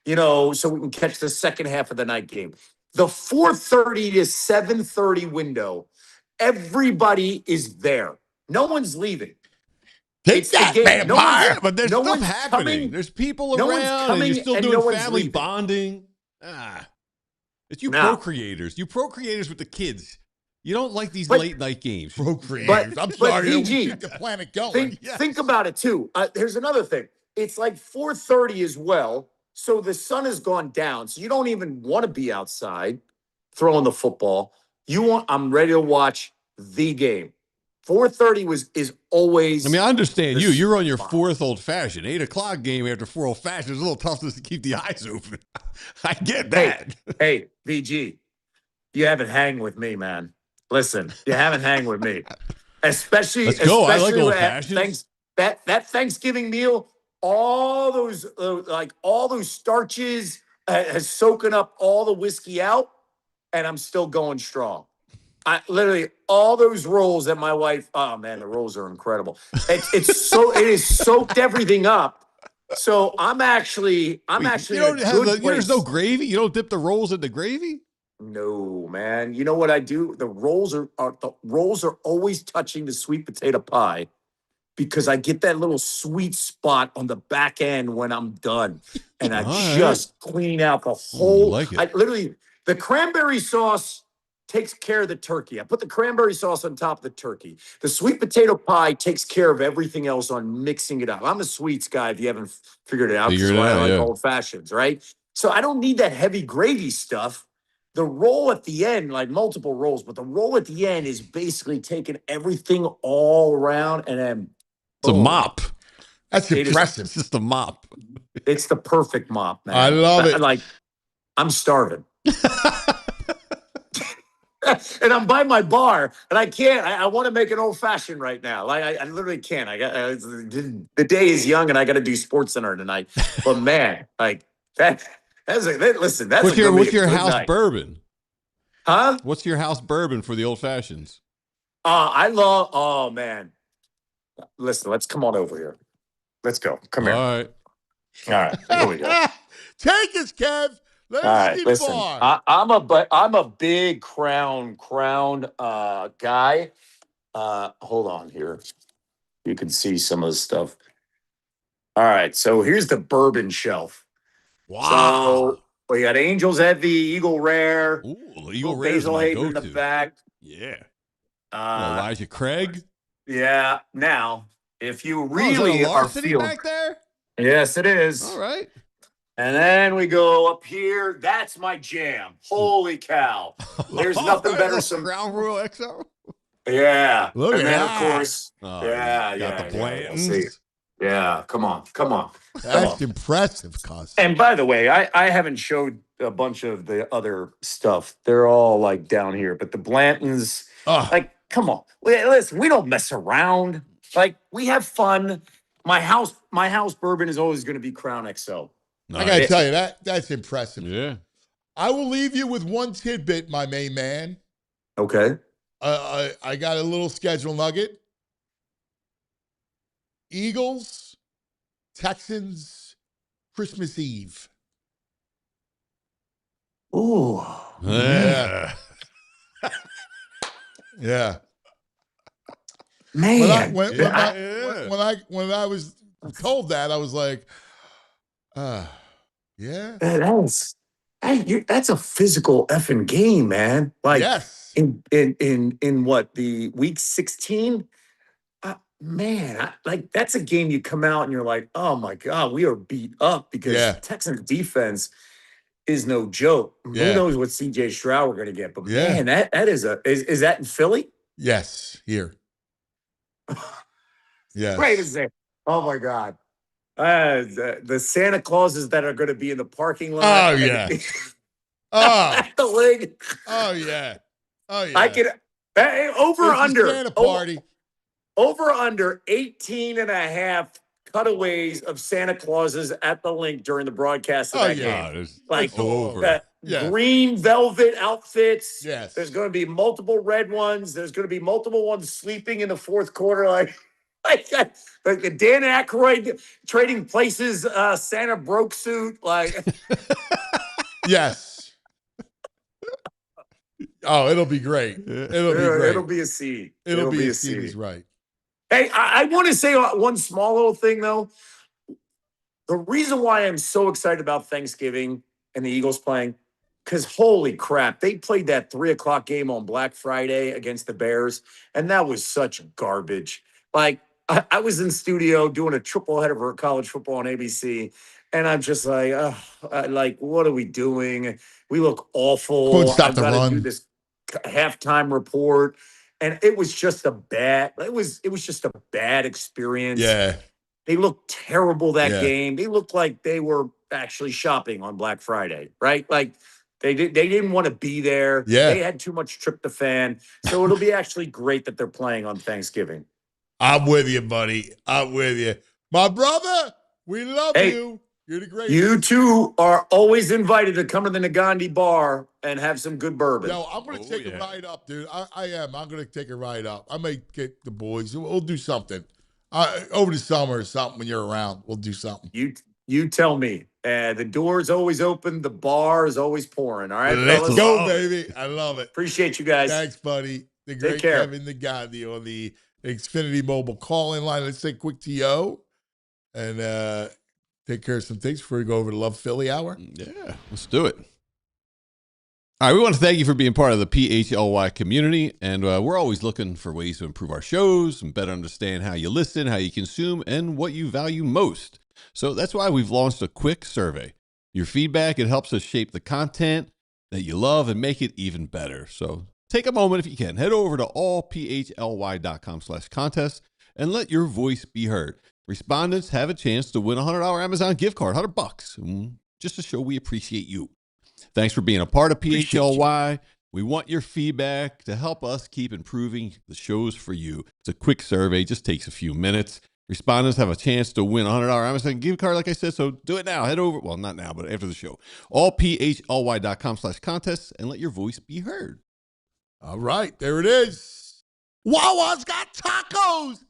you know, so we can catch the second half of the night game. The 4:30 to 7:30 window, everybody is there. No one's leaving. Take that, man, but there's stuff happening. There's people around and you're still doing family bonding. It's you procreators. You procreators with the kids. You don't like these late night games. Procreators. I'm sorry. VG, keep the planet going. Think about it, too. Here's another thing. It's like 4:30 as well. So the sun has gone down. So you don't even want to be outside throwing the football. I'm ready to watch the game. 4:30 is always. I mean, I understand the you. You're on your spot. fourth old fashioned. 8 o'clock game after 4 old fashioned is a little tough to keep the eyes open. I get that. Hey, VG, you haven't hang with me, man. Listen, you haven't hang with me. Especially, Let's go. I like especially old at fashions. that Thanksgiving meal, all those starches has soaking up all the whiskey out, and I'm still going strong. I literally all those rolls that my wife. Oh man, the rolls are incredible. It is soaked everything up. So I'm actually. You don't have there's no gravy. You don't dip the rolls in the gravy. No, man. You know what I do? The rolls are always touching the sweet potato pie because I get that little sweet spot on the back end when I'm done, and I just clean out the whole. The cranberry sauce takes care of the turkey. I put the cranberry sauce on top of the turkey. The sweet potato pie takes care of everything else on mixing it up. I'm a sweets guy if you haven't figured it out. That's why I like old fashions, right? So I don't need that heavy gravy stuff. The roll at the end, like multiple rolls, but the roll at the end is basically taking everything all around and then it's a mop. That's impressive. It's just a mop. It's the perfect mop, man. I love it. Like, I'm starving. And I'm by my bar, and I can't. I want to make an old fashioned right now. Like I literally can't. I got the day is young, and I got to do Sports Center tonight. But man, like that. Listen, that's what's your house night. Bourbon? Huh? What's your house bourbon for the old fashions? I love. Oh man, listen. Let's come on over here. Let's go. Come here. All right. Here we go. Take us, Kev. Let All us right, get listen. far. I'm a big crown guy. Hold on here. You can see some of the stuff. All right, so here's the bourbon shelf. Wow. So we got Angel's Heavy, Eagle Rare. Ooh, Eagle Rare is Basil my Hayden in go-to. the back. Yeah. Elijah Craig. Yeah. Now, if you Is really that a are larceny feeling, back there? yes, it is. All right. And then we go up here. That's my jam. Holy cow! There's nothing better. Some Crown Royal XO. Yeah. Look and at then, that. of course, Oh, yeah, got yeah. the Blantons. Yeah, yeah, come on. That's impressive, cuz. And by the way, I haven't showed a bunch of the other stuff. They're all like down here, but the Blantons, like, come on. Listen, we don't mess around. Like, we have fun. My house bourbon is always going to be Crown XO. I gotta tell you, that's impressive. Yeah. I will leave you with one tidbit, my main man. Okay. I got a little schedule nugget. Eagles, Texans, Christmas Eve. Ooh. Yeah. Yeah. Man. When I was told that, I was like, yeah. That's a physical effing game, man. Like, yes. In what, the week 16? Man, that's a game you come out and you're like, oh my God, we are beat up because Texans defense is no joke. Yeah. Who knows what CJ Stroud we're gonna get? But man, that is that in Philly? Yes, here. Yes. Wait a second. Oh my God. The Santa Clauses that are going to be in the parking lot. Oh yeah. At the league. Oh yeah. Oh yeah. I can over it's under a Santa party. Over under 18 and a half cutaways of Santa Clauses at the link during the broadcast of that game. Like over. Green velvet outfits. Yes. There's going to be multiple red ones. There's going to be multiple ones sleeping in the fourth quarter. Like the Dan Aykroyd trading places Santa broke suit. Like yes. Oh, it'll be great. It'll be great. It'll be a seed. It'll be a seed. He's right. Hey, I want to say one small little thing, though. The reason why I'm so excited about Thanksgiving and the Eagles playing, because holy crap, they played that 3:00 game on Black Friday against the Bears, and that was such garbage. Like, I was in studio doing a triple header for college football on ABC, And I'm just like, what are we doing? We look awful. Couldn't stop I've the got to run. do this halftime report. And it was just a bad, it was just a bad experience. Yeah. They looked terrible that Yeah. game. They looked like they were actually shopping on Black Friday, right? Like they didn't want to be there. Yeah. They had too much tryptophan. So it'll be actually great that they're playing on Thanksgiving. I'm with you, buddy. I'm with you. My brother, we love Hey, you. You're the greatest. You two are always invited to come to the Negandhi bar and have some good bourbon. Yo, I'm going to take a ride up, dude. I am. I'm going to take a ride up. I may get the boys. We'll do something. Over the summer or something when you're around. We'll do something. You tell me. The door's always open. The bar is always pouring. All right, Let's fellas? go, baby. I love it. Appreciate you guys. Thanks, buddy. The Take great care. Kevin Negandhi on the Xfinity Mobile call-in line. Let's take a quick TO and take care of some things before we go over to Love Philly Hour. Yeah, let's do it. All right, we want to thank you for being part of the PHLY community, and we're always looking for ways to improve our shows and better understand how you listen, how you consume, and what you value most. So that's why we've launched a quick survey. Your feedback, it helps us shape the content that you love and make it even better. So take a moment if you can. Head over to allphly.com/contest and let your voice be heard. Respondents have a chance to win a $100 Amazon gift card, $100, just to show we appreciate you. Thanks for being a part of PHLY. We want your feedback to help us keep improving the shows for you. It's a quick survey, just takes a few minutes. Respondents have a chance to win a $100 Amazon gift card, like I said, so do it now. Head over, well, not now, but after the show. allphly.com/contest and let your voice be heard. All right, there it is. Wawa's got tacos.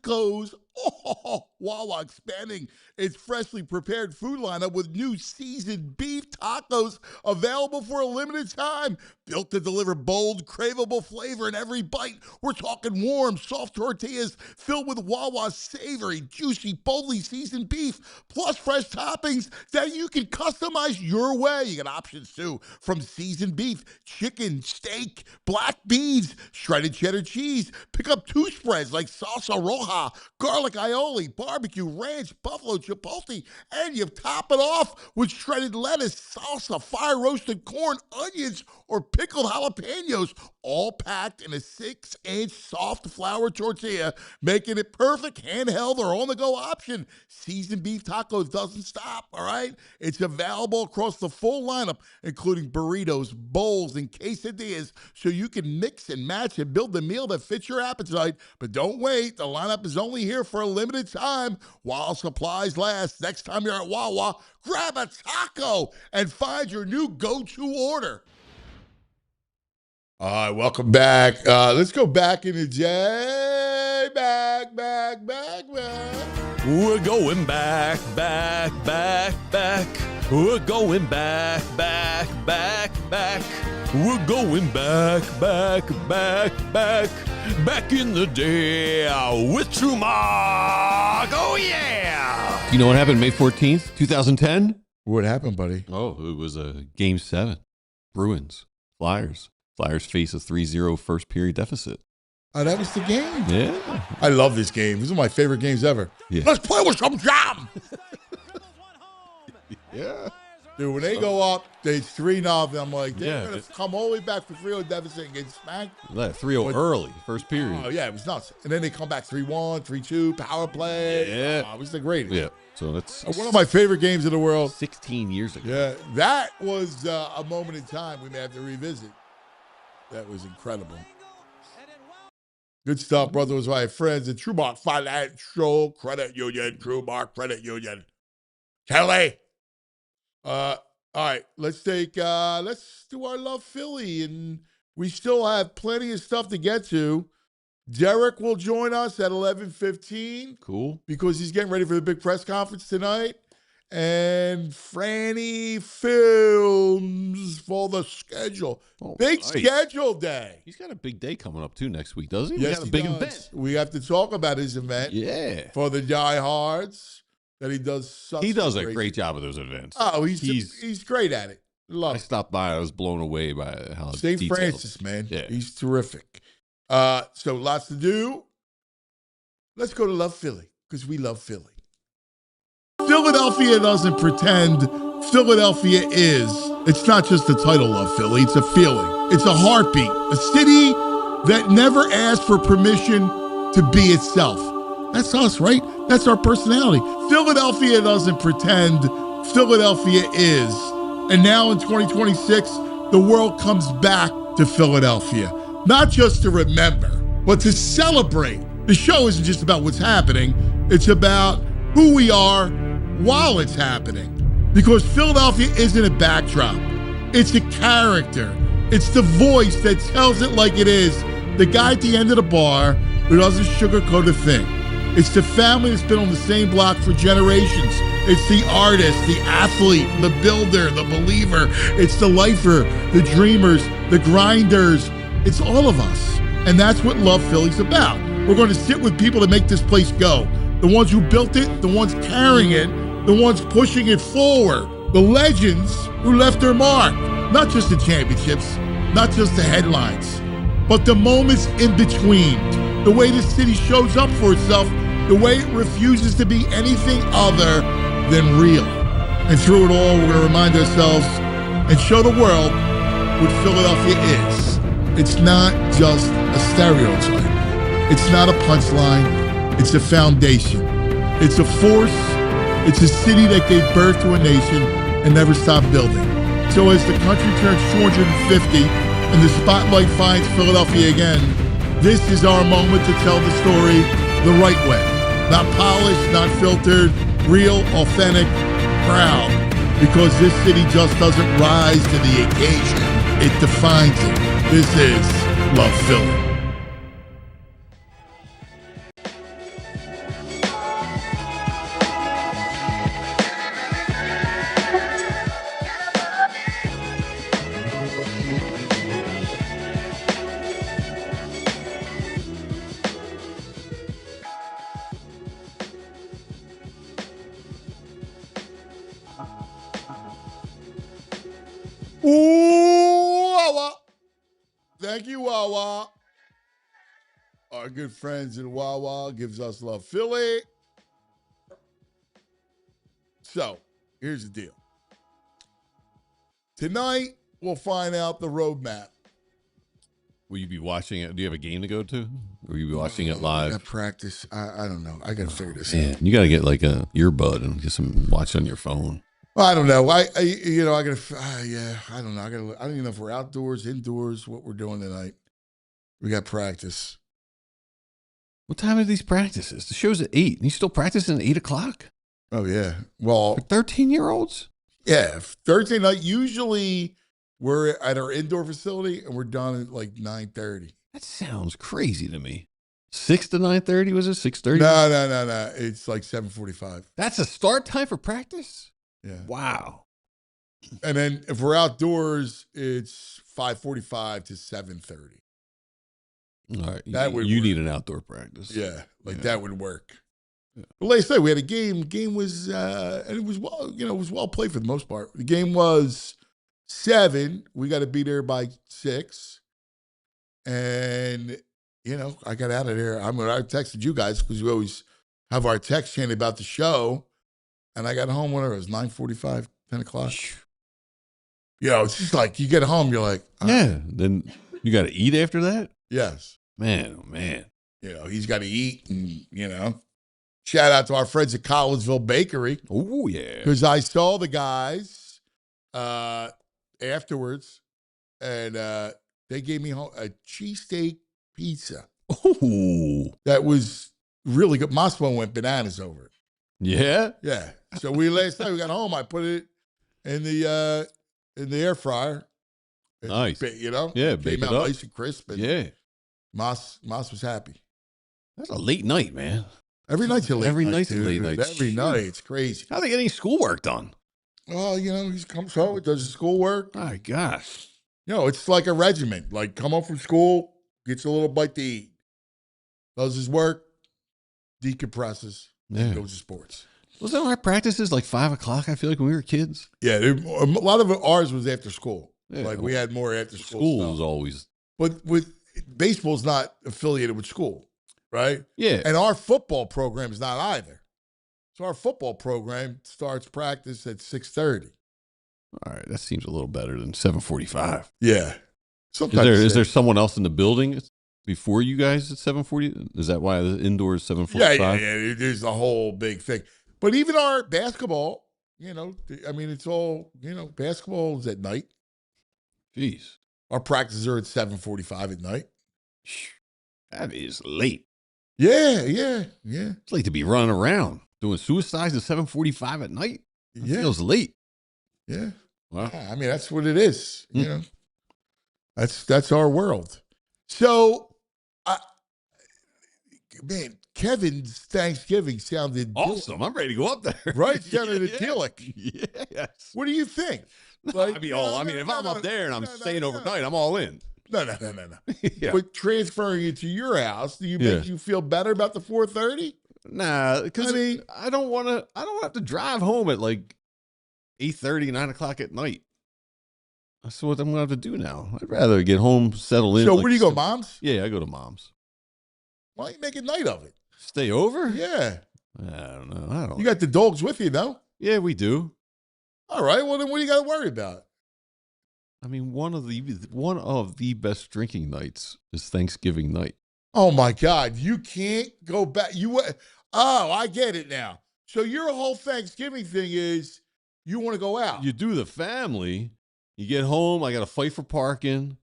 Tacos. Oh, Wawa expanding its freshly prepared food lineup with new seasoned beef tacos available for a limited time. Built to deliver bold, craveable flavor in every bite. We're talking warm, soft tortillas filled with Wawa's savory, juicy, boldly seasoned beef, plus fresh toppings that you can customize your way. You got options too, from seasoned beef, chicken, steak, black beans, shredded cheddar cheese. Pick up 2 spreads like salsa roja, garlic aioli, barbecue, ranch, buffalo, chipotle, and you top it off with shredded lettuce, salsa, fire-roasted corn, onions, or pickled jalapenos, all packed in a 6-inch soft flour tortilla, making it perfect handheld or on-the-go option. Seasoned beef tacos doesn't stop, all right? It's available across the full lineup, including burritos, bowls, and quesadillas, so you can mix and match and build the meal that fits your appetite. But don't wait. The lineup is only here for a limited time while supplies last. Next time you're at Wawa, grab a taco and find your new go-to order. All right, welcome back. Let's go back in the day. Back. We're going back. We're going back. We're going back in the day with True Mark. Oh, yeah. You know what happened May 14th, 2010? What happened, buddy? Oh, it was a Game 7. Bruins, Flyers. Flyers face a 3-0 first period deficit. Oh, that was the game? Yeah. I love this game. This is one of my favorite games ever. Yeah. Let's play with some jam. Yeah. Dude, when they go up, it's 3-0. I'm like, they're Yeah, going to come all the way back for 3-0 deficit and get smacked. 3-0 early, first period. Oh, yeah, it was nuts. And then they come back 3-1, 3-2, power play. Yeah. Oh, it was the greatest. Yeah. So that's One of my favorite games in the world. 16 years ago. Yeah, that was a moment in time we may have to revisit. That was incredible. Good stuff, brother. Was my friends at TrueMark Financial Credit Union. TrueMark Credit Union. Kelly. All right, let's do our Love Philly, and we still have plenty of stuff to get to. Derek will join us at 11:15. Cool. Because he's getting ready for the big press conference tonight. And Franny films for the schedule. Oh, big nice. schedule day. He's got a big day coming up too next week, doesn't he? Yes, We got a he big does. event. We have to talk about his event. Yeah. For the diehards that he does. He does a great job of those events. Oh, he's great at it. Love I it. stopped by. I was blown away by how St. detailed. Francis, man. Yeah. He's terrific. So lots to do. Let's go to Love Philly because we love Philly. Philadelphia doesn't pretend. Philadelphia is. It's not just the title of Philly, it's a feeling. It's a heartbeat. A city that never asked for permission to be itself. That's us, right? That's our personality. Philadelphia doesn't pretend. Philadelphia is. And now in 2026, the world comes back to Philadelphia. Not just to remember, but to celebrate. The show isn't just about what's happening. It's about who we are while it's happening. Because Philadelphia isn't a backdrop. It's a character. It's the voice that tells it like it is. The guy at the end of the bar who doesn't sugarcoat a thing. It's the family that's been on the same block for generations. It's the artist, the athlete, the builder, the believer. It's the lifer, the dreamers, the grinders. It's all of us. And that's what Love Philly's about. We're going to sit with people that make this place go. The ones who built it, the ones carrying it, the ones pushing it forward. The legends who left their mark. Not just the championships, not just the headlines, but the moments in between. The way the city shows up for itself, the way it refuses to be anything other than real. And through it all, we're going to remind ourselves and show the world what Philadelphia is. It's not just a stereotype. It's not a punchline. It's a foundation. It's a force. It's a city that gave birth to a nation and never stopped building. So as the country turns 250 and the spotlight finds Philadelphia again, this is our moment to tell the story the right way. Not polished, not filtered, real, authentic, proud. Because this city just doesn't rise to the occasion. It defines it. This is Love Philly. Wawa. Thank you, Wawa. Our good friends in Wawa gives us Love Philly. So, here's the deal. Tonight, we'll find out the roadmap. Will you be watching it? Do you have a game to go to? Or will you be watching it live? I got practice. I don't know. I got to figure this out. You got to get like a earbud and get some watch on your phone. I don't know. I don't know. I don't even know if we're outdoors, indoors, what we're doing tonight. We got practice. What time are these practices? The show's at 8. And you still practicing at 8 o'clock? Oh, yeah. Well, 13-year-olds? Yeah. Thursday night, usually we're at our indoor facility and we're done at like 9:30. That sounds crazy to me. 6 to 9:30, was it? 6:30? No. It's like 7:45. That's a start time for practice? Yeah. Wow. And then if we're outdoors, it's 5:45 to 7:30. All right. You need an outdoor practice. Yeah. That would work. Yeah. But like I said, we had a game. Game was, and it was well played for the most part. The game was 7. We got to be there by 6. And, I got out of there. I texted you guys because we always have our text chain about the show. And I got home when it was 9:45, 10 o'clock. It's just like you get home, you're like, yeah. Then you got to eat after that? Yes. Man, oh man. He's got to eat and, shout out to our friends at Collinsville Bakery. Oh, yeah. Because I saw the guys afterwards and they gave me a cheesesteak pizza. Oh. That was really good. Mosmo went bananas over it. Yeah? Yeah. So last night we got home, I put it in the air fryer. Nice. Yeah, came out nice and crisp. And yeah. Moss was happy. That's a late night, man. Every night's a late night. Every night's a late night. Every night. It's crazy. How are they getting schoolwork done? Well, he comes home, does his schoolwork. My gosh. It's like a regiment. Like, come home from school, gets a little bite to eat, does his work, decompresses, and goes to sports. Wasn't our practices like 5 o'clock, I feel like, when we were kids? Yeah, a lot of ours was after school. Yeah, like, we had more after school stuff. Was always. But baseball's not affiliated with school, right? Yeah. And our football program is not either. So our football program starts practice at 6:30. All right, that seems a little better than 7:45. Yeah. Sometimes Is there someone else in the building before you guys at 7:40? Is that why the indoor is 7:45? Yeah. There's a whole big thing. But even our basketball, it's all, basketball is at night. Jeez. Our practices are at 7:45 at night. That is late. Yeah. It's late to be running around doing suicides at 7:45 at night. That feels late. Yeah. Wow. Yeah, that's what it is. That's our world. So, Kevin's Thanksgiving sounded awesome. I'm ready to go up there. Right? Sounded idyllic. Yes. What do you think? If I'm up there and I'm staying overnight, I'm all in. No. Yeah. But transferring it to your house, do you make you feel better about the 4:30? Nah, because I don't want to. I don't have to drive home at like 8:30, 9 o'clock at night. That's what I'm gonna have to do now. I'd rather get home, settle in. So where do you go, Mom's? Yeah, I go to Mom's. Why don't you make a night of it? Stay over? Yeah. I don't know. You got the dogs with you, though? Yeah, we do. All right. Well, then what do you got to worry about? I mean, one of the best drinking nights is Thanksgiving night. Oh my God! You can't go back. I get it now. So your whole Thanksgiving thing is you want to go out. You do the family. You get home. I got to fight for parking,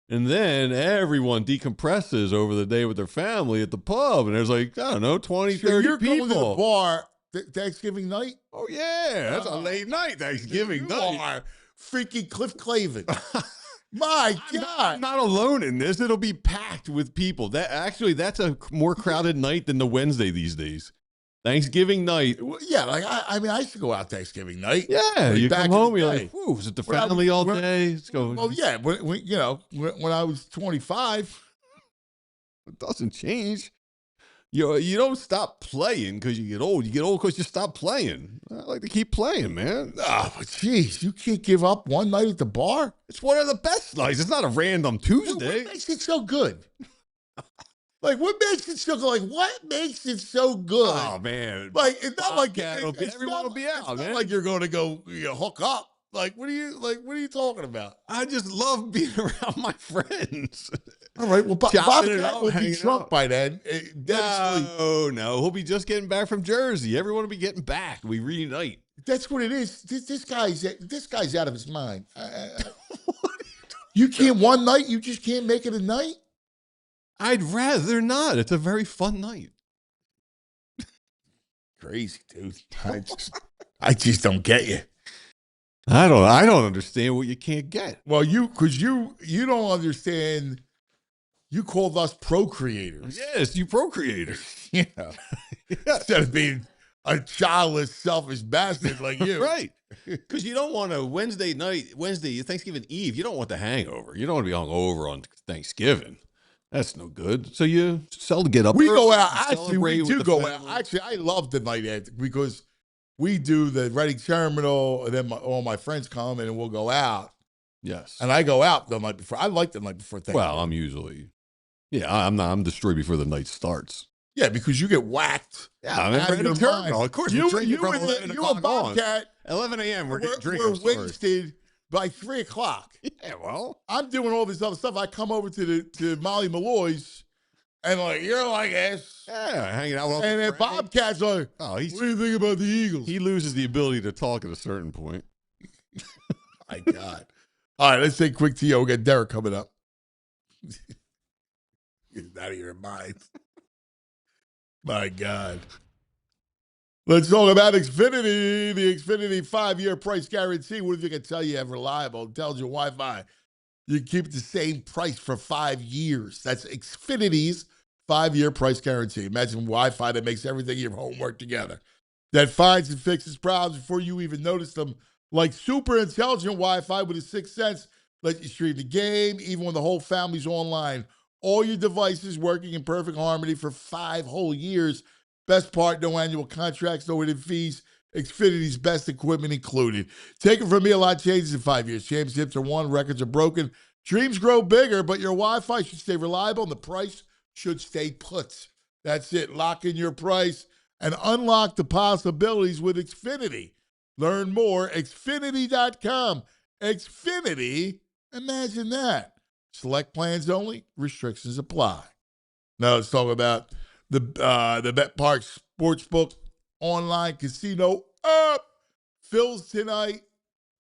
and then everyone decompresses over the day with their family at the pub, and there's like 20, 30 you're people. Going to the bar Thanksgiving night. Oh yeah, that's a late night Thanksgiving night. You are freaking Cliff Clavin. My God. I'm not alone in this. It'll be packed with people. That's a more crowded night than the Wednesday these days. Thanksgiving night. Yeah, I used to go out Thanksgiving night. Yeah, you come home, you're like, "Whoa, is it the family all day?" Let's go. Well, yeah, when I was 25, it doesn't change. You don't stop playing because you get old. You get old because you stop playing. I like to keep playing, man. Oh, jeez, you can't give up one night at the bar. It's one of the best nights. It's not a random Tuesday. What makes it so good? What makes it so good? What makes it so good? Oh man, it's not like everyone will be out, man. Like you're going to go hook up. What are you talking about? I just love being around my friends. All right, well, Bob will be drunk by then. No, he'll be just getting back from Jersey. Everyone will be getting back. We reunite. That's what it is. This guy's out of his mind. You can't one night. You just can't make it a night. I'd rather not. It's a very fun night. Crazy, dude. I just don't get you. I don't understand what you can't get. Well, because you don't understand. You called us procreators. Yes, you procreators. Yeah. Instead of being a childless, selfish bastard like you. Right. Because you don't want a Wednesday, Thanksgiving Eve. You don't want the hangover. You don't want to be hungover on Thanksgiving. That's no good. So you seldom get up. We go out. Actually, we do go out. Actually, I love the night after because we do the Reading Terminal, and then all my friends come, and we'll go out. Yes. And I go out the night before. I like the night before Thanksgiving. Well, I'm usually, I'm destroyed before the night starts. Yeah, because you get whacked. Yeah, I'm at Reading Terminal. Of course, you and Bobcat. 11 a.m. We're drinking. We're wasted by 3 o'clock. Yeah, well, I'm doing all this other stuff. I come over to Molly Malloy's, and you're like ass. Yeah, hanging out with. And then Bobcat's like, what do you think about the Eagles? He loses the ability to talk at a certain point. My God. All right, let's take a quick TO. We got Derek coming up. Get out of your mind. My God. Let's talk about Xfinity. The Xfinity 5-year price guarantee. What if you can tell you have reliable, intelligent Wi-Fi? You can keep the same price for 5 years. That's Xfinity's 5-year price guarantee. Imagine Wi-Fi that makes everything in your home work together. That finds and fixes problems before you even notice them. Like super intelligent Wi-Fi with a 6th sense. Let you stream the game, even when the whole family's online. All your devices working in perfect harmony for 5 whole years. Best part, no annual contracts, no hidden fees. Xfinity's best equipment included. Take it from me, a lot changes in 5 years. Championships are won, records are broken. Dreams grow bigger, but your Wi-Fi should stay reliable and the price should stay put. That's it. Lock in your price. and unlock the possibilities with Xfinity. Learn more, Xfinity.com. Xfinity, imagine that. Select plans only, restrictions apply. Now let's talk about the Bet Park Sportsbook online casino up. Phil's tonight,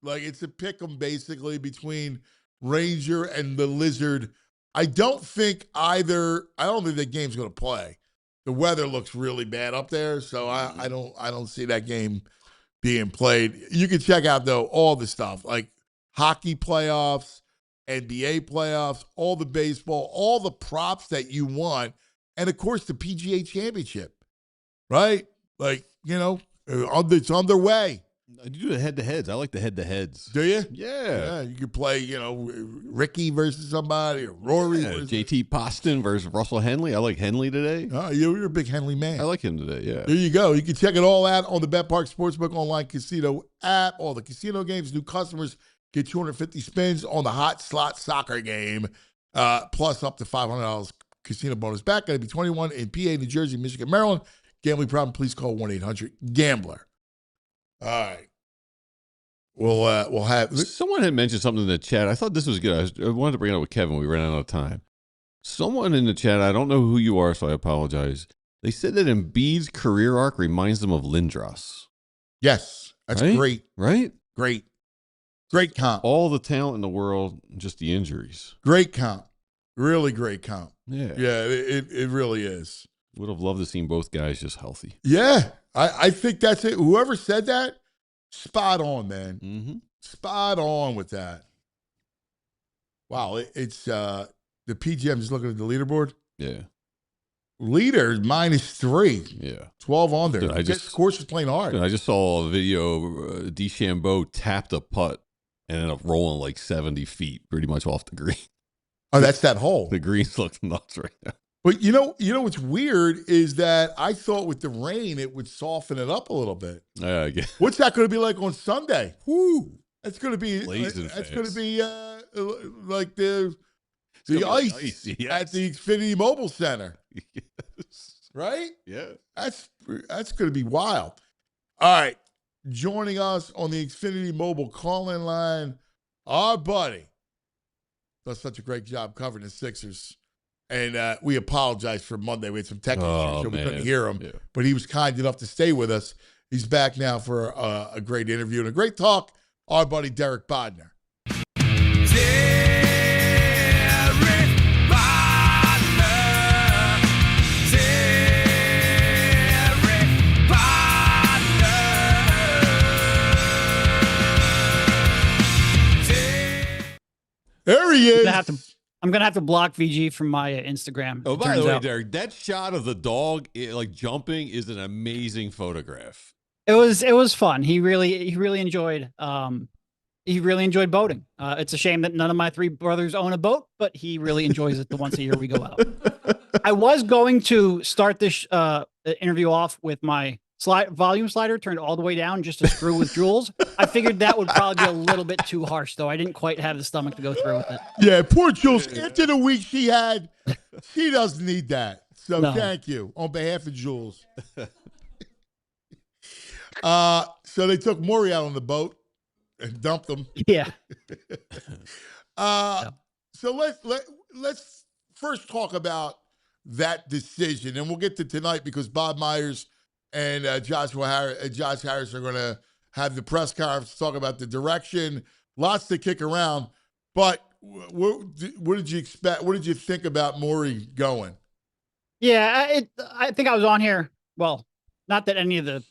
like it's a pick 'em basically between Ranger and the Lizard. I don't think that game's going to play. The weather looks really bad up there, so I don't see that game being played. You can check out though all the stuff like hockey playoffs, NBA playoffs, all the baseball, all the props that you want, and of course the PGA Championship, right? Like it's on their way. I do the head-to-heads. I like the head-to-heads. Do you? Yeah. You could play, Ricky versus somebody or Rory. Yeah, JT Poston versus Russell Henley. I like Henley today. Oh, you're a big Henley man. I like him today, yeah. There you go. You can check it all out on the Bet Park Sportsbook online casino app. All the casino games, new customers get 250 spins on the hot slot soccer game, plus up to $500 casino bonus back. Got to be 21 in PA, New Jersey, Michigan, Maryland. Gambling problem, please call 1-800-GAMBLER. All right. We'll have. Someone had mentioned something in the chat. I thought this was good. I wanted to bring it up with Kevin. We ran out of time. Someone in the chat, I don't know who you are, so I apologize. They said that Embiid's career arc reminds them of Lindros. Yes. That's right? great. Right? Great comp. All the talent in the world, just the injuries. Great comp. Really great comp. Yeah. Yeah, it really is. Would have loved to see both guys just healthy. Yeah. I think that's it. Whoever said that, spot on, man. Mm-hmm. Spot on with that. Wow, it's the PGM just looking at the leaderboard. Yeah. Leader -3. Yeah. 12 on there. Dude, Of course, is playing hard. I just saw a video. DeChambeau tapped a putt and ended up rolling like 70 feet, pretty much off the green. Oh, that's that hole. The greens look nuts right now. But you know what's weird is that I thought with the rain it would soften it up a little bit. Yeah, I guess. What's that going to be like on Sunday? Woo! That's going to be Blazing that's fast. going to be like the ice yes. at the Xfinity Mobile Center, Yes. right? Yeah. That's going to be wild. All right, joining us on the Xfinity Mobile call-in line, our buddy does such a great job covering the Sixers. And we apologize for Monday. We had some technical issues, so we couldn't hear him. Yeah. But he was kind enough to stay with us. He's back now for a great interview and a great talk. Our buddy Derek Bodner. There he is. I'm going to have to block VG from my Instagram. Oh, by the way, Derek, that shot of the dog like jumping is an amazing photograph. It was fun. He really enjoyed boating. It's a shame that none of my three brothers own a boat, but he really enjoys it the once a year we go out. I was going to start this interview off with my volume slider turned all the way down just to screw with Jules. I figured that would probably be a little bit too harsh, though. I didn't quite have the stomach to go through with it. Yeah, poor Jules. After the week she had, she doesn't need that. So Thank you on behalf of Jules. So they took Maury out on the boat and dumped him. Yeah. So let's first talk about that decision, and we'll get to tonight because Bob Myers and Josh Harris are going to have the press conference to talk about the direction. Lots to kick around, but what did you expect? What did you think about Maury going? Yeah, I think I was on here. Well, not that any of the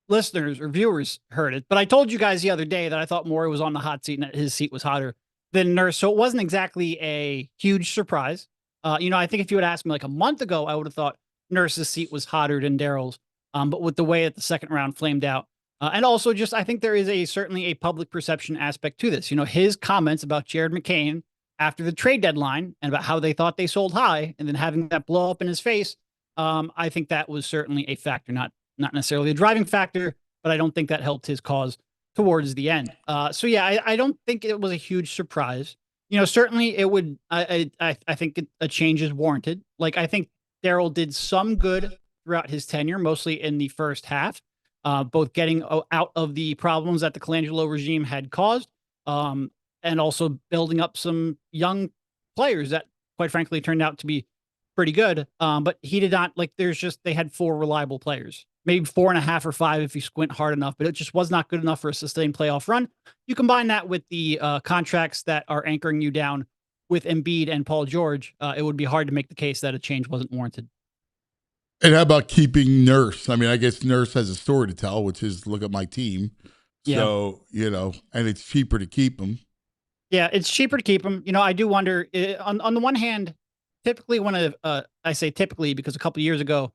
listeners or viewers heard it, but I told you guys the other day that I thought Maury was on the hot seat and that his seat was hotter than Nurse. So it wasn't exactly a huge surprise. I think if you had asked me like a month ago, I would have thought Nurse's seat was hotter than Daryl's. But with the way that the second round flamed out, and also just I think there is certainly a public perception aspect to this. His comments about Jared McCain after the trade deadline and about how they thought they sold high, and then having that blow up in his face. I think that was certainly a factor, not necessarily a driving factor, but I don't think that helped his cause towards the end. I don't think it was a huge surprise. Certainly it would. I think a change is warranted. Like I think Daryl did some good throughout his tenure, mostly in the first half, both getting out of the problems that the Colangelo regime had caused, and also building up some young players that, quite frankly, turned out to be pretty good. But he did not, like, they had 4 reliable players, maybe 4.5 or 5 if you squint hard enough, but it just was not good enough for a sustained playoff run. You combine that with the contracts that are anchoring you down with Embiid and Paul George, it would be hard to make the case that a change wasn't warranted. And how about keeping Nurse? I mean, I guess Nurse has a story to tell, which is look at my team. So, and it's cheaper to keep him. Yeah, it's cheaper to keep him. I do wonder, on the one hand, typically when I say typically because a couple of years ago,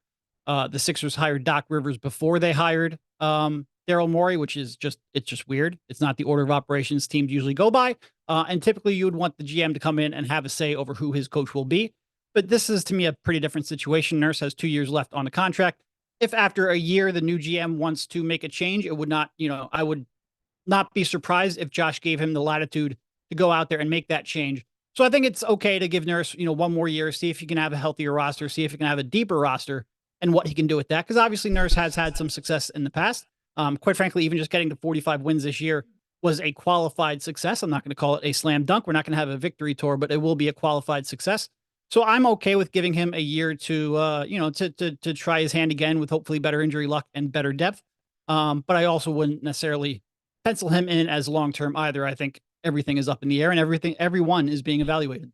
the Sixers hired Doc Rivers before they hired Daryl Morey, which is just weird. It's not the order of operations teams usually go by. And typically you would want the GM to come in and have a say over who his coach will be. But this is, to me, a pretty different situation. Nurse has 2 years left on the contract. If after a year the new GM wants to make a change, it would not, I would not be surprised if Josh gave him the latitude to go out there and make that change. So I think it's okay to give Nurse, 1 more year, see if he can have a healthier roster, see if he can have a deeper roster and what he can do with that. Because obviously Nurse has had some success in the past. Quite frankly, even just getting to 45 wins this year was a qualified success. I'm not going to call it a slam dunk. We're not going to have a victory tour, but it will be a qualified success. So I'm okay with giving him a year to, to try his hand again with hopefully better injury luck and better depth. But I also wouldn't necessarily pencil him in as long-term either. I think everything is up in the air and everyone is being evaluated.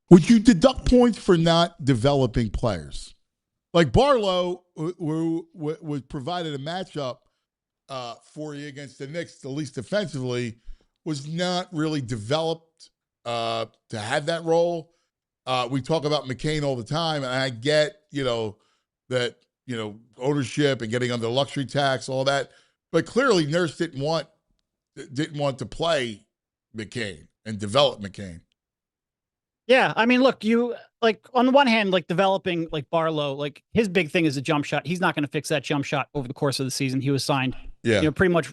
Would you deduct points for not developing players? Like Barlow, who was provided a matchup for you against the Knicks, at least defensively, was not really developed to have that role. We talk about McCain all the time, and I get, that, ownership and getting under luxury tax, all that. But clearly Nurse didn't want to play McCain and develop McCain. Yeah, I mean, look, on the one hand, developing Barlow, his big thing is a jump shot. He's not going to fix that jump shot over the course of the season. He was signed, pretty much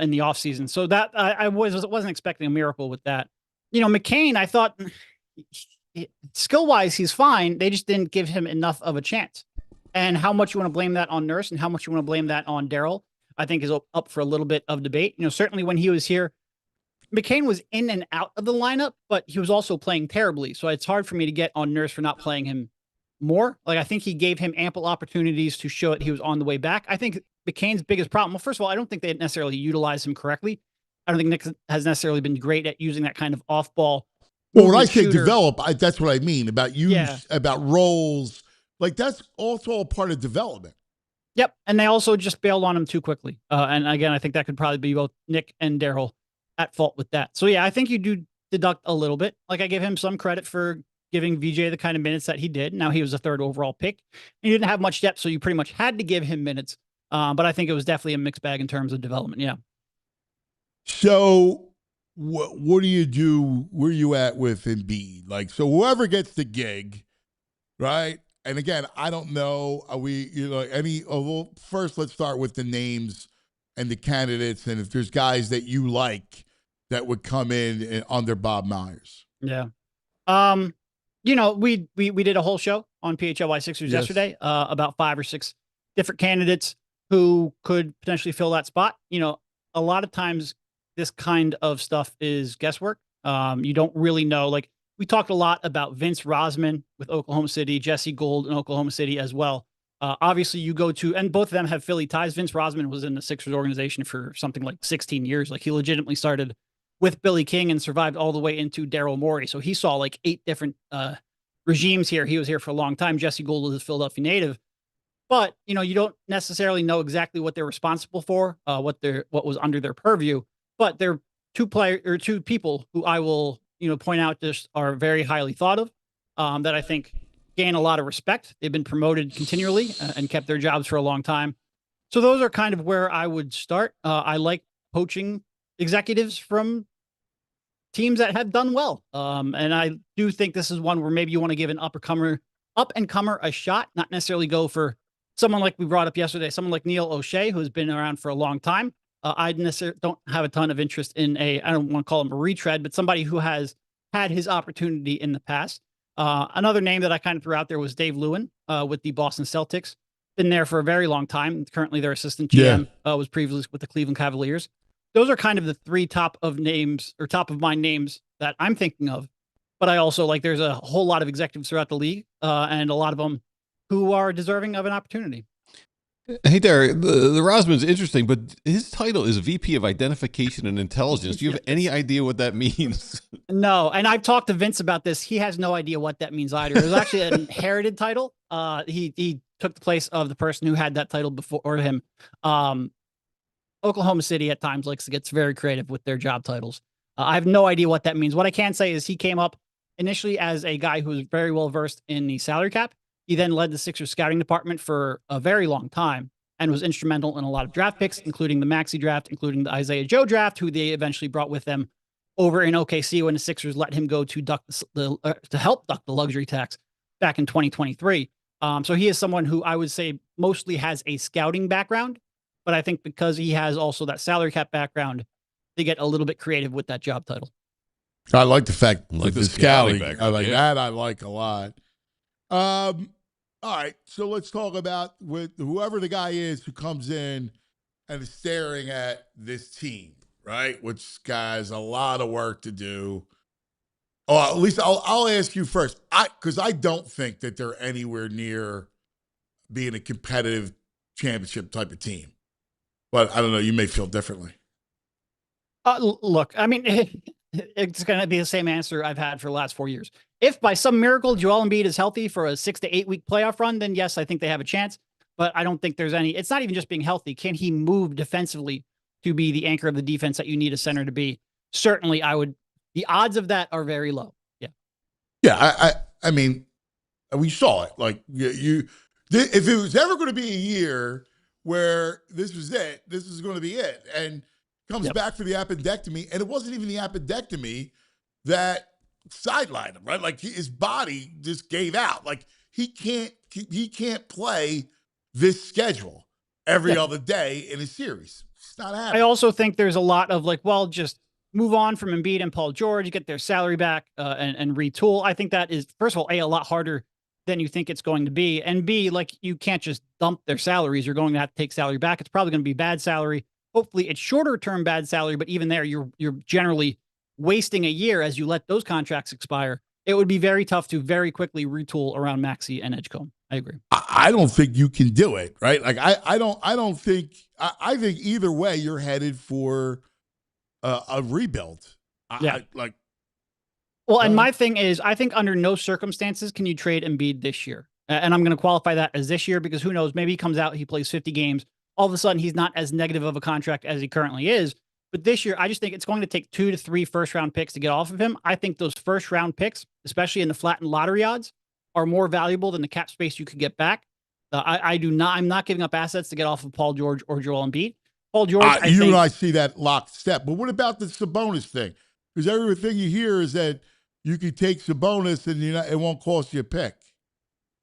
in the offseason. So that I wasn't expecting a miracle with that. McCain, I thought skill-wise, he's fine. They just didn't give him enough of a chance. And how much you want to blame that on Nurse and how much you want to blame that on Daryl, I think is up for a little bit of debate. Certainly when he was here, McCain was in and out of the lineup, but he was also playing terribly. So it's hard for me to get on Nurse for not playing him more. I think he gave him ample opportunities to show that he was on the way back. I think McCain's biggest problem, well, first of all, I don't think they necessarily utilized him correctly. I don't think Nick has necessarily been great at using that kind of off-ball. Well, when I say develop, that's what I mean about about roles. That's also a part of development. Yep. And they also just bailed on him too quickly. And again, I think that could probably be both Nick and Daryl at fault with that. So yeah, I think you do deduct a little bit. I give him some credit for giving VJ the kind of minutes that he did. Now he was a 3rd overall pick. And he didn't have much depth, so you pretty much had to give him minutes. But I think it was definitely a mixed bag in terms of development. Yeah. So what do you do? Where are you at with Embiid? So whoever gets the gig, right? And again, I don't know. Are we, well, first let's start with the names and the candidates. And if there's guys that you like that would come in under Bob Myers. Yeah. We did a whole show on PHLY Sixers yesterday about 5 or 6 different candidates who could potentially fill that spot. A lot of times this kind of stuff is guesswork. You don't really know. We talked a lot about Vince Rosman with Oklahoma City, Jesse Gould in Oklahoma City as well. Obviously you go to, and both of them have Philly ties. Vince Rosman was in the Sixers organization for something like 16 years. He legitimately started with Billy King and survived all the way into Daryl Morey. So he saw 8 different regimes here. He was here for a long time. Jesse Gould is a Philadelphia native, but you don't necessarily know exactly what they're responsible for, what was under their purview, but they're two people who I will, point out just are very highly thought of, that I think gain a lot of respect. They've been promoted continually and kept their jobs for a long time. So those are kind of where I would start. I like poaching executives from teams that have done well. And I do think this is one where maybe you want to give an up and comer a shot, not necessarily go for someone like we brought up yesterday, someone like Neil O'Shea, who's been around for a long time. I necessarily don't have a ton of interest in I don't want to call him a retread, but somebody who has had his opportunity in the past. Another name that I kind of threw out there was Dave Lewin with the Boston Celtics. been there for a very long time. Currently, their assistant GM was previously with the Cleveland Cavaliers. Those are kind of the three top of mind names that I'm thinking of. But I also there's a whole lot of executives throughout the league, and a lot of them who are deserving of an opportunity. Hey, Derek, the Rosman's interesting, but his title is VP of Identification and Intelligence. Do you have any idea what that means? No, and I've talked to Vince about this. He has no idea what that means either. It was actually an inherited title. He took the place of the person who had that title before him. Oklahoma City at times gets very creative with their job titles. I have no idea what that means. What I can say is he came up initially as a guy who was very well versed in the salary cap. He then led the Sixers scouting department for a very long time and was instrumental in a lot of draft picks, including the Maxey draft, including the Isaiah Joe draft, who they eventually brought with them over in OKC when the Sixers let him go to help duck the luxury tax back in 2023. So he is someone who I would say mostly has a scouting background, but I think because he has also that salary cap background, they get a little bit creative with that job title. I like the fact the scouting. background, I like that. I like a lot. All right, so let's talk about with whoever the guy is who comes in and is staring at this team, right? Which guy's a lot of work to do. Oh, at least I'll ask you first, because I don't think that they're anywhere near being a competitive championship type of team. But I don't know. You may feel differently. Look, I mean, it's going to be the same answer I've had for the last 4 years. If by some miracle Joel Embiid is healthy for a 6 to 8 week playoff run, then yes, I think they have a chance. But I don't think there's any. It's not even just being healthy. Can he move defensively to be the anchor of the defense that you need a center to be? Certainly, I would. The odds of that are very low. Yeah. Yeah, I mean, we saw it. If it was ever going to be a year where this was it, this is going to be it, and comes back for the appendectomy, and it wasn't even the appendectomy that sidelined him, right? His body just gave out. He can't play this schedule every other day in a series. It's not happening. I also think there's a lot of just move on from Embiid and Paul George, get their salary back and retool. I think that is, first of all, a lot harder than you think it's going to be. And B, you can't just dump their salaries. You're going to have to take salary back. It's probably going to be bad salary. Hopefully it's shorter term bad salary, but even there, you're generally wasting a year as you let those contracts expire. It would be very tough to very quickly retool around Maxey and Edgecombe. I agree. I don't think you can do it, right? I don't think. I think either way, you're headed for a rebuild. And my thing is, I think under no circumstances can you trade Embiid this year. And I'm going to qualify that as this year because who knows? Maybe he comes out, he plays 50 games. All of a sudden, he's not as negative of a contract as he currently is. But this year, I just think it's going to take 2 to 3 first-round picks to get off of him. I think those first-round picks, especially in the flattened lottery odds, are more valuable than the cap space you could get back. I'm not giving up assets to get off of Paul George or Joel Embiid. Paul George, and I see that lockstep. But what about the Sabonis thing? Because everything you hear is that you could take Sabonis and it won't cost you a pick.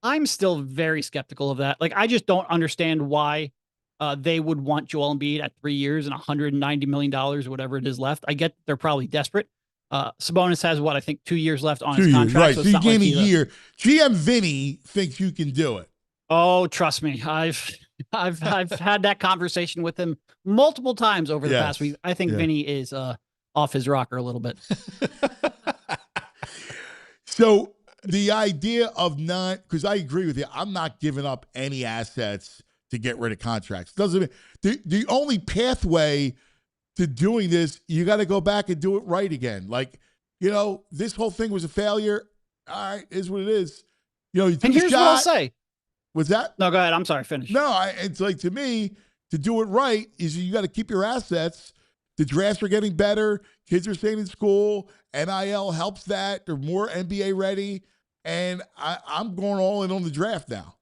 I'm still very skeptical of that. I just don't understand why they would want Joel Embiid at 3 years and $190 million or whatever it is left. I get they're probably desperate. Sabonis has I think 2 years left on his contract. Right. So you gave me a year. GM Vinny thinks you can do it. Oh, trust me. I've had that conversation with him multiple times over the past week. I think Vinny is off his rocker a little bit. So the idea of because I agree with you, I'm not giving up any assets to get rid of contracts. Doesn't the only pathway to doing this, you got to go back and do it right again. This whole thing was a failure. All right, is what it is. You took and here's what I'll say. What's that? No, go ahead. I'm sorry. Finish. No, it's to me, to do it right is you got to keep your assets. The drafts are getting better. Kids are staying in school. NIL helps that. They're more NBA ready. And I'm going all in on the draft now.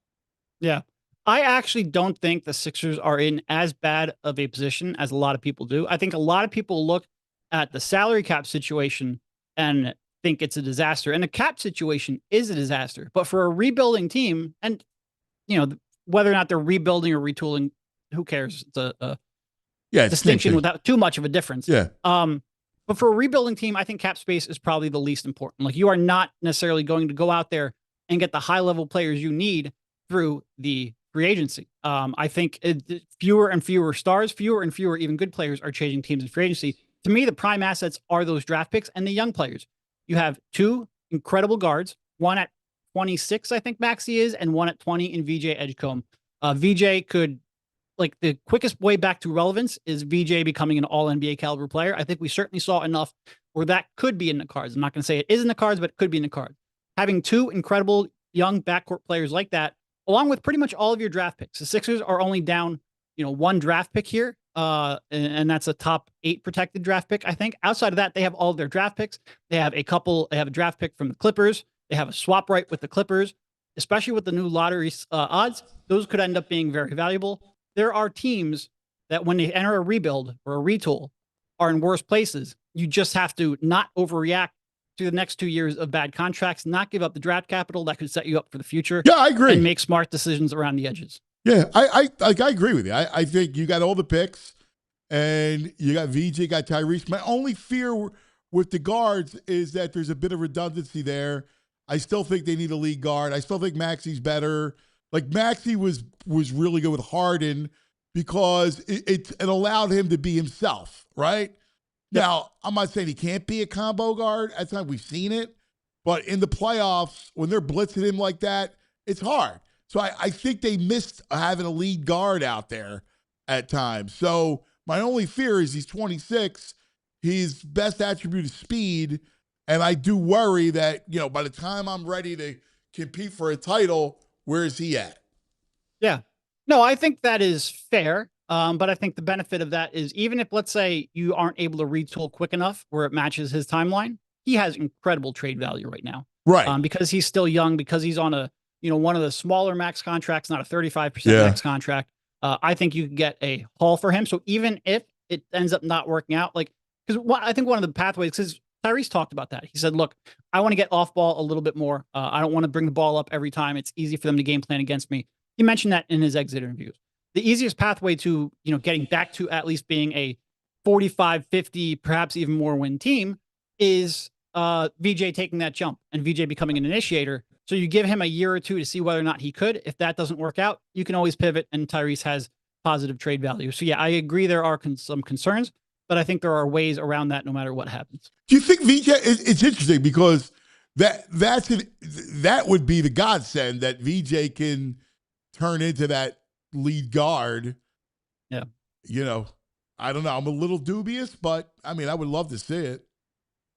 Yeah. I actually don't think the Sixers are in as bad of a position as a lot of people do. I think a lot of people look at the salary cap situation and think it's a disaster. And the cap situation is a disaster. But for a rebuilding team, and whether or not they're rebuilding or retooling, who cares? It's a distinction without too much of a difference. Yeah. But for a rebuilding team, I think cap space is probably the least important. You are not necessarily going to go out there and get the high level players you need through the free agency. I think fewer and fewer stars, fewer and fewer even good players are changing teams in free agency. To me, the prime assets are those draft picks and the young players. You have two incredible guards, one at 26, I think Maxey is, and one at 20 in VJ Edgecombe. VJ could, like, the quickest way back to relevance is VJ becoming an all NBA caliber player. I think we certainly saw enough where that could be in the cards. I'm not going to say it is in the cards, but it could be in the cards. Having two incredible young backcourt players like that, along with pretty much all of your draft picks. The Sixers are only down, one draft pick here, and that's a top 8 protected draft pick, I think. Outside of that, they have all of their draft picks. They have a draft pick from the Clippers. They have a swap right with the Clippers, especially with the new lottery odds. Those could end up being very valuable. There are teams that when they enter a rebuild or a retool are in worse places. You just have to not overreact to the next 2 years of bad contracts, not give up the draft capital that could set you up for the future. Yeah, I agree. And make smart decisions around the edges. Yeah, I agree with you. I think you got all the picks, and you got VJ, got Tyrese. My only fear with the guards is that there's a bit of redundancy there. I still think they need a lead guard. I still think Maxey's better. Like, Maxey was really good with Harden because it allowed him to be himself, right? Yep. Now, I'm not saying he can't be a combo guard. That's not, we've seen it. But in the playoffs, when they're blitzing him like that, it's hard. So I think they missed having a lead guard out there at times. So my only fear is he's 26. His best attribute is speed. And I do worry that, by the time I'm ready to compete for a title, where is he at? Yeah. No, I think that is fair. But I think the benefit of that is even if, let's say, you aren't able to retool quick enough where it matches his timeline, he has incredible trade value right now. Right. Because he's still young, because he's on a, one of the smaller max contracts, not a 35% max contract. I think you can get a haul for him. So even if it ends up not working out, because I think one of the pathways, because Tyrese talked about that. He said, look, I want to get off ball a little bit more. I don't want to bring the ball up every time. It's easy for them to game plan against me. He mentioned that in his exit interviews. The easiest pathway to, getting back to at least being a 45, 50, perhaps even more win team is VJ taking that jump and VJ becoming an initiator. So you give him a year or two to see whether or not he could. If that doesn't work out, you can always pivot, and Tyrese has positive trade value. So yeah, I agree there are some concerns, but I think there are ways around that no matter what happens. Do you think VJ, it's interesting because that would be the godsend that VJ can turn into that lead guard. Yeah. I don't know. I'm a little dubious, but I would love to see it.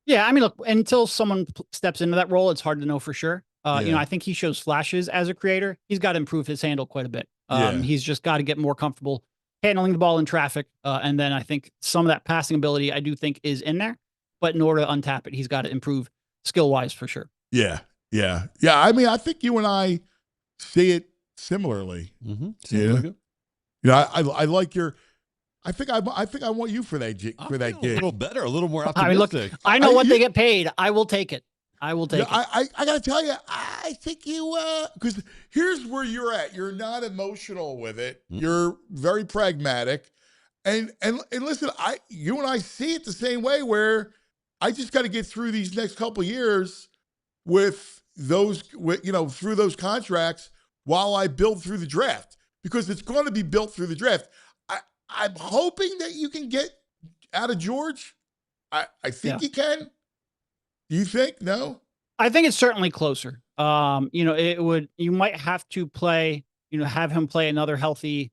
Yeah. Look, until someone steps into that role, it's hard to know for sure. I think he shows flashes as a creator. He's got to improve his handle quite a bit. He's just got to get more comfortable handling the ball in traffic. And then I think some of that passing ability I do think is in there, but in order to untap it, he's got to improve skill wise for sure. Yeah. Yeah. Yeah. I think you and I see it similarly. Mm-hmm. I like your, I think I want you for that gig. A little better, a little more optimistic. I know what they get paid. I will take it. I got to tell you, I think you, because here's where you're at. You're not emotional with it. Mm-hmm. You're very pragmatic. And listen, you and I see it the same way, where I just got to get through these next couple of years with those, through those contracts while I build through the draft, because it's going to be built through the draft. I'm hoping that you can get out of George. I think you can. You think? No? I think it's certainly closer. You might have to play, have him play another healthy,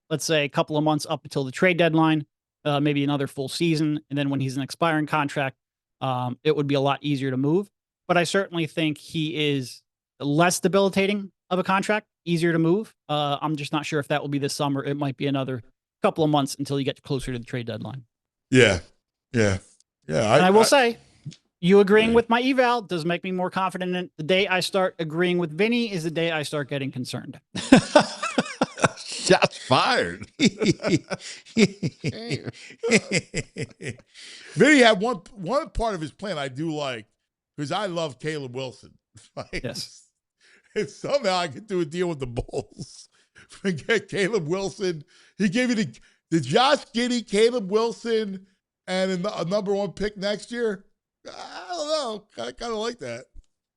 let's say a couple of months up until the trade deadline, maybe another full season. And then when he's an expiring contract, it would be a lot easier to move. But I certainly think he is less debilitating of a contract, easier to move. I'm just not sure if that will be this summer. It might be another couple of months until you get closer to the trade deadline. Yeah. Yeah. Yeah. And I will say, you agreeing with my eval does make me more confident in it. The day I start agreeing with Vinny is the day I start getting concerned. Shots fired. Vinny had one part of his plan I do like, because I love Caleb Wilson. Yes. If somehow I could do a deal with the Bulls, forget Caleb Wilson. He gave you the Josh Giddey, Caleb Wilson, and a number 1 pick next year. I don't know. I kind of like that.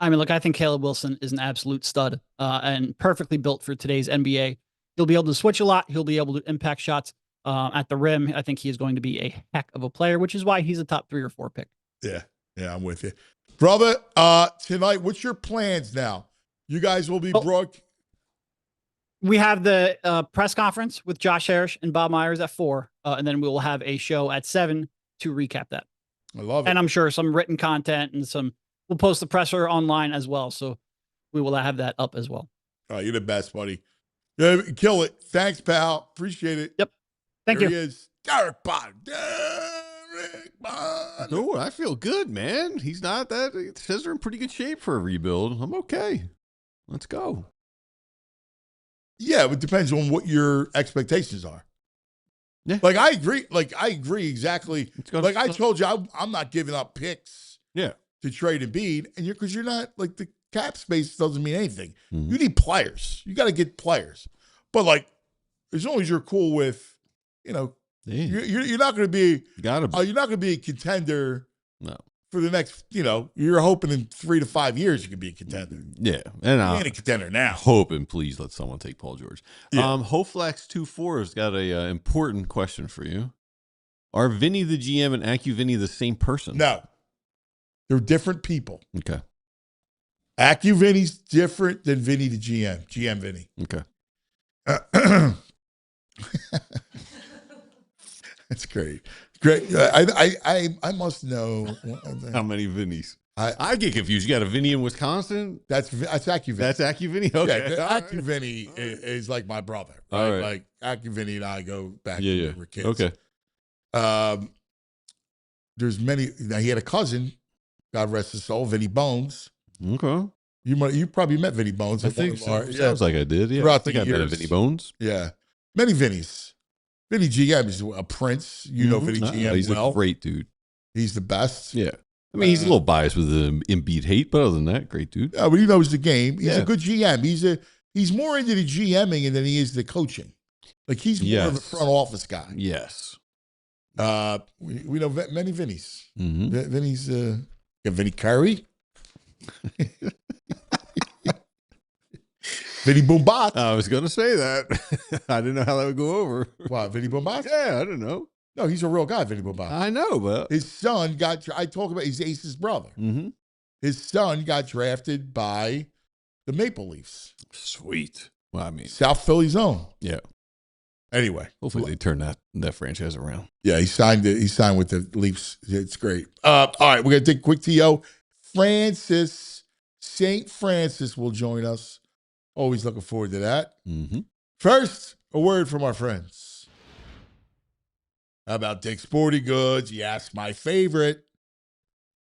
Look, I think Caleb Wilson is an absolute stud and perfectly built for today's NBA. He'll be able to switch a lot. He'll be able to impact shots at the rim. I think he is going to be a heck of a player, which is why he's a top 3 or 4 pick. Yeah, I'm with you. Brother, tonight, what's your plans now? You guys will be We have the press conference with Josh Harris and Bob Myers at 4, and then we will have a show at 7 to recap that. I love it. And I'm sure some written content and we'll post the presser online as well. So we will have that up as well. Oh, you're the best, buddy. Yeah, kill it. Thanks, pal. Appreciate it. Yep. Thank There you. he is. Derek Bodner. Derek Bodner. No, I feel good, man. He's not that. It says they're in pretty good shape for a rebuild. I'm okay. Let's go. Yeah, it depends on what your expectations are. Yeah. Like, I agree exactly. Like I told you, I'm not giving up picks to trade Embiid, and because you're not, like, the cap space doesn't mean anything. Mm-hmm. You need players. You got to get players. But, like, as long as you're cool with, you're not going to be, you're not going to be a contender. No. For the next, you're hoping in 3 to 5 years you can be a contender. Yeah, and you ain't a contender now. Hoping, please let someone take Paul George. Yeah. Hoflex24 has got a important question for you. Are Vinny the GM and AccuVinny the same person? No, they're different people. Okay. AccuVinny's different than Vinny the GM. GM Vinny. Okay. That's great. Great. I must know how many Vinnies. I get confused. You got a Vinny in Wisconsin? That's AccuVinny. That's AccuVinny? Okay. Yeah, AccuVinny is like my brother. Right? All right. Like AccuVinny and I go back when we were kids. Okay. There's many. Now, he had a cousin, God rest his soul, Vinny Bones. Okay. You probably met Vinny Bones. I think so. Sounds like I did. Yeah. I think I met Vinny Bones. Yeah. Many Vinnies. Vinny GM is a prince. You know Vinny GM he's a great dude. He's the best. Yeah. I mean, he's a little biased with the Embiid hate, but other than that, great dude. Yeah, but he knows the game. He's a good GM. He's more into the GMing than he is the coaching. Like, he's more of a front office guy. Yes. We know many Vinnies. Mm-hmm. Vinny's Vinny Curry. Vinny Boombat. I was going to say that. I didn't know how that would go over. What, Vinny Boombat? Yeah, I don't know. No, he's a real guy, Vinny Boombat. I know, but his son he's Ace's brother. Mm-hmm. His son got drafted by the Maple Leafs. Sweet. Well, I mean, South Philly's own. Yeah. Anyway, hopefully they turn that franchise around. Yeah, he signed with the Leafs. It's great. All right, we're gonna take a quick TO. St. Francis will join us. Always looking forward to that. Mm-hmm. First, a word from our friends. How about Dick's Sporting Goods? Yes, my favorite.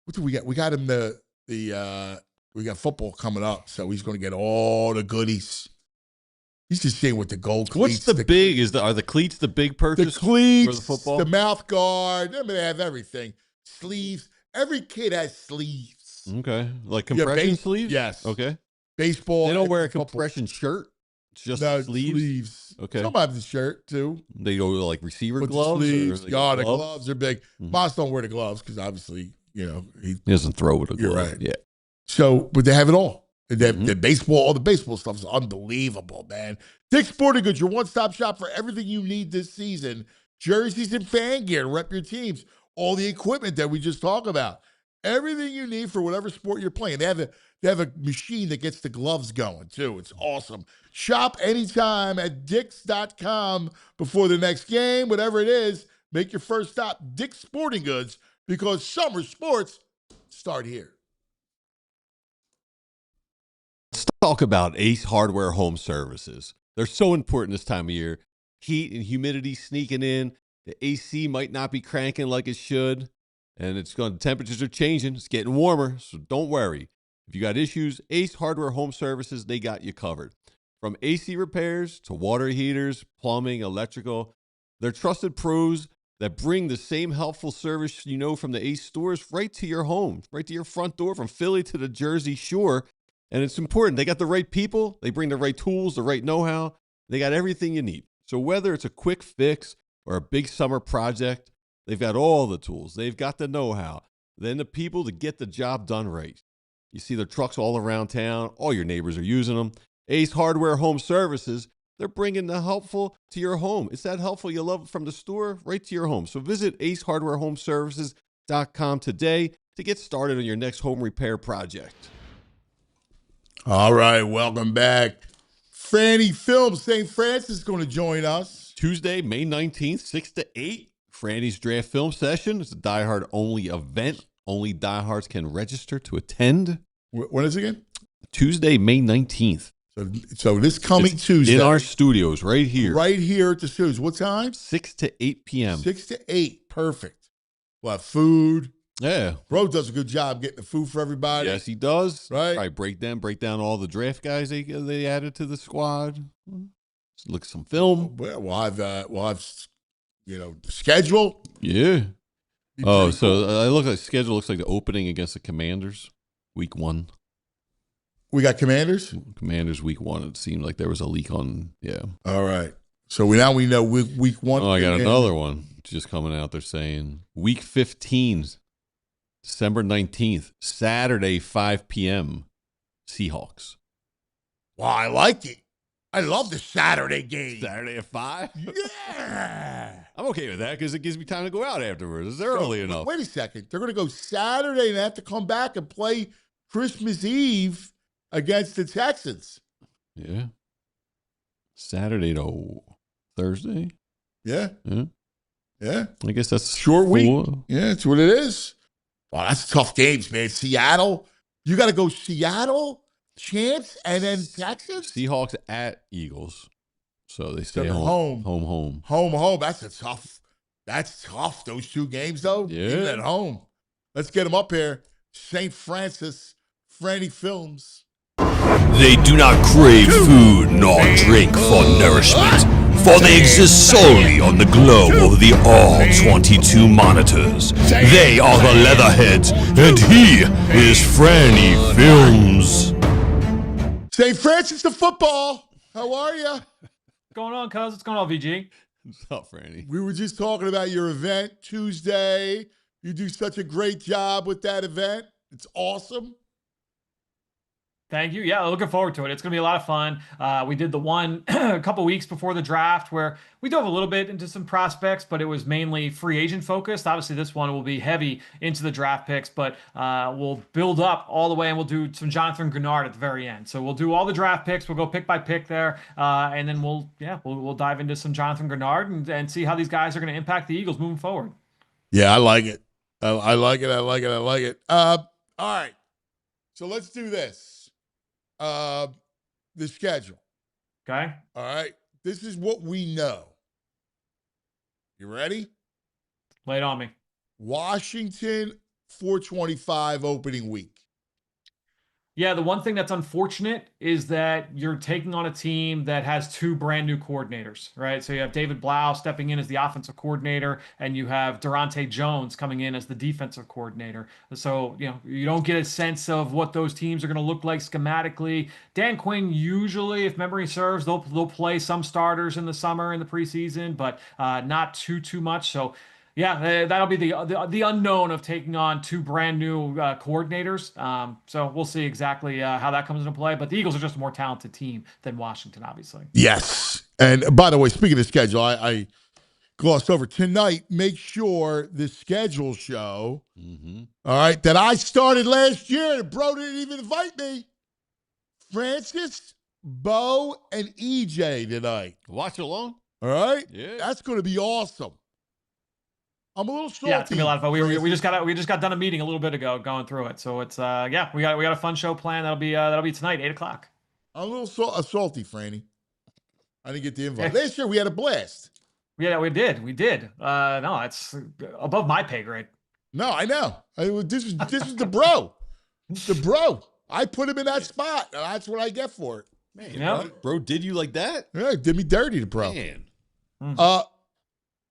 What do we got? We got him we got football coming up, so he's going to get all the goodies. He's just saying with the gold cleats. What's are the cleats the big purchase? The cleats, for the football? the mouth guard. I mean, they have everything. Sleeves. Every kid has sleeves. Okay, like compression sleeves. Yes. Okay. Baseball. They don't wear a compression shirt. It's just sleeves. Okay. Some have the shirt too. They go like receiver With gloves. The sleeves. Or The gloves are big. Moss don't wear the gloves because obviously, he doesn't throw with a glove. You're right. Yeah. So, but they have it all. They have the baseball, all the baseball stuff is unbelievable, man. Dick's Sporting Goods, your one-stop shop for everything you need this season. Jerseys and fan gear, rep your teams. All the equipment that we just talked about. Everything you need for whatever sport you're playing. They have a machine that gets the gloves going, too. It's awesome. Shop anytime at Dicks.com before the next game, whatever it is. Make your first stop, Dick's Sporting Goods, because summer sports start here. Let's talk about Ace Hardware Home Services. They're so important this time of year. Heat and humidity sneaking in. The AC might not be cranking like it should. And the temperatures are changing. It's getting warmer, so don't worry. If you got issues, Ace Hardware Home Services, they got you covered. From AC repairs to water heaters, plumbing, electrical, they're trusted pros that bring the same helpful service from the Ace stores right to your home, right to your front door, from Philly to the Jersey Shore. And it's important. They got the right people. They bring the right tools, the right know-how. They got everything you need. So whether it's a quick fix or a big summer project, they've got all the tools. They've got the know-how. Then the people to get the job done right. You see their trucks all around town. All your neighbors are using them. Ace Hardware Home Services, They're bringing the helpful to your home. It's that helpful you love from the store right to your home. So visit acehardwarehomeservices.com today to get started on your next home repair project. All right, welcome back. Franny Films, St. Francis is going to join us. Tuesday, May 19th, 6 to 8, Franny's Draft Film Session. It's a diehard-only event. Only diehards can register to attend. When is it again? Tuesday, May 19th. So this coming Tuesday. In our studios, right here. Right here at the studios. What time? 6 to 8 p.m. 6 to 8. Perfect. We'll have food. Yeah. Bro does a good job getting the food for everybody. Yes, he does. Right. Break down all the draft guys they added to the squad. Look at some film. We'll have schedule. Yeah. Oh, so cool. Schedule looks like the opening against the Commanders, week 1. We got Commanders? Commanders week 1. It seemed like there was a leak on, yeah. All right. So now we know week 1. Oh, I got another one just coming out. They're saying week 15, December 19th, Saturday, 5 p.m., Seahawks. Wow, I like it. I love the Saturday game. Saturday at 5? Yeah. I'm okay with that because it gives me time to go out afterwards. It's early enough. Wait a second. They're going to go Saturday and have to come back and play Christmas Eve against the Texans. Yeah. Saturday to Thursday? Yeah. I guess that's short week. Cool. Yeah, that's what it is. Wow, that's tough games, man. Seattle. You got to go Seattle, Champs, and then Texas? Seahawks at Eagles. So they stay home. Home. That's tough. Those two games, though. Yeah. Even at home. Let's get them up here. St. Francis, Franny Films. They do not crave food nor drink for nourishment, for they exist solely on the glow of the all-22 monitors. They are the Leatherheads, and he is Franny Films. St. Francis, the football. How are you? What's going on, cuz? What's going on, VG? What's up, Franny? We were just talking about your event Tuesday. You do such a great job with that event. It's awesome. Thank you. Yeah, looking forward to it. It's going to be a lot of fun. We did the one a couple weeks before the draft where we dove a little bit into some prospects, but it was mainly free agent focused. Obviously, this one will be heavy into the draft picks, but we'll build up all the way and we'll do some Jonathan Grenard at the very end. So we'll do all the draft picks. We'll go pick by pick there, and then we'll dive into some Jonathan Grenard and see how these guys are going to impact the Eagles moving forward. Yeah, I like it. I like it. All right. So let's do this. The schedule. Okay. All right. This is what we know. You ready? Lay it on me. Washington, 425 opening week. Yeah, the one thing that's unfortunate is that you're taking on a team that has two brand new coordinators, right? So you have David Blau stepping in as the offensive coordinator, and you have Durante Jones coming in as the defensive coordinator. So, you don't get a sense of what those teams are going to look like schematically. Dan Quinn, usually, if memory serves, they'll play some starters in the summer in the preseason, but not too much. So, yeah, that'll be the unknown of taking on two brand new coordinators. So we'll see exactly how that comes into play. But the Eagles are just a more talented team than Washington, obviously. Yes. And by the way, speaking of schedule, I glossed over tonight. Make sure the schedule show, all right, that I started last year, and bro didn't even invite me. Francis, Bo, and EJ tonight. Watch along. All right? Yeah. That's going to be awesome. I'm a little salty. Yeah, it's gonna be a lot of fun. We just got done a meeting a little bit ago going through it. So it's we got a fun show planned. That'll be tonight, 8:00. I'm a little salty, Franny. I didn't get the invite. Last year we had a blast. Yeah, we did. No, it's above my pay grade. No, I know. This is the bro. The bro. I put him in that spot. That's what I get for it. Man, bro did you like that? Yeah, did me dirty, the bro. Man. All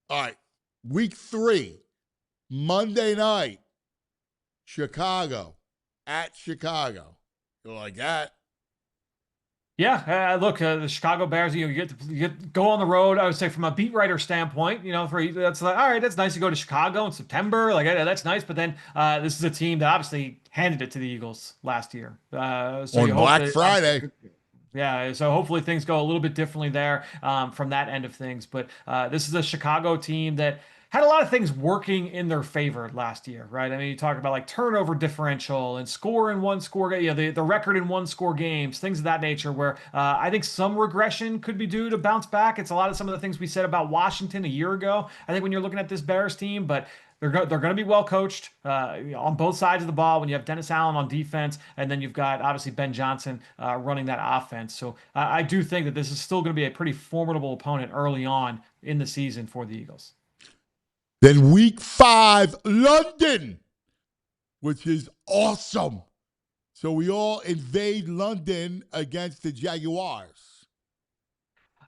right. Week 3, Monday night, Chicago, at Chicago. You like that? Yeah, look, the Chicago Bears. You get to go on the road. I would say from a beat writer standpoint, that's like, all right, that's nice to go to Chicago in September. Like that's nice, but then this is a team that obviously handed it to the Eagles last year. On Black Friday. Yeah, so hopefully things go a little bit differently there from that end of things. But this is a Chicago team that had a lot of things working in their favor last year, right? I mean, you talk about like turnover differential and score in one score, the record in one score games, things of that nature, where I think some regression could be due to bounce back. It's a lot of some of the things we said about Washington a year ago. I think when you're looking at this Bears team, but they're going to be well coached on both sides of the ball when you have Dennis Allen on defense, and then you've got obviously Ben Johnson running that offense. So I do think that this is still going to be a pretty formidable opponent early on in the season for the Eagles. Then week 5, London, which is awesome. So we all invade London against the Jaguars.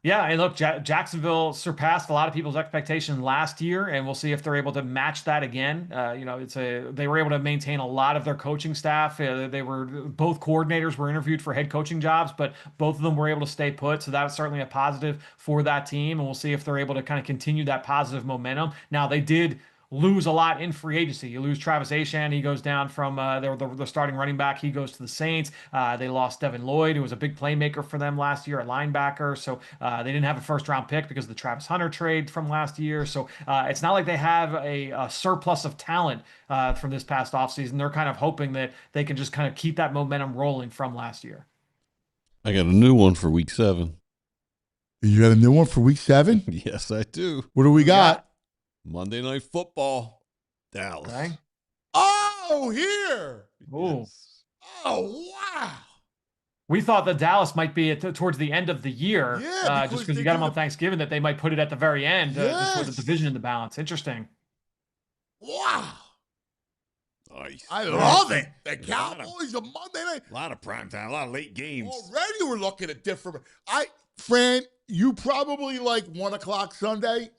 Yeah, and look, Jacksonville surpassed a lot of people's expectations last year, and we'll see if they're able to match that again. They were able to maintain a lot of their coaching staff. Both coordinators were interviewed for head coaching jobs, but both of them were able to stay put. So that was certainly a positive for that team, and we'll see if they're able to kind of continue that positive momentum. Now they did lose a lot in free agency. You lose Travis Etienne. He goes down from the starting running back. He goes to the Saints. They lost Devin Lloyd, who was a big playmaker for them last year at linebacker. So they didn't have a first-round pick because of the Travis Hunter trade from last year. So it's not like they have a surplus of talent from this past offseason. They're kind of hoping that they can just kind of keep that momentum rolling from last year. I got a new one for week 7. You got a new one for week 7? Yes, I do. What do we got? Monday Night Football, Dallas. Okay. Oh, here. Yes. Oh, wow. We thought that Dallas might be towards the end of the year, just because you got them on Thanksgiving, that they might put it at the very end just for the division in the balance. Interesting. Wow. Nice. I love it. The Cowboys on Monday night. A lot of prime time, a lot of late games. Already we're looking at different. Fran, you probably like 1 o'clock Sunday.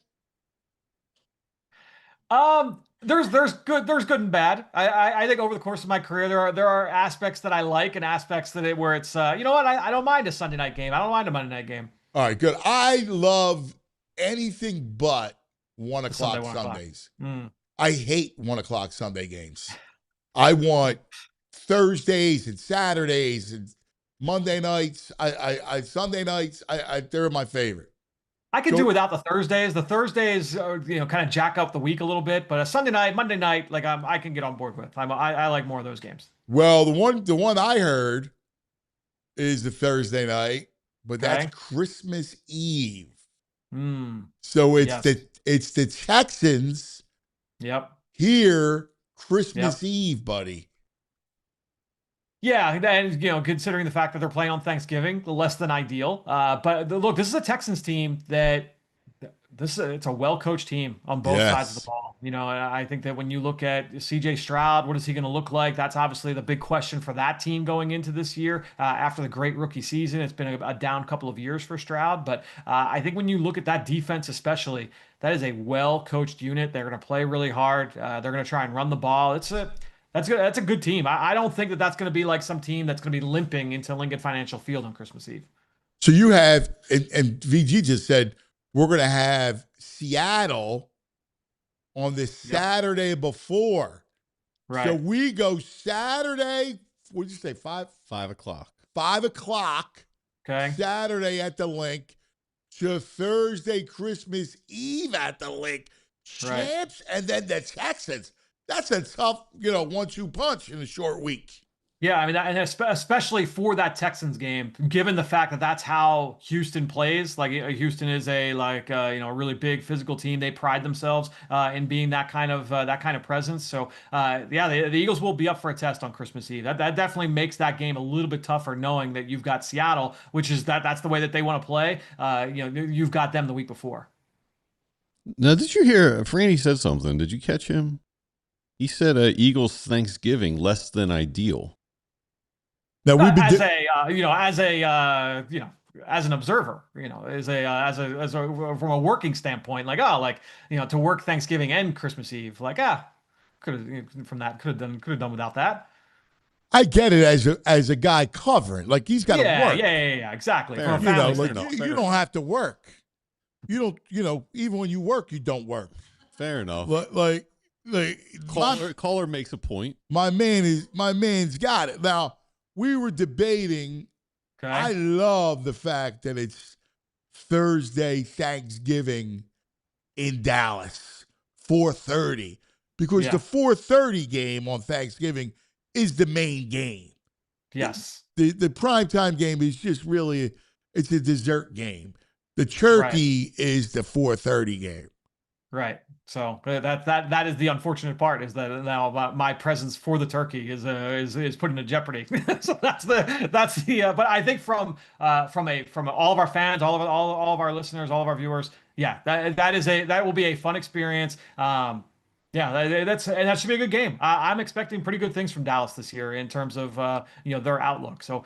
There's good and bad. I think over the course of my career, there are aspects that I like and aspects where it's you know what, I don't mind a Sunday night game. I don't mind a Monday night game. All right, good. I love anything but 1 o'clock Sundays. I hate 1 o'clock Sunday games. I want Thursdays and Saturdays and Monday nights. Sunday nights. They're my favorite. I could do without the Thursdays. The Thursdays, kind of jack up the week a little bit, but a Sunday night, Monday night, like I can get on board with. I like more of those games. Well, the one I heard is the Thursday night, but that's Christmas Eve. So it's the Texans. Yep. Here, Christmas Eve, buddy. Yeah, and considering the fact that they're playing on Thanksgiving, less than ideal. But look, this is a Texans team it's a well-coached team on both sides of the ball. And I think that when you look at CJ Stroud, what is he going to look like? That's obviously the big question for that team going into this year. After the great rookie season, it's been a down couple of years for Stroud. But I think when you look at that defense especially, that is a well-coached unit. They're going to play really hard. They're going to try and run the ball. That's good. That's a good team. I don't think that that's going to be like some team that's going to be limping into Lincoln Financial Field on Christmas Eve. So you have, and VG just said, we're going to have Seattle on the Saturday before. Right. So we go Saturday, what did you say, 5 o'clock. 5 o'clock. Okay. Saturday at the Link to Thursday, Christmas Eve at the Link. Champs, and then the Texans. That's a tough, 1-2 punch in a short week. Yeah, I mean, and especially for that Texans game, given the fact that that's how Houston plays. Like Houston is a really big physical team. They pride themselves in being that kind of presence. So the Eagles will be up for a test on Christmas Eve. That definitely makes that game a little bit tougher, knowing that you've got Seattle, which is that's the way that they want to play. You've got them the week before. Now, did you hear Franny said something? Did you catch him? He said Eagles Thanksgiving less than ideal. Now we've been as an observer, from a working standpoint, to work Thanksgiving and Christmas Eve, could have done without that. I get it as a guy covering, like he's got to work. Yeah, exactly. You don't have to work. You don't, even when you work, you don't work. Fair enough. Caller makes a point. My man's got it. Now, we were debating Okay. I love the fact that it's Thursday Thanksgiving in Dallas, 4:30, because the 4:30 game on Thanksgiving is the main game. Yes. The primetime game is just really, it's a dessert game. The turkey is the 4:30 game. Right. So that is the unfortunate part, is that now my presence for the turkey is put into jeopardy. So that's the but I think from all of our fans, all of our listeners, all of our viewers, that will be a fun experience. That should be a good game. I'm expecting pretty good things from Dallas this year in terms of their outlook. So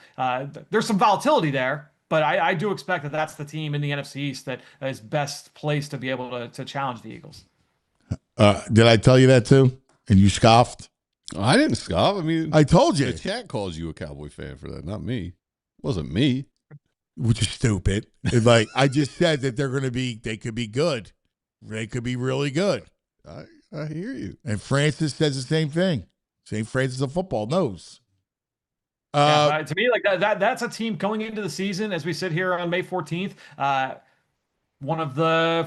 there's some volatility there. But I do expect that that's the team in the NFC East that is best placed to be able to challenge the Eagles. Did I tell you that too? And you scoffed? I didn't scoff. I mean, I told you. The chat calls you a Cowboy fan for that, not me. It wasn't me. Which is stupid. It's like, I just said that they could be good. They could be really good. I hear you. And Francis says the same thing. St. Francis of football knows. To me, like that's a team going into the season as we sit here on May 14th. One of the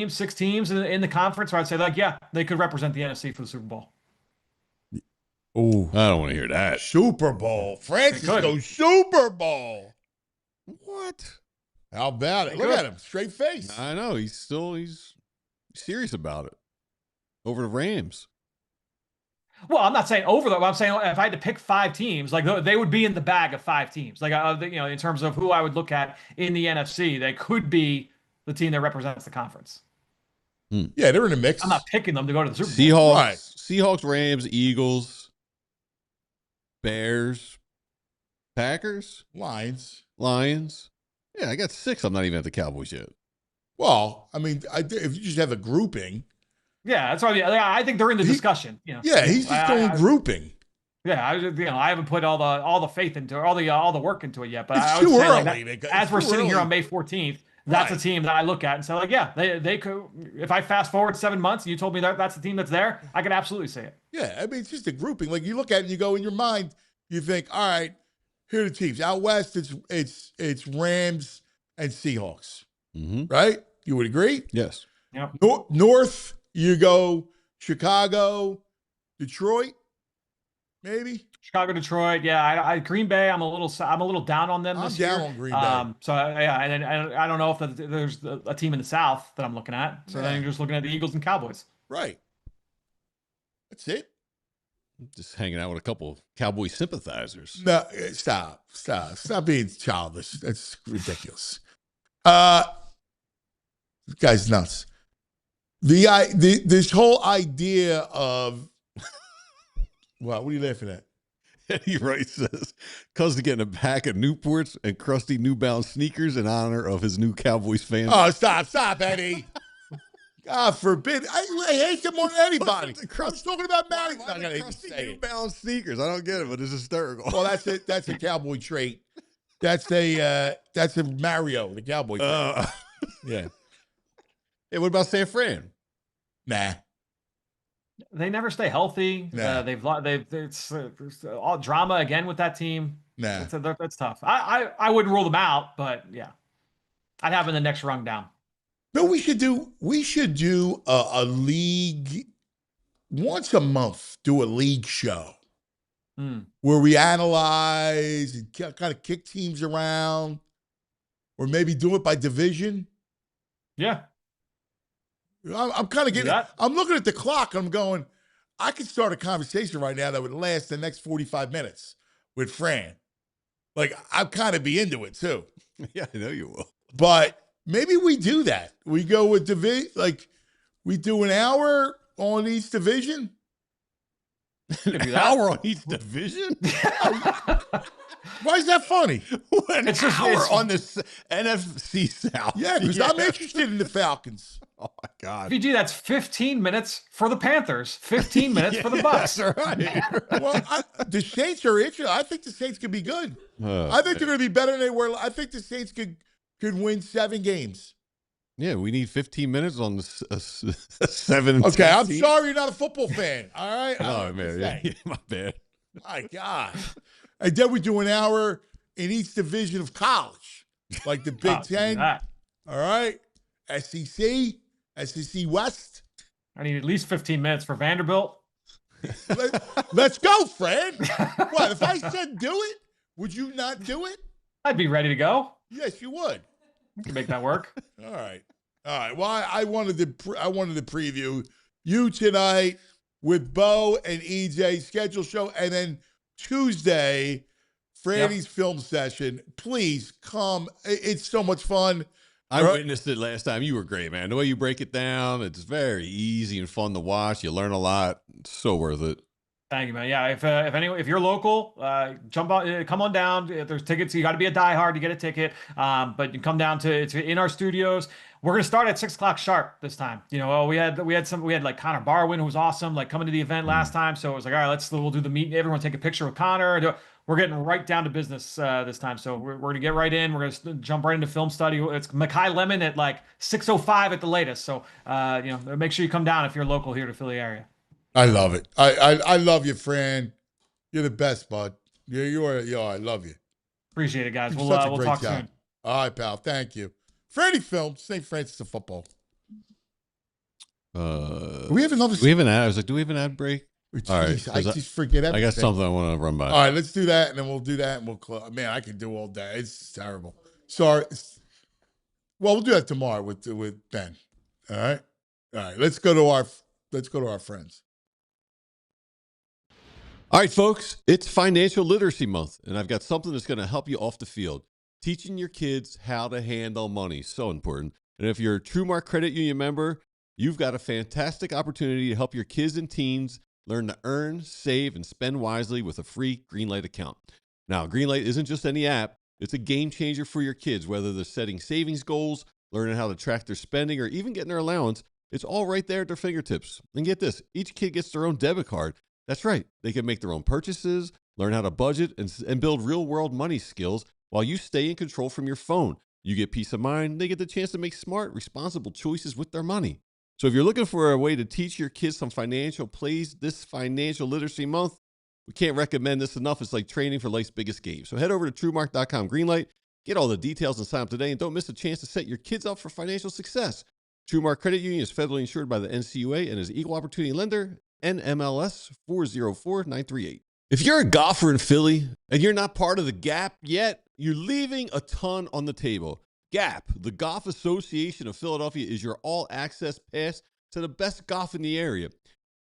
6 teams in the conference where I'd say, they could represent the NFC for the Super Bowl. Oh, I don't want to hear that. Super Bowl. Francis goes Super Bowl. What? How about it? Look at him. Straight face. I know. He's serious about it. Over the Rams. Well, I'm not saying over them. I'm saying if I had to pick 5 teams, like they would be in the bag of 5 teams. Like in terms of who I would look at in the NFC, they could be the team that represents the conference. Yeah, they're in the mix. I'm not picking them to go to the Super Bowl. Right. Seahawks, Rams, Eagles, Bears, Packers, Lions. Yeah, I got 6. I'm not even at the Cowboys yet. Well, I mean, if you just have a grouping. Yeah, that's what I mean. I think they're in the discussion. Yeah, he's just going grouping. Yeah, I haven't put all the faith into it, all the work into it yet. But it's I would too say early. as we're sitting here on May 14th, that's a team that I look at and say, they could. If I fast forward 7 months and you told me that's the team that's there, I could absolutely say it. Yeah, I mean, it's just a grouping. Like you look at it and you go in your mind, you think, all right, here are the teams. Out west, it's Rams and Seahawks, right? You would agree? Yes. Yep. North, you go Chicago, Detroit, maybe. Chicago, Detroit, I Green Bay. I'm a little down on them this year. I'm down on Green Bay. So and I don't know if there's a team in the South that I'm looking at. So then you're just looking at the Eagles and Cowboys. Right. That's it. Just hanging out with a couple of Cowboy sympathizers. No, stop being childish. That's ridiculous. This guy's nuts. This whole idea of what are you laughing at? Eddie Wright says, "Cuz to getting a pack of Newports and crusty New Balance sneakers in honor of his new Cowboys fan." Oh, stop, Eddie. God forbid. I hate him more than anybody. I was talking about Matty. I'm not gonna even say New Balance sneakers. I don't get it, but it's hysterical. Well, that's it. That's a Cowboy trait. That's a Mario, the Cowboy trait. Yeah. Hey, what about San Fran? Nah. They never stay healthy. Nah. It's all drama again with that team. Nah. That's tough. I wouldn't rule them out, but yeah, I'd have them in the next rung down. No, we should do a league once a month. Do a league show where we analyze and kind of kick teams around, or maybe do it by division. Yeah. I'm kind of getting. I'm looking at the clock. And I'm going. I could start a conversation right now that would last the next 45 minutes with Fran. Like I'd kind of be into it too. Yeah, I know you will. But maybe we do that. We go with division. Like we do an hour on each division. An hour on each division? Why is that funny? An hour on the NFC South. Yeah, because I'm interested in the Falcons. Oh my God. VG, that's 15 minutes for the Panthers, 15 minutes for the Bucks. That's right. Well, the Saints are interesting. I think the Saints could be good. I think they're going to be better than they were. I think the Saints could win 7 games. Yeah, we need 15 minutes on the 7. Okay, I'm sorry you're not a football fan. All right? Oh, man. Yeah, my bad. My God. And then we do an hour in each division of college, like the Big Ten. All right, SEC West. I need at least 15 minutes for Vanderbilt. Let's go, Fran. What if I said do it? Would you not do it? I'd be ready to go. Yes, you would. You can make that work. All right. Well, I wanted to preview you tonight with Bo and EJ schedule show, and then Tuesday, Franny's film session. Please come. It's so much fun. I witnessed it last time. You were great, man. The way you break it down, it's very easy and fun to watch. You learn a lot. It's so worth it. Thank you, man. Yeah, if you're local, come on down. If there's tickets, you got to be a diehard to get a ticket. But you come down it's in our studios. We're gonna start at 6:00 sharp this time. You know, we had like Connor Barwin, who was awesome, like coming to the event last time. So it was like, all right, we'll do the meet. Everyone take a picture with Connor. We're getting right down to business this time. So we're gonna get right in. We're gonna jump right into film study. It's Mackay Lemon at like 6:05 at the latest. So make sure you come down if you're local here to Philly area. I love it. I love you, Fran. You're the best, bud. I love you. Appreciate it, guys. We'll talk soon. All right, pal. Thank you. Franny Film, St. Francis of Football. We have another. We have an ad. I was like, do we have an ad break? All right. I just forget everything. I got something I want to run by. All right, let's do that, and then we'll do that, and we'll close. Man, I can do all day. It's terrible. Sorry. Well, we'll do that tomorrow with Ben. All right. Let's go to our friends. All right, folks, it's Financial Literacy Month, and I've got something that's going to help you off the field. Teaching your kids how to handle money, so important. And if you're a TrueMark Credit Union member, you've got a fantastic opportunity to help your kids and teens learn to earn, save, and spend wisely with a free Greenlight account. Now, Greenlight isn't just any app. It's a game changer for your kids, whether they're setting savings goals, learning how to track their spending, or even getting their allowance. It's all right there at their fingertips. And get this, each kid gets their own debit card. That's right. They can make their own purchases, learn how to budget, and build real-world money skills while you stay in control from your phone. You get peace of mind. They get the chance to make smart, responsible choices with their money. So if you're looking for a way to teach your kids some financial plays this Financial Literacy Month, we can't recommend this enough. It's like training for life's biggest game. So head over to TrueMark.com Greenlight, get all the details and sign up today, and don't miss a chance to set your kids up for financial success. TrueMark Credit Union is federally insured by the NCUA and is an equal opportunity lender, NMLS 404938. If you're a golfer in Philly and you're not part of the Gap yet, you're leaving a ton on the table. Gap, the Golf Association of Philadelphia, is your all-access pass to the best golf in the area.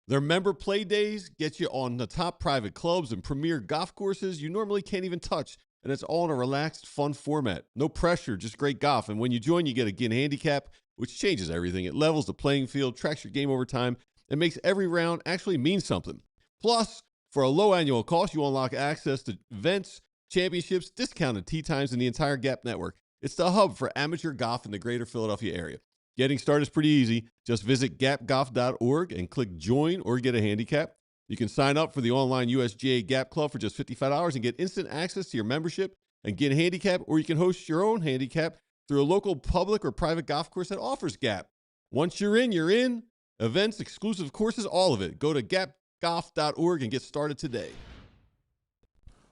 Their member play days get you on the top private clubs and premier golf courses you normally can't even touch, and it's all in a relaxed, fun format. No pressure, just great golf. And when you join, you get a GIN handicap, which changes everything. It levels the playing field, tracks your game over time, and makes every round actually mean something. Plus, for a low annual cost, you unlock access to events, championships, discounted tee times in the entire Gap network. It's the hub for amateur golf in the greater Philadelphia area. Getting started is pretty easy. Just visit gapgolf.org and click join or get a handicap. You can sign up for the online USGA Gap Club for just $55 and get instant access to your membership and get a handicap, or you can host your own handicap through a local public or private golf course that offers Gap. Once you're in, you're in. Events, exclusive courses, all of it. Go to gapgolf.org and get started today.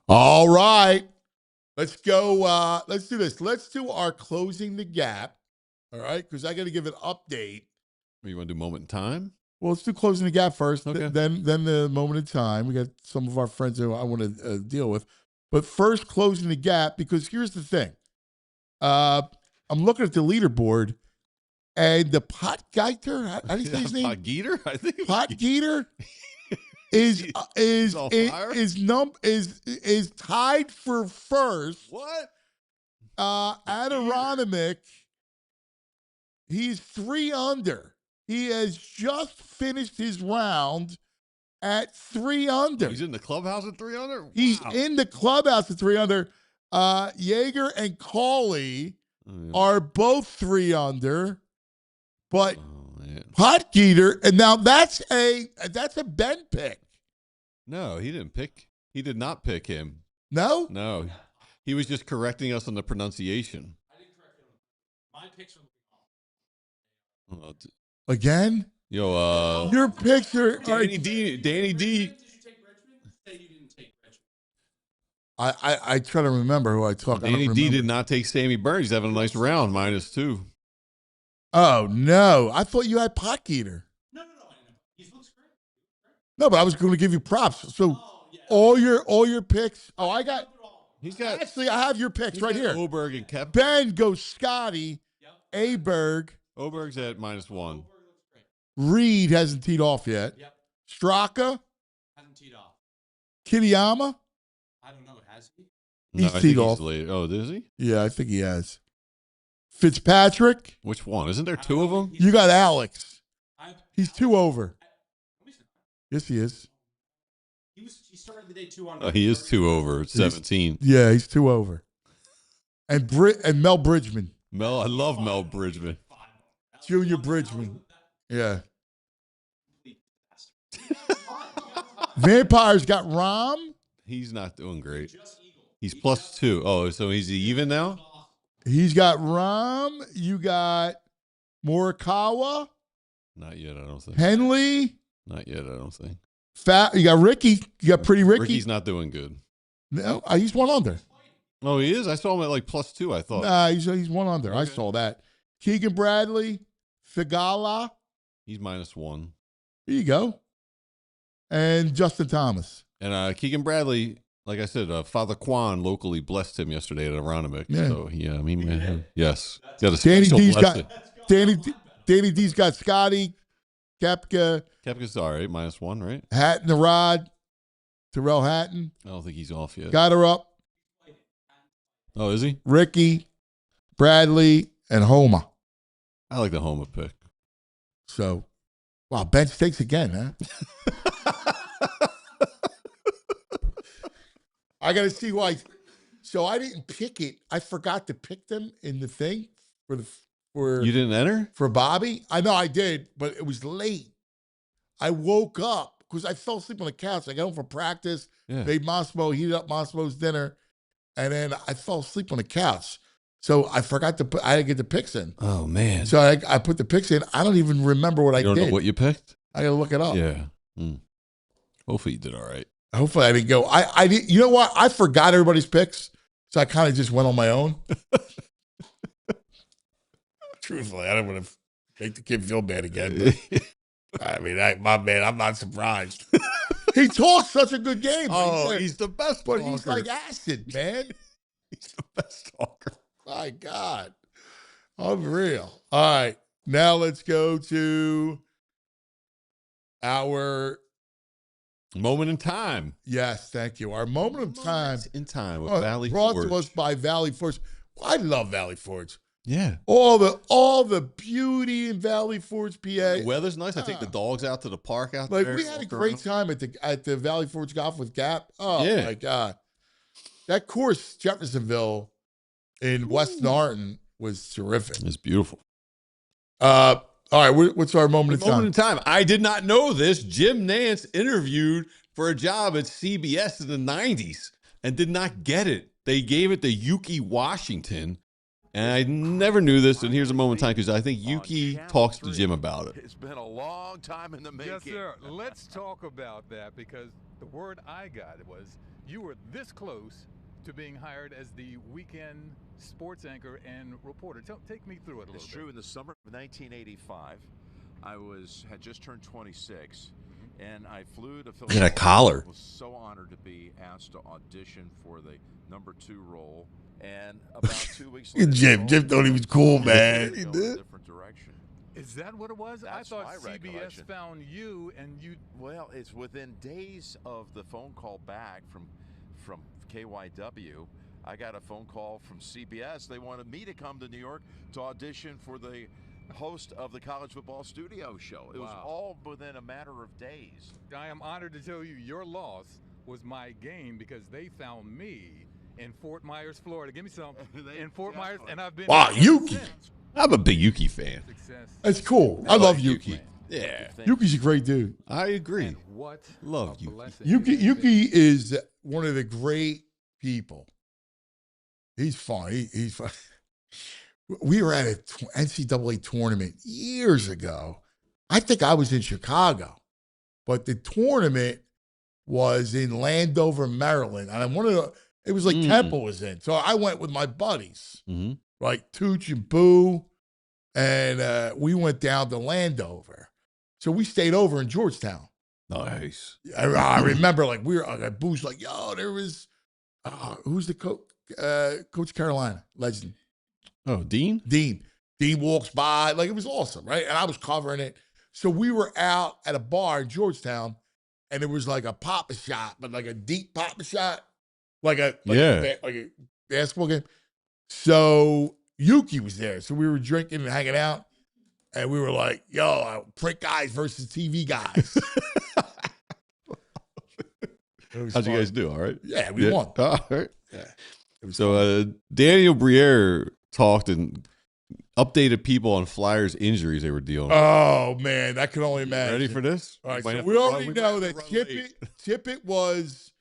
All right. Let's go. Let's do this. Let's do our Closing the Gap. All right. Because I got to give an update. You want to do moment in time? Well, let's do Closing the Gap first. Okay. Then the moment in time. We got some of our friends who I want to deal with. But first, Closing the Gap, because here's the thing. I'm looking at the leaderboard. And the Potgieter, how do you say his name? Potgieter, I think. Potgieter is tied for first. What? Adirondamic, he's 3 under. He has just finished his round at 3 under. He's in the clubhouse at 3 under? Wow. He's in the clubhouse at 3 under. Yeager and Cauley are both 3 under. But Potgieter, and now that's a Ben pick. No, he didn't pick. He did not pick him. No? No. He was just correcting us on the pronunciation. I didn't correct him. My picks are Again? Yo, your picture. Danny D. I try to remember who I took. Danny D did not take Sammy Burns. He's having a nice round, -2. Oh, no. I thought you had Potkeeter. No. He looks great. No, but I was going to give you props. So all your picks. Oh, I got. He's got. Actually, I have your picks right here. Oberg and Kep. Ben goes Scotty. Aberg. Oberg's at -1. Reed hasn't teed off yet. Yep. Straka. Hasn't teed off. Kitayama. I don't know. Has he? No, He's I teed think off. he's late. Oh, is he? Yeah, I think he has. Fitzpatrick. Which one? Isn't there 2 of them? You got Alex. He's 2 over. Yes, he is. He started the day 2 on. Oh, he is 2 over. It's 17. Yeah, he's 2 over. And Mel Bridgman. I love Mel Bridgman. Junior Bridgman. Yeah. Vampires got Rom. He's not doing great. He's +2. Oh, so he's even now? He's got Rom. You got Morikawa. Not yet, I don't think. Henley. Not yet, I don't think. You got Ricky. You got Pretty Ricky. Ricky's not doing good. No, he's 1 under. Oh, he is? I saw him at like +2, I thought. Nah, he's 1 under. Okay. I saw that. Keegan Bradley. Figala. He's -1. Here you go. And Justin Thomas. And Keegan Bradley, like I said, Father Kwan locally blessed him yesterday at Aronimink. Yeah. So he may have, yes. Got a Danny special D's blessing. got Danny D's got Scotty, Kepka, Kepka's all right, -1, right? Hatton the Rod, Terrell Hatton. I don't think he's off yet. Got her up. Oh, is he? Ricky, Bradley, and Homa. I like the Homa pick. So, wow, bench stakes again, huh? I got to see why. So I didn't pick it. I forgot to pick them in the thing for You didn't enter? for Bobby. I know I did, but it was late. I woke up because I fell asleep on the couch. I got home from practice, Yeah. made Massimo, heated up Massimo's dinner, and then I fell asleep on the couch. So I forgot to put. I didn't get the picks in. Oh, man. So I put the picks in. I don't even remember what I You don't did. know what you picked? I gotta look it up. Yeah. Hopefully you did all right. Hopefully I didn't go. I did. You know what? I forgot everybody's picks, so I kind of just went on my own. Truthfully, I don't want to make the kid feel bad again. But, I mean, my man, I'm not surprised. He talks such a good game. Oh, he's the best but talker. he's like acid, man. He's the best talker. My God, unreal. All right, now let's go to our Moment in time. yes, thank you. Our moment of time. In time with Valley brought Forge. to us by Valley Forge. I love Valley Forge. Yeah. All the beauty in Valley Forge, PA. The weather's nice. I take the dogs out to the park out Like there. we had a walk great around. time at the Valley Forge Golf with Gap. Oh Yeah. my God. That course, Jeffersonville in West Norton, was terrific. It's beautiful. All right, what's our moment of time? Moment in time. I did not know this. Jim Nance interviewed for a job at CBS in the 90s and did not get it. They gave it to Yuki Washington. And I never knew this. And here's a moment in time because I think Yuki talks to Jim about it. It's been a long time in the making. Yes, sir. Let's talk about that because the word I got was you were this close to being hired as the weekend sports anchor and reporter. Take me through it a little bit. It's true. In the summer of 1985, I had just turned 26, and I flew to Philadelphia. Get a collar. I was so honored to be asked to audition for the number 2 role. And about 2 weeks later, Jim thought he was cool, man. He did. Different direction. Is that what it was? That's I thought my CBS recollection. found you and you. Well, it's within days of the phone call back from KYW. I got a phone call from CBS. They wanted me to come to New York to audition for the host of the college football studio show. It was all within a matter of days. I am honored to tell you your loss was my gain because they found me in Fort Myers, Florida. Give me some. In Fort Myers, and I've been. Wow, Yuki. I'm a big Yuki fan. That's cool. I love Yuki. Yeah. Yuki's a great dude. I agree. And what Love a Yuki. blessing. Yuki is one of the great people. He's fun. He's fun. We were at an NCAA tournament years ago. I think I was in Chicago, but the tournament was in Landover, Maryland. And It was like Temple was in. So I went with my buddies, Mm-hmm. like Tooch and Boo, and we went down to Landover. So we stayed over in Georgetown. Nice. I remember, like, we were, like, Boo's like, yo, there was, who's the coach? Coach Carolina, legend. Oh, Dean? Dean walks by. Like, it was awesome, right? And I was covering it. So we were out at a bar in Georgetown, and it was like a pop shot, but like a deep pop shot, like a basketball game. So Yuki was there. So we were drinking and hanging out, and we were like, yo, print guys versus TV guys. How'd you guys do? All right? Yeah, we won. All right. Yeah. So Daniel Briere talked and updated people on Flyers injuries they were dealing with. Oh, man, I can only imagine. Ready for this? All right, so we already know that Tippett was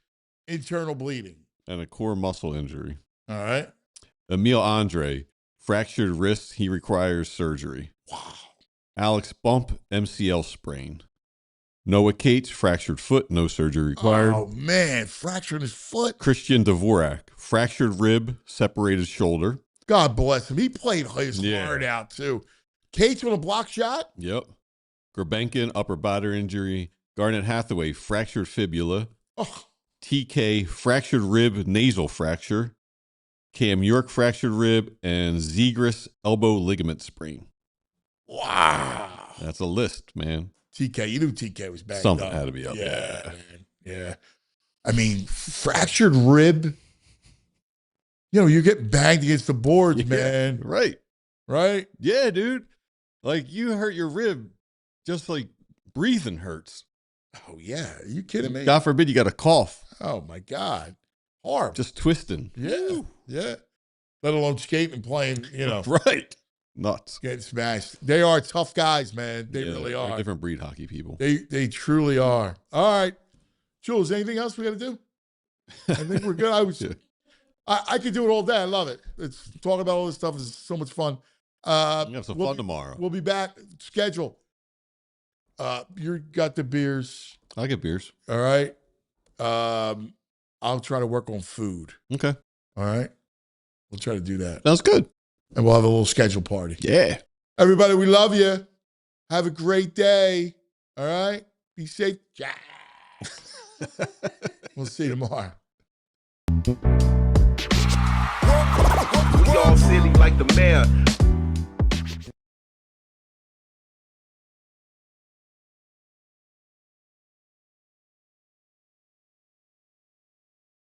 internal bleeding. And a core muscle injury. All right. Emil Andre, fractured wrist, he requires surgery. Wow. Alex Bump, MCL sprain. Noah Cates, fractured foot, no surgery required. Oh, man, fractured his foot. Christian Dvorak, fractured rib, separated shoulder. God bless him. He played his heart out, too. Cates with a block shot? Yep. Grabenkin, upper body injury. Garnet Hathaway, fractured fibula. Oh. TK, fractured rib, nasal fracture. Cam York, fractured rib. And Zegras, elbow ligament sprain. Wow. That's a list, man. TK, you knew TK was banged Something up. had to be up. Yeah, man. Yeah. I mean, fractured rib. You know, you get banged against the boards, man. Right. Right? Yeah, dude. Like, you hurt your rib just like breathing hurts. Oh, yeah. Are you kidding me? God forbid you got a cough. Oh, my God. Horrible. Just twisting. Yeah. Yeah. Let alone skating and playing, you know. Right. Nuts. Getting smashed. They are tough guys, man. They really they're are. different breed hockey people. They truly are. All right. Jules, anything else we got to do? I think we're good. I could do it all day. I love it. It's talking about all this stuff is so much fun. We have some fun tomorrow. We'll be back. Schedule. You got the beers. I get beers. All right. I'll try to work on food. Okay. All right. We'll try to do that. Sounds good. And we'll have a little schedule party. Yeah. Everybody, we love you. Have a great day. All right. Be safe. We'll see you tomorrow. We all silly like the mayor.